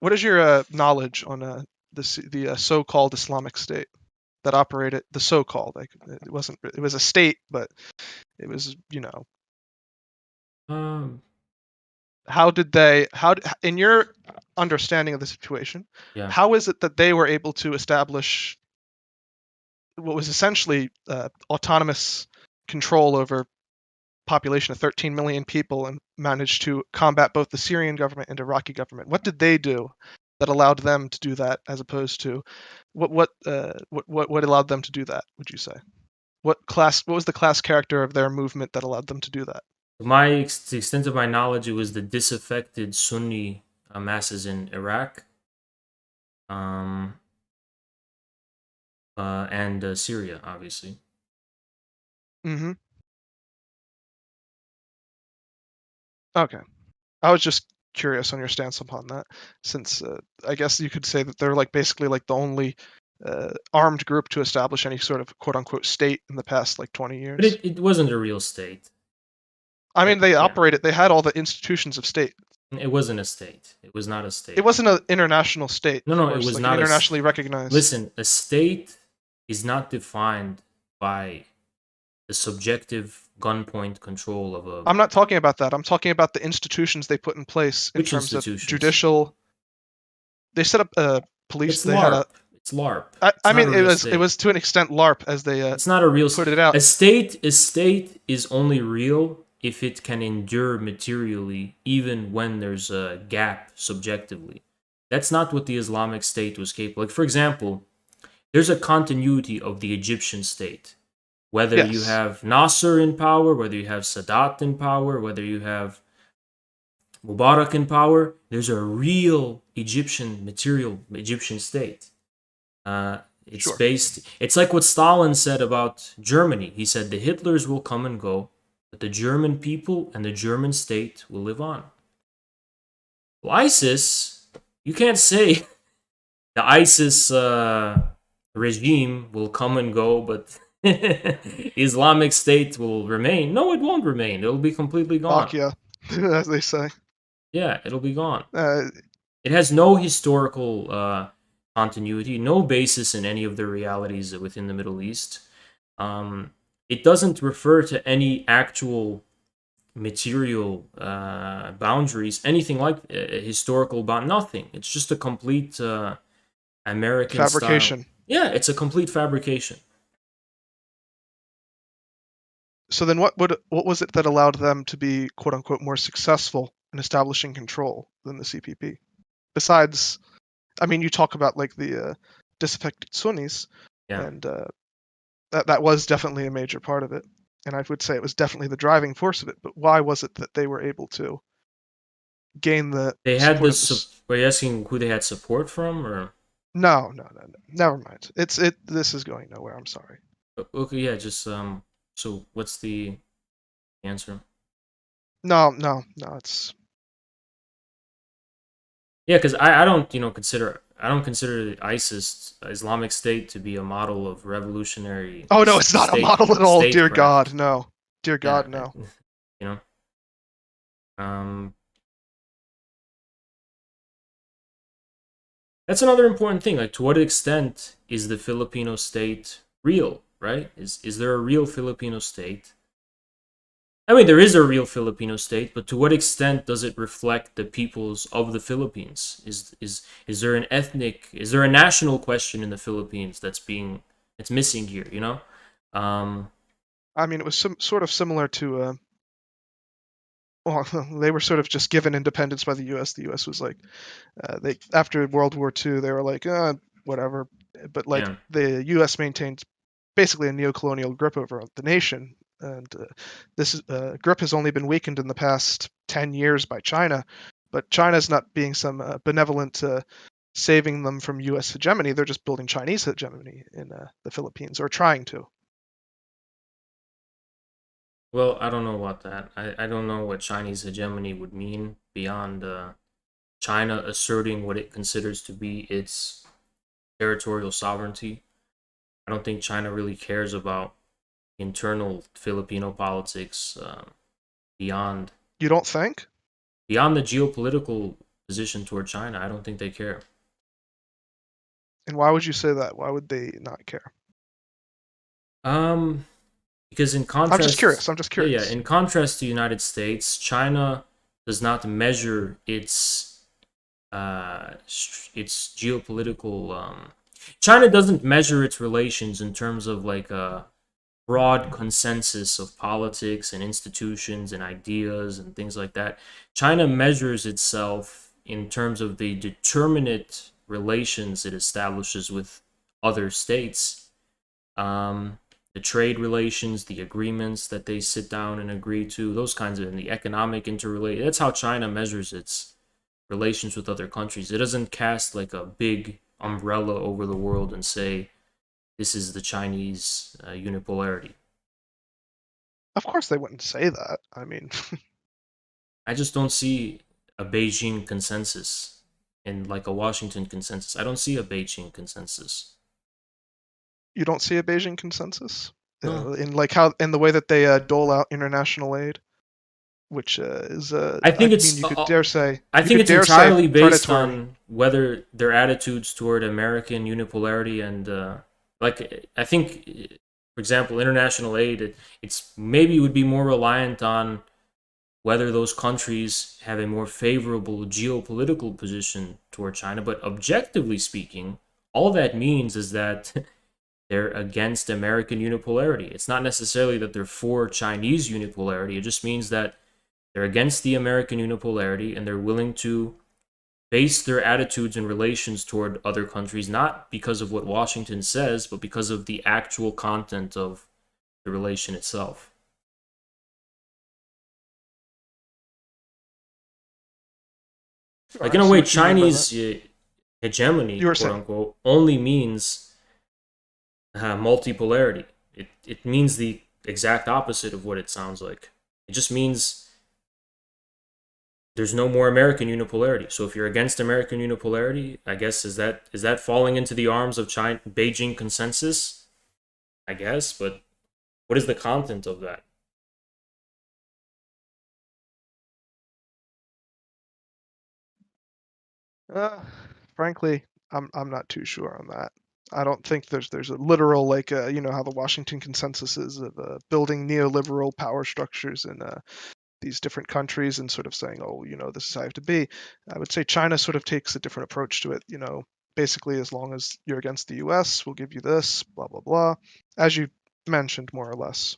what is your knowledge on the so-called Islamic State that operated, the so-called, like, it was a state, but it was, how in your understanding of the situation, how is it that they were able to establish what was essentially autonomous control over population of 13 million people and managed to combat both the Syrian government and Iraqi government? What did they do that allowed them to do that, as opposed to what allowed them to do that, would you say? What was the class character of their movement that allowed them to do that? To the extent of my knowledge, it was the disaffected Sunni masses in Iraq and Syria, obviously. Mm-hmm. Okay. I was just curious on your stance upon that, since I guess you could say that they're like basically like the only armed group to establish any sort of quote-unquote state in the past like 20 years. But it wasn't a real state. I mean, they operated, they had all the institutions of state. It wasn't a state. It was not a state. It wasn't an international state. No, it was like not internationally recognized. Listen, a state is not defined by the subjective gunpoint control of a... I'm not talking about that. I'm talking about the institutions they put in place in terms of judicial. They set up a police. It's LARP. It's LARP. I mean, it was to an extent LARP, as they it's not a real put it out. A state is only real if it can endure materially, even when there's a gap subjectively. That's not what the Islamic State was capable. Like, for example, there's a continuity of the Egyptian state. Whether you have Nasser in power, whether you have Sadat in power, whether you have Mubarak in power, there's a real Egyptian state. It's based. It's like what Stalin said about Germany. He said the Hitlers will come and go, but the German people and the German state will live on. Well, ISIS, you can't say the ISIS regime will come and go, but Islamic State will remain. No, it won't remain. It'll be completely gone. Fuck yeah, as they say. Yeah, it'll be gone. It has no historical continuity, no basis in any of the realities within the Middle East. It doesn't refer to any actual material boundaries, anything like historical bound. Nothing. It's just a complete American fabrication. Style. Yeah, it's a complete fabrication. So then, what was it that allowed them to be "quote unquote" more successful in establishing control than the CPP? Besides, I mean, you talk about like the disaffected Sunnis, and that was definitely a major part of it, and I would say it was definitely the driving force of it. But why was it that they were able to gain the? They had this. Were you asking who they had support from, or? No. Never mind. This is going nowhere. I'm sorry. Okay, yeah, just so what's the answer? No. It's Yeah, because I don't consider ISIS, Islamic State, to be a model of revolutionary. Oh no, it's not a model at all. Dear statecraft. God, no. Dear God, Yeah, no. you know. That's another important thing. Like, to what extent is the Filipino state real? Right? Is there a real Filipino state? I mean, there is a real Filipino state, but to what extent does it reflect the peoples of the Philippines? Is there an ethnic, is there a national question in the Philippines that's missing here? You know, I mean, it was sort of similar to. Well, they were sort of just given independence by the U.S. The U.S. was like, they after World War II, they were like, whatever. But like Yeah. the U.S. maintained basically a neo-colonial grip over the nation, and this grip has only been weakened in the past 10 years by China. But China's not being some benevolent saving them from U.S. hegemony. They're just building Chinese hegemony in the Philippines, or trying to. Well, I don't know about that. I don't know what Chinese hegemony would mean beyond China asserting what it considers to be its territorial sovereignty. I don't think China really cares about internal Filipino politics beyond. You don't think? Beyond the geopolitical position toward China, I don't think they care. And why would you say that? Why would they not care? Because in contrast, I'm just curious. Yeah, in contrast to the United States, China does not measure its geopolitical. China doesn't measure its relations in terms of like a broad consensus of politics and institutions and ideas and things like that. China measures itself in terms of the determinate relations it establishes with other states. The trade relations, the agreements that they sit down and agree to, those kinds of, and the economic interrelation. That's how China measures its relations with other countries. It doesn't cast like a big umbrella over the world and say, this is the Chinese unipolarity. Of course they wouldn't say that. I mean... I just don't see a Beijing consensus and like a Washington consensus. I don't see a Beijing consensus. You don't see a Beijing consensus? No. In like how, in the way that they dole out international aid? Which is I think it's. You could dare say. I think it's entirely based on whether their attitudes toward American unipolarity and like I think, for example, international aid. It's maybe would be more reliant on whether those countries have a more favorable geopolitical position toward China. But objectively speaking, all that means is that they're against American unipolarity. It's not necessarily that they're for Chinese unipolarity. It just means that they're against the American unipolarity, and they're willing to base their attitudes and relations toward other countries not because of what Washington says, but because of the actual content of the relation itself. Like, in a way, Chinese hegemony, quote unquote, only means multipolarity. It means the exact opposite of what it sounds like. It just means there's no more American unipolarity. So if you're against American unipolarity, I guess is that falling into the arms of Beijing consensus? I guess, but what is the content of that? Frankly, I'm not too sure on that. I don't think there's a literal like you know how the Washington consensus is of building neoliberal power structures in these different countries and sort of saying, oh, you know, this is how you have to be. I would say China sort of takes a different approach to it. You know, basically, as long as you're against the U.S., we'll give you this, blah blah blah, as you mentioned, more or less.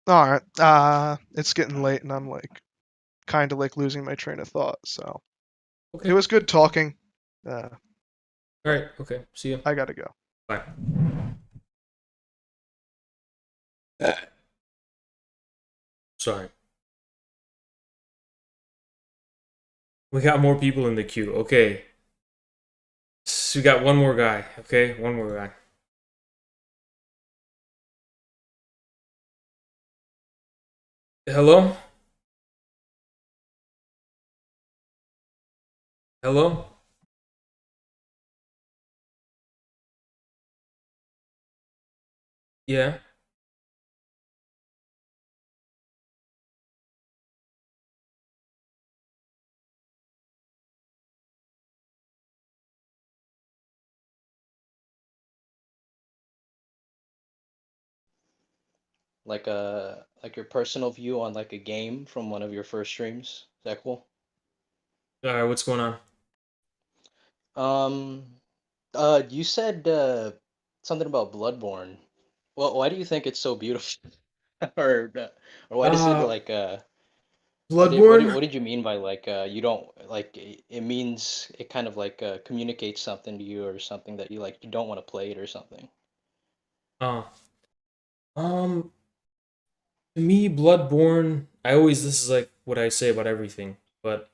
All right, it's getting late, and I'm like kind of like losing my train of thought. So it was good talking. All right. Okay. See you. I gotta go. Bye. Sorry. We got more people in the queue. Okay. So we got one more guy. Okay, one more guy. Hello? Hello? Yeah. Like your personal view on like a game from one of your first streams. Is that cool? Alright, what's going on? You said something about Bloodborne. Well, why do you think it's so beautiful? Or why does it like Bloodborne? what did you mean by like you don't like it means it kind of like communicates something to you or something that you don't want to play it or something. Oh. Um, to me, Bloodborne, this is like what I say about everything, but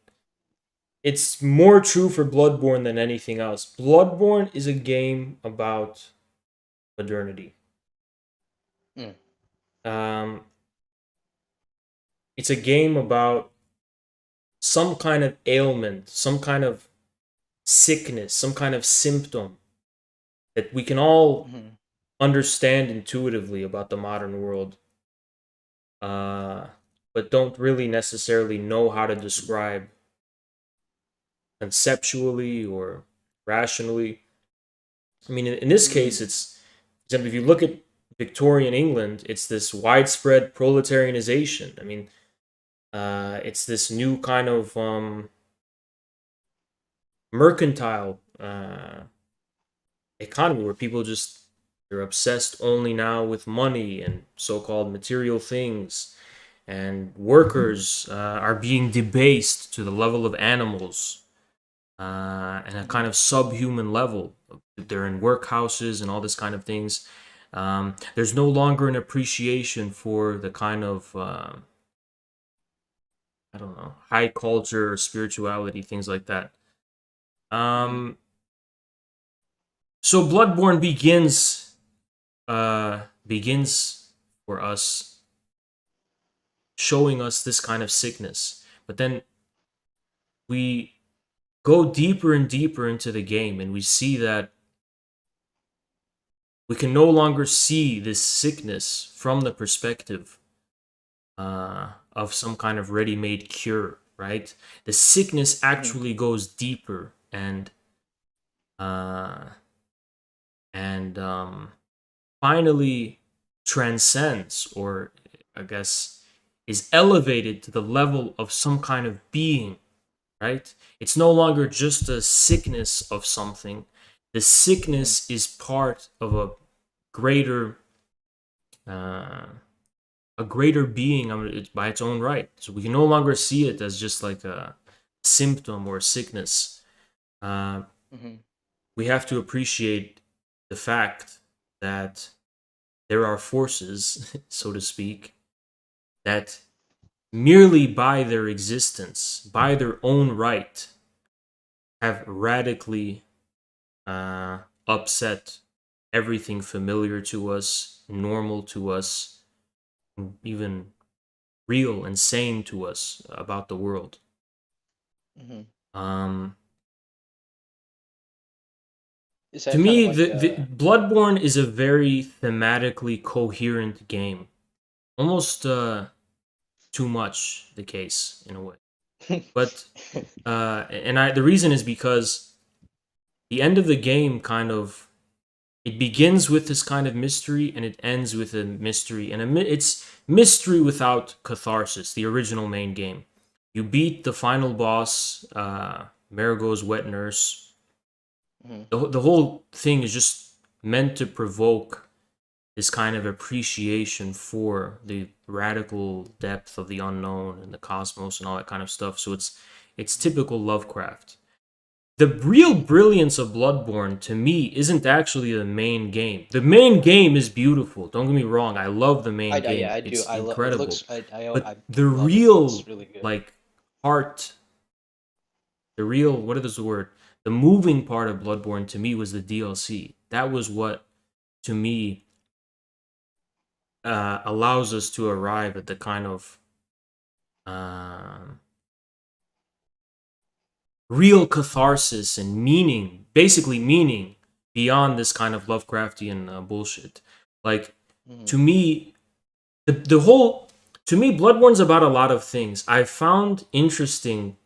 it's more true for Bloodborne than anything else. Bloodborne is a game about modernity. Mm. Um, it's a game about some kind of ailment, some kind of sickness, some kind of symptom that we can all understand intuitively about the modern world, but don't really necessarily know how to describe conceptually or rationally. I mean, in this case, it's, for example, if you look at Victorian England, it's this widespread proletarianization. I mean, it's this new kind of mercantile economy where people just, they're obsessed only now with money and so-called material things, and workers are being debased to the level of animals, and a kind of subhuman level. They're in workhouses and all this kind of things. There's no longer an appreciation for the kind of I don't know, high culture, spirituality, things like that. So Bloodborne begins for us, showing us this kind of sickness, but then we go deeper and deeper into the game, and we see that we can no longer see this sickness from the perspective of some kind of ready-made cure, right? The sickness actually goes deeper and finally transcends, or I guess is elevated to the level of some kind of being, right? It's no longer just a sickness of something. The sickness is part of a greater being by its own right. So we can no longer see it as just like a symptom or a sickness. We have to appreciate the fact that there are forces, so to speak, that merely by their existence, by their own right, have radically upset everything familiar to us, normal to us, even real and sane to us about the world. To me, the Bloodborne is a very thematically coherent game. Almost too much the case in a way. But the reason is because the end of the game kind of, it begins with this kind of mystery and it ends with a mystery, and it's mystery without catharsis. The original main game, you beat the final boss, Marigo's wet nurse. The whole thing is just meant to provoke this kind of appreciation for the radical depth of the unknown and the cosmos and all that kind of stuff. So it's typical Lovecraft. The real brilliance of Bloodborne, to me, isn't actually the main game. The main game is beautiful. Don't get me wrong. I love the main game. Yeah, I do. It's I incredible. it looks, but I the love it. real, It's really good. like, heart what is the word? The moving part of Bloodborne to me was the DLC. That was what, to me, allows us to arrive at the kind of real catharsis and meaning, basically meaning beyond this kind of Lovecraftian bullshit. Like, to me, the whole, to me, Bloodborne's about a lot of things. I found interesting.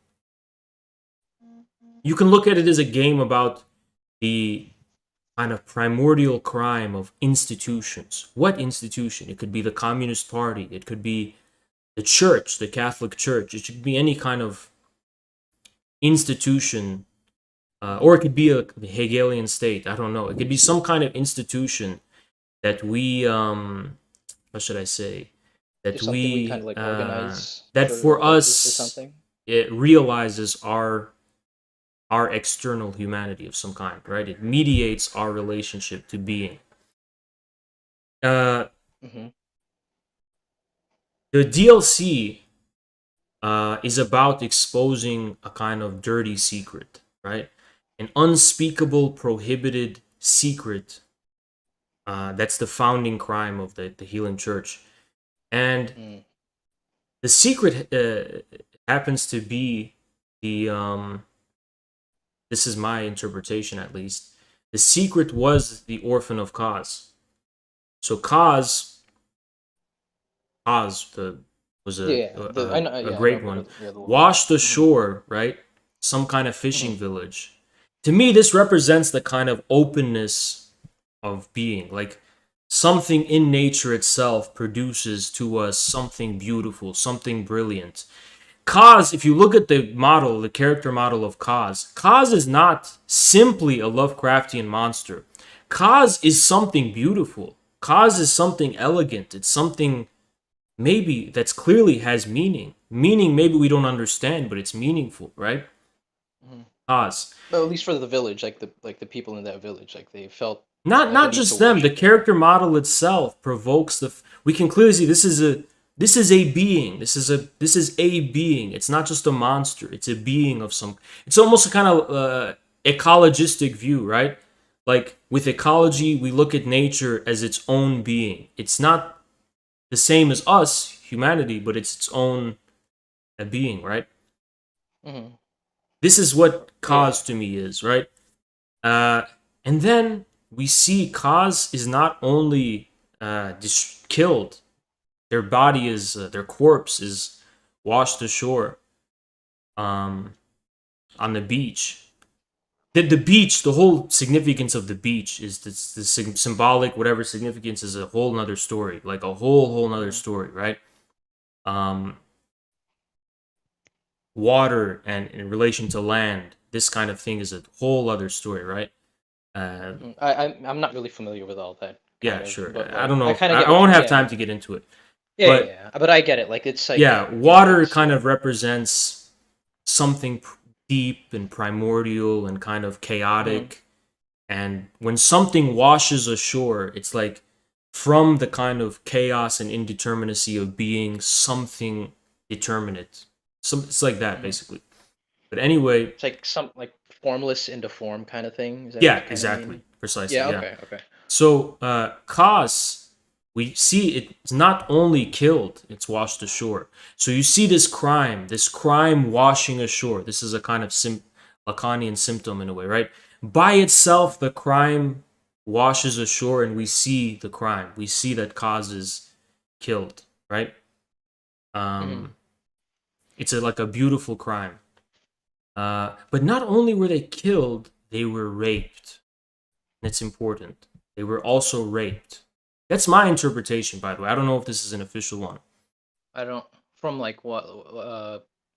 You can look at it as a game about the kind of primordial crime of institutions. What institution? It could be the Communist Party. It could be the church, the Catholic Church. It could be any kind of institution, or it could be a Hegelian state. I don't know. It could be some kind of institution that we, what should I say? That we kind of like organize that for like us, this or something? It realizes our external humanity of some kind, right? It mediates our relationship to being. The DLC is about exposing a kind of dirty secret, right? An unspeakable, prohibited secret. That's the founding crime of the Healing Church. And the secret happens to be the, this is my interpretation at least, the secret was the orphan of Kaz. So Kaz was a great one. Washed ashore, right? Some kind of fishing village. To me, this represents the kind of openness of being. Like, something in nature itself produces to us something beautiful, something brilliant. Kaz, if you look at the model, the character model of Kaz is not simply a Lovecraftian monster. Kaz is something beautiful. Kaz is something elegant. It's something maybe that's clearly has meaning. Meaning maybe we don't understand, but it's meaningful, right? Kaz. Well, at least for the village, like the people in that village, like they felt not just them. The character model itself provokes we can clearly see this is a being. This is a being. It's not just a monster. It's a being of some. It's almost a kind of ecologistic view, right? Like with ecology, we look at nature as its own being. It's not the same as us, humanity, but it's its own being, right? This is what Kaz to me is, right? And then we see Kaz is not only killed, their body is, their corpse is washed ashore on the beach. The beach, the whole significance of the beach is the symbolic, whatever significance is a whole nother story, like a whole nother story, right? Water and in relation to land, this kind of thing is a whole other story, right? I'm not really familiar with all that. Yeah, sure. But, I don't know. I won't have time to get into it. Yeah, but I get it. Like it's like water kind of represents something deep and primordial and kind of chaotic. And when something washes ashore, it's like from the kind of chaos and indeterminacy of being something determinate. It's like that basically. But anyway, it's like some like formless into form kind of thing. Is that yeah, exactly, precisely. Yeah. Yeah. Okay. So Kaz, we see it's not only killed; it's washed ashore. So you see this crime washing ashore. This is a kind of Lacanian symptom in a way, right? By itself, the crime washes ashore, and we see the crime. We see that Kaz is killed, right? It's like a beautiful crime. But not only were they killed, they were raped. That's important. They were also raped. That's my interpretation, by the way. I don't know if this is an official one. I don't. From like what?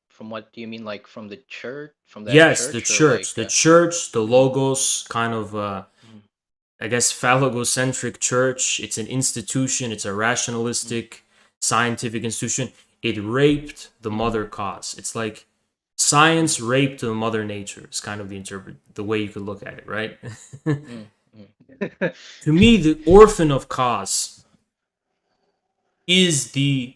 From what do you mean? Like from the church? From that yes, church? the church. Like, the church, the logos, kind of, I guess, phallogocentric church. It's an institution. It's a rationalistic, scientific institution. It raped the mother cause. It's like science raped the mother nature. It's kind of the way you could look at it, right? To me, the orphan of Kaz is the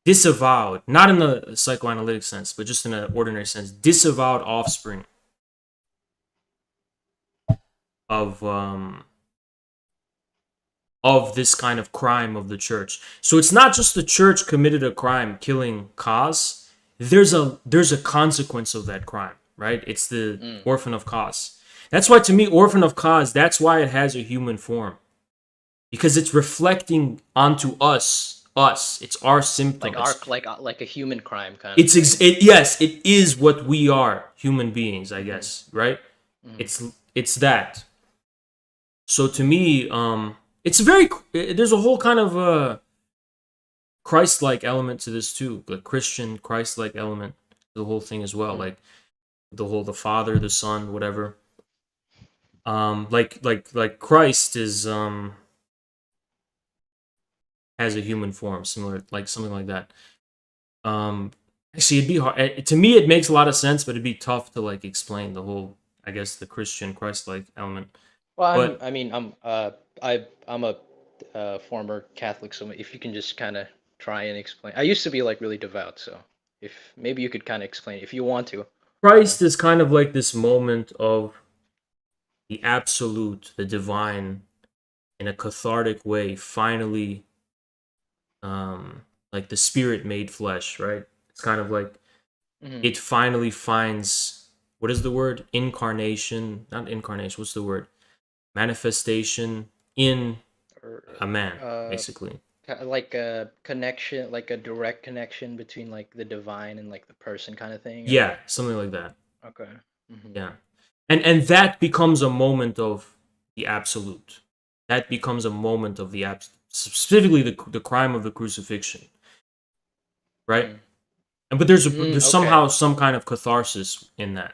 disavowed, not in the psychoanalytic sense, but just in an ordinary sense, disavowed offspring of this kind of crime of the church. So it's not just the church committed a crime killing Kaz. There's a consequence of that crime, right? It's the orphan of Kaz. That's why, to me, orphan of Kaz, that's why it has a human form. Because it's reflecting onto us. It's our symptom. Like a human crime kind of. Yes, it is what we are, human beings, I guess, right? It's that. So to me, it's there's a whole kind of Christ-like element to this too, like Christian Christ-like element to the whole thing as well, like the Father, the Son, whatever. Like Christ is has a human form, similar, like something like that. Actually, it'd be hard. To me, it makes a lot of sense, but it'd be tough to like explain the whole, I guess, the Christian Christ-like element. Well, I'm a former Catholic, so if you can just kind of try and explain. I used to be like really devout, so if maybe you could kind of explain if you want to. Christ is kind of like this moment of the absolute, the divine, in a cathartic way, finally, like the Spirit made flesh, right? It's kind of like it finally finds, what is the word? Incarnation, not incarnation, what's the word? Manifestation in a man, basically. Like a connection, like a direct connection between like the divine and like the person kind of thing. Yeah, something like that. Okay. Yeah. And that becomes a moment of the absolute. That becomes a moment of the specifically the crime of the crucifixion. Right? But there's somehow some kind of catharsis in that.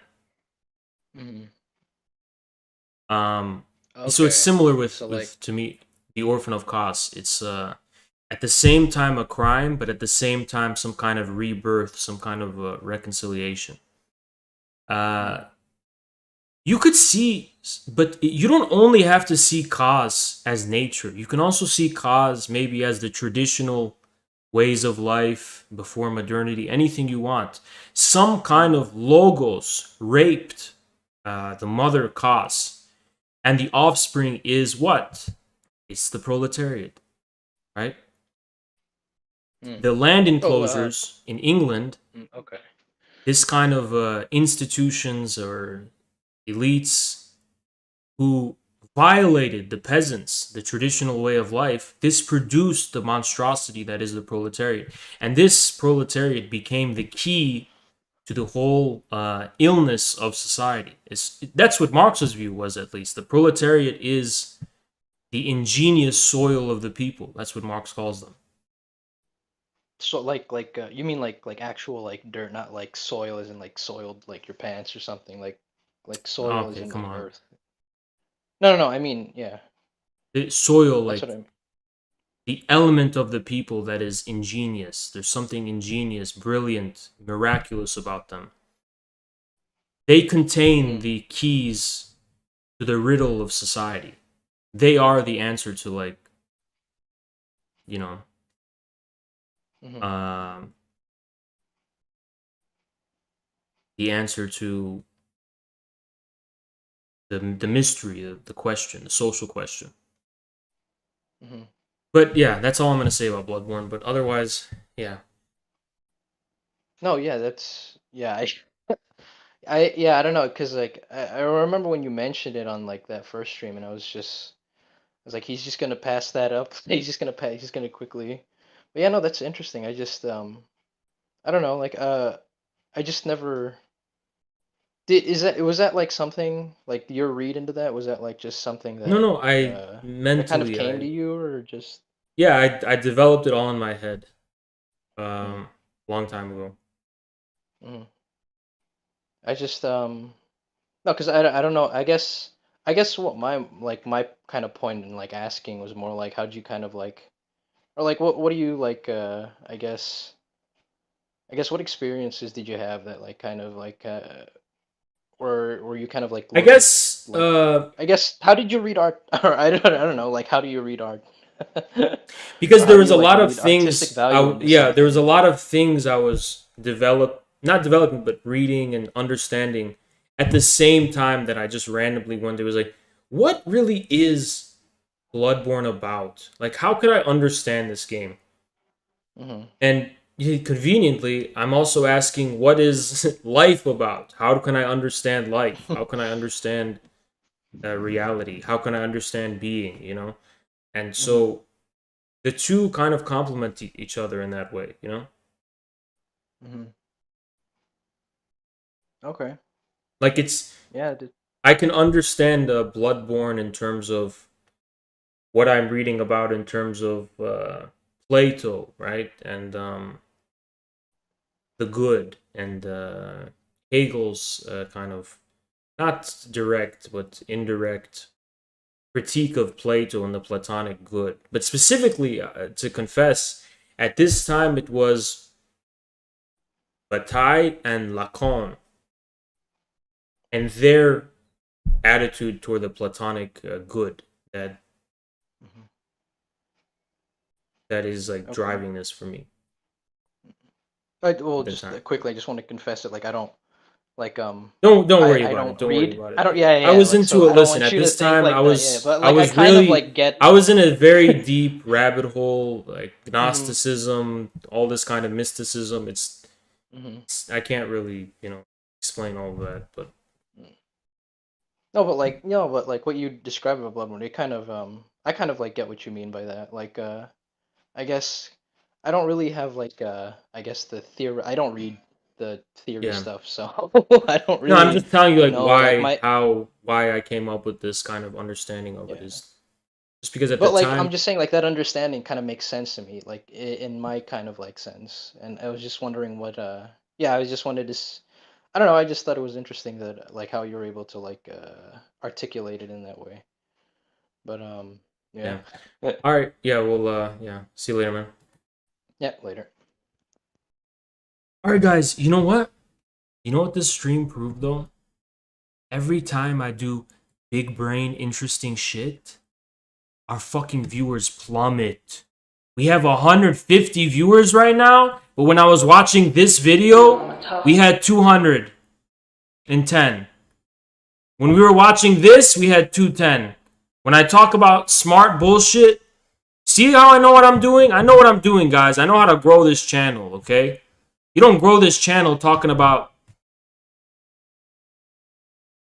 So it's similar with to me, the Orphan of Kos. It's at the same time a crime, but at the same time some kind of rebirth, some kind of reconciliation. You could see, but you don't only have to see Kos as nature. You can also see Kos maybe as the traditional ways of life before modernity, anything you want. Some kind of logos raped the mother Kos, and the offspring is what? It's the proletariat, right? The land enclosures in England, this kind of institutions or elites who violated the peasants, the traditional way of life, this produced the monstrosity that is the proletariat. And this proletariat became the key to the whole illness of society. That's what Marx's view was, at least. The proletariat is the ingenious soil of the people. That's what Marx calls them. So you mean like actual like dirt, not like soil as in like soiled like your pants or something, like soil as in the earth. No, I mean, yeah. The soil, That's like what I mean. the element of the people that is ingenious. There's something ingenious, brilliant, miraculous about them. They contain the keys to the riddle of society. They are the answer to, like, you know, the answer to the mystery, the question, the social question. But yeah, that's all I'm gonna say about Bloodborne. But otherwise, yeah. No, yeah, that's I don't know, cause like I remember when you mentioned it on like that first stream, and I was like, he's just gonna pass that up. He's just gonna quickly. But yeah, no, that's interesting. I just I don't know, like I just never. Was that like something like your read into that? Was that like just something that No, I that kind of mentally came to you, or just? Yeah, I developed it all in my head, long time ago. I just no, because I don't know. I guess what my kind of point in like asking was more like how'd you kind of like, or like what do you like I guess what experiences did you have that like kind of like or were you kind of like I guess I guess how did you read art? Or I don't know, like how do you read art? Because How there do was you a like lot of read artistic things. value into Yeah, there was a something? lot of things I was not developing, but reading and understanding at the same time that I just randomly one day was like, what really is Bloodborne about? Like, how could I understand this game? Hmm. And conveniently, I'm also asking, what is life about? How can I understand life? How can I understand reality? How can I understand being? You know, and Hmm. so the two kind of complement each other in that way. You know, Hmm. Okay. like it's Yeah. I did. I can understand Bloodborne in terms of what I'm reading about in terms of Plato, right, and the good, and Hegel's kind of not direct but indirect critique of Plato and the Platonic good. But specifically, to confess, at this time it was Bataille and Lacan and their attitude toward the Platonic good that Mhm. that is like Okay. driving this for me Well, at the just time. quickly, I just want to confess it. Like, I don't like Don't worry I about it. don't Don't worry read. about I it. don't. Yeah, I yeah. was Like, so into it. I don't Listen, want at you to this think time, like that. Yeah, but I like I was kind of really like get. I was in a very deep rabbit hole, like Mhm. Gnosticism, all this kind of mysticism. Mhm. I can't really explain all of that, but No, but like no, but like what you described about Bloodborne, it kind of I kind of like get what you mean by that. Like I guess I don't really have like I guess the theory. I don't read the theory yeah. stuff, so I don't No, I'm really just telling you like know. Like my why I came up with this kind of understanding of it yeah. is just because at the But like I'm time, just saying like that understanding kind of makes sense to me, like in my kind of like sense. And I was just wondering what yeah, I just wanted to I don't know, I just thought it was interesting that like how you were able to like articulate it in that way. But yeah. yeah. All right, yeah, well, yeah. See you later, man. Yeah, later. All right, guys. You know what? You know what this stream proved though? Every time I do big brain interesting shit, our fucking viewers plummet. We have 150 viewers right now, but when I was watching this video, we had 210. When we were watching this, we had 210. When I talk about smart bullshit, see how I know what I'm doing? I know what I'm doing, guys. I know how to grow this channel, okay? You don't grow this channel talking about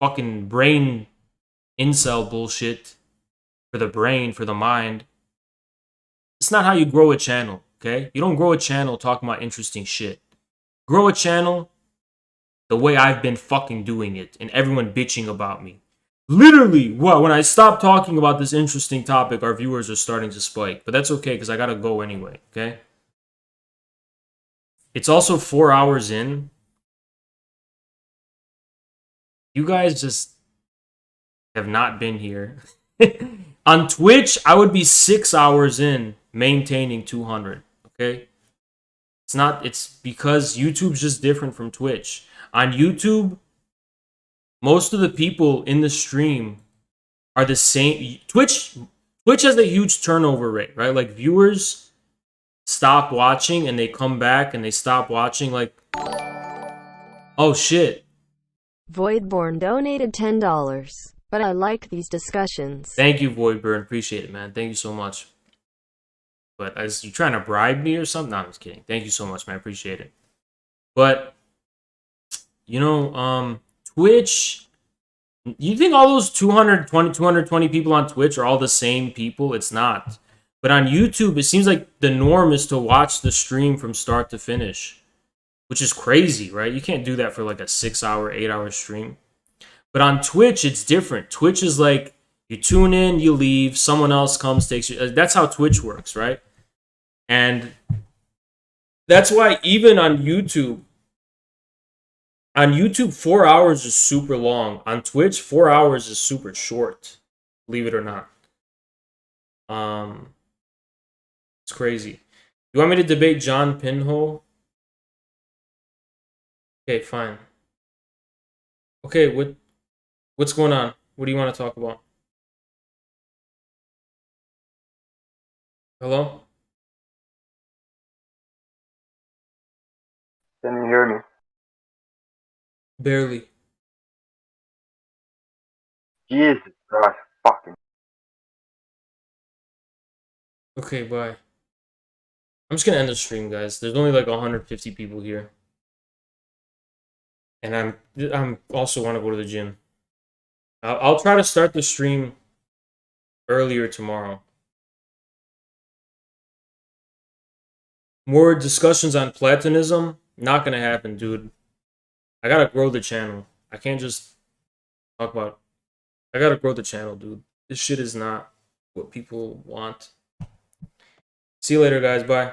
fucking brain incel bullshit for the brain, for the mind. It's not how you grow a channel, okay? You don't grow a channel talking about interesting shit. Grow a channel the way I've been fucking doing it and everyone bitching about me. Literally, when I stop talking about this interesting topic, our viewers are starting to spike. But that's okay because I gotta go anyway, okay? It's also 4 hours in. You guys just have not been here. On Twitch, I would be 6 hours in maintaining 200, okay? It's because YouTube's just different from Twitch. On YouTube, most of the people in the stream are the same. Twitch has a huge turnover rate, right? Like viewers stop watching and they come back and they stop watching like oh shit. Voidborn donated $10, but I like these discussions. Thank you, Voidburn. Appreciate it, man. Thank you so much. But as you trying to bribe me or something? No, I'm just kidding. Thank you so much, man. Appreciate it. But Twitch, you think all those 220 people on Twitch are all the same people? It's not. But on YouTube, it seems like the norm is to watch the stream from start to finish, which is crazy, right? You can't do that for like a 6-hour, 8-hour stream. But on Twitch, it's different. Twitch is like you tune in, you leave, someone else comes, takes you. That's how Twitch works, right? And that's why even on YouTube, 4 hours is super long. On Twitch, 4 hours is super short. Believe it or not. It's crazy. You want me to debate John Pinhole? Okay, fine. Okay, what's going on? What do you want to talk about? Hello? Can you hear me? Barely. Jesus Christ, fucking. Okay, bye. I'm just gonna end the stream, guys. There's only like 150 people here. And I'm also want to go to the gym. I'll try to start the stream earlier tomorrow. More discussions on platonism? Not gonna happen, dude. I gotta grow the channel. I can't just talk about... I gotta grow the channel, dude. This shit is not what people want. See you later, guys. Bye.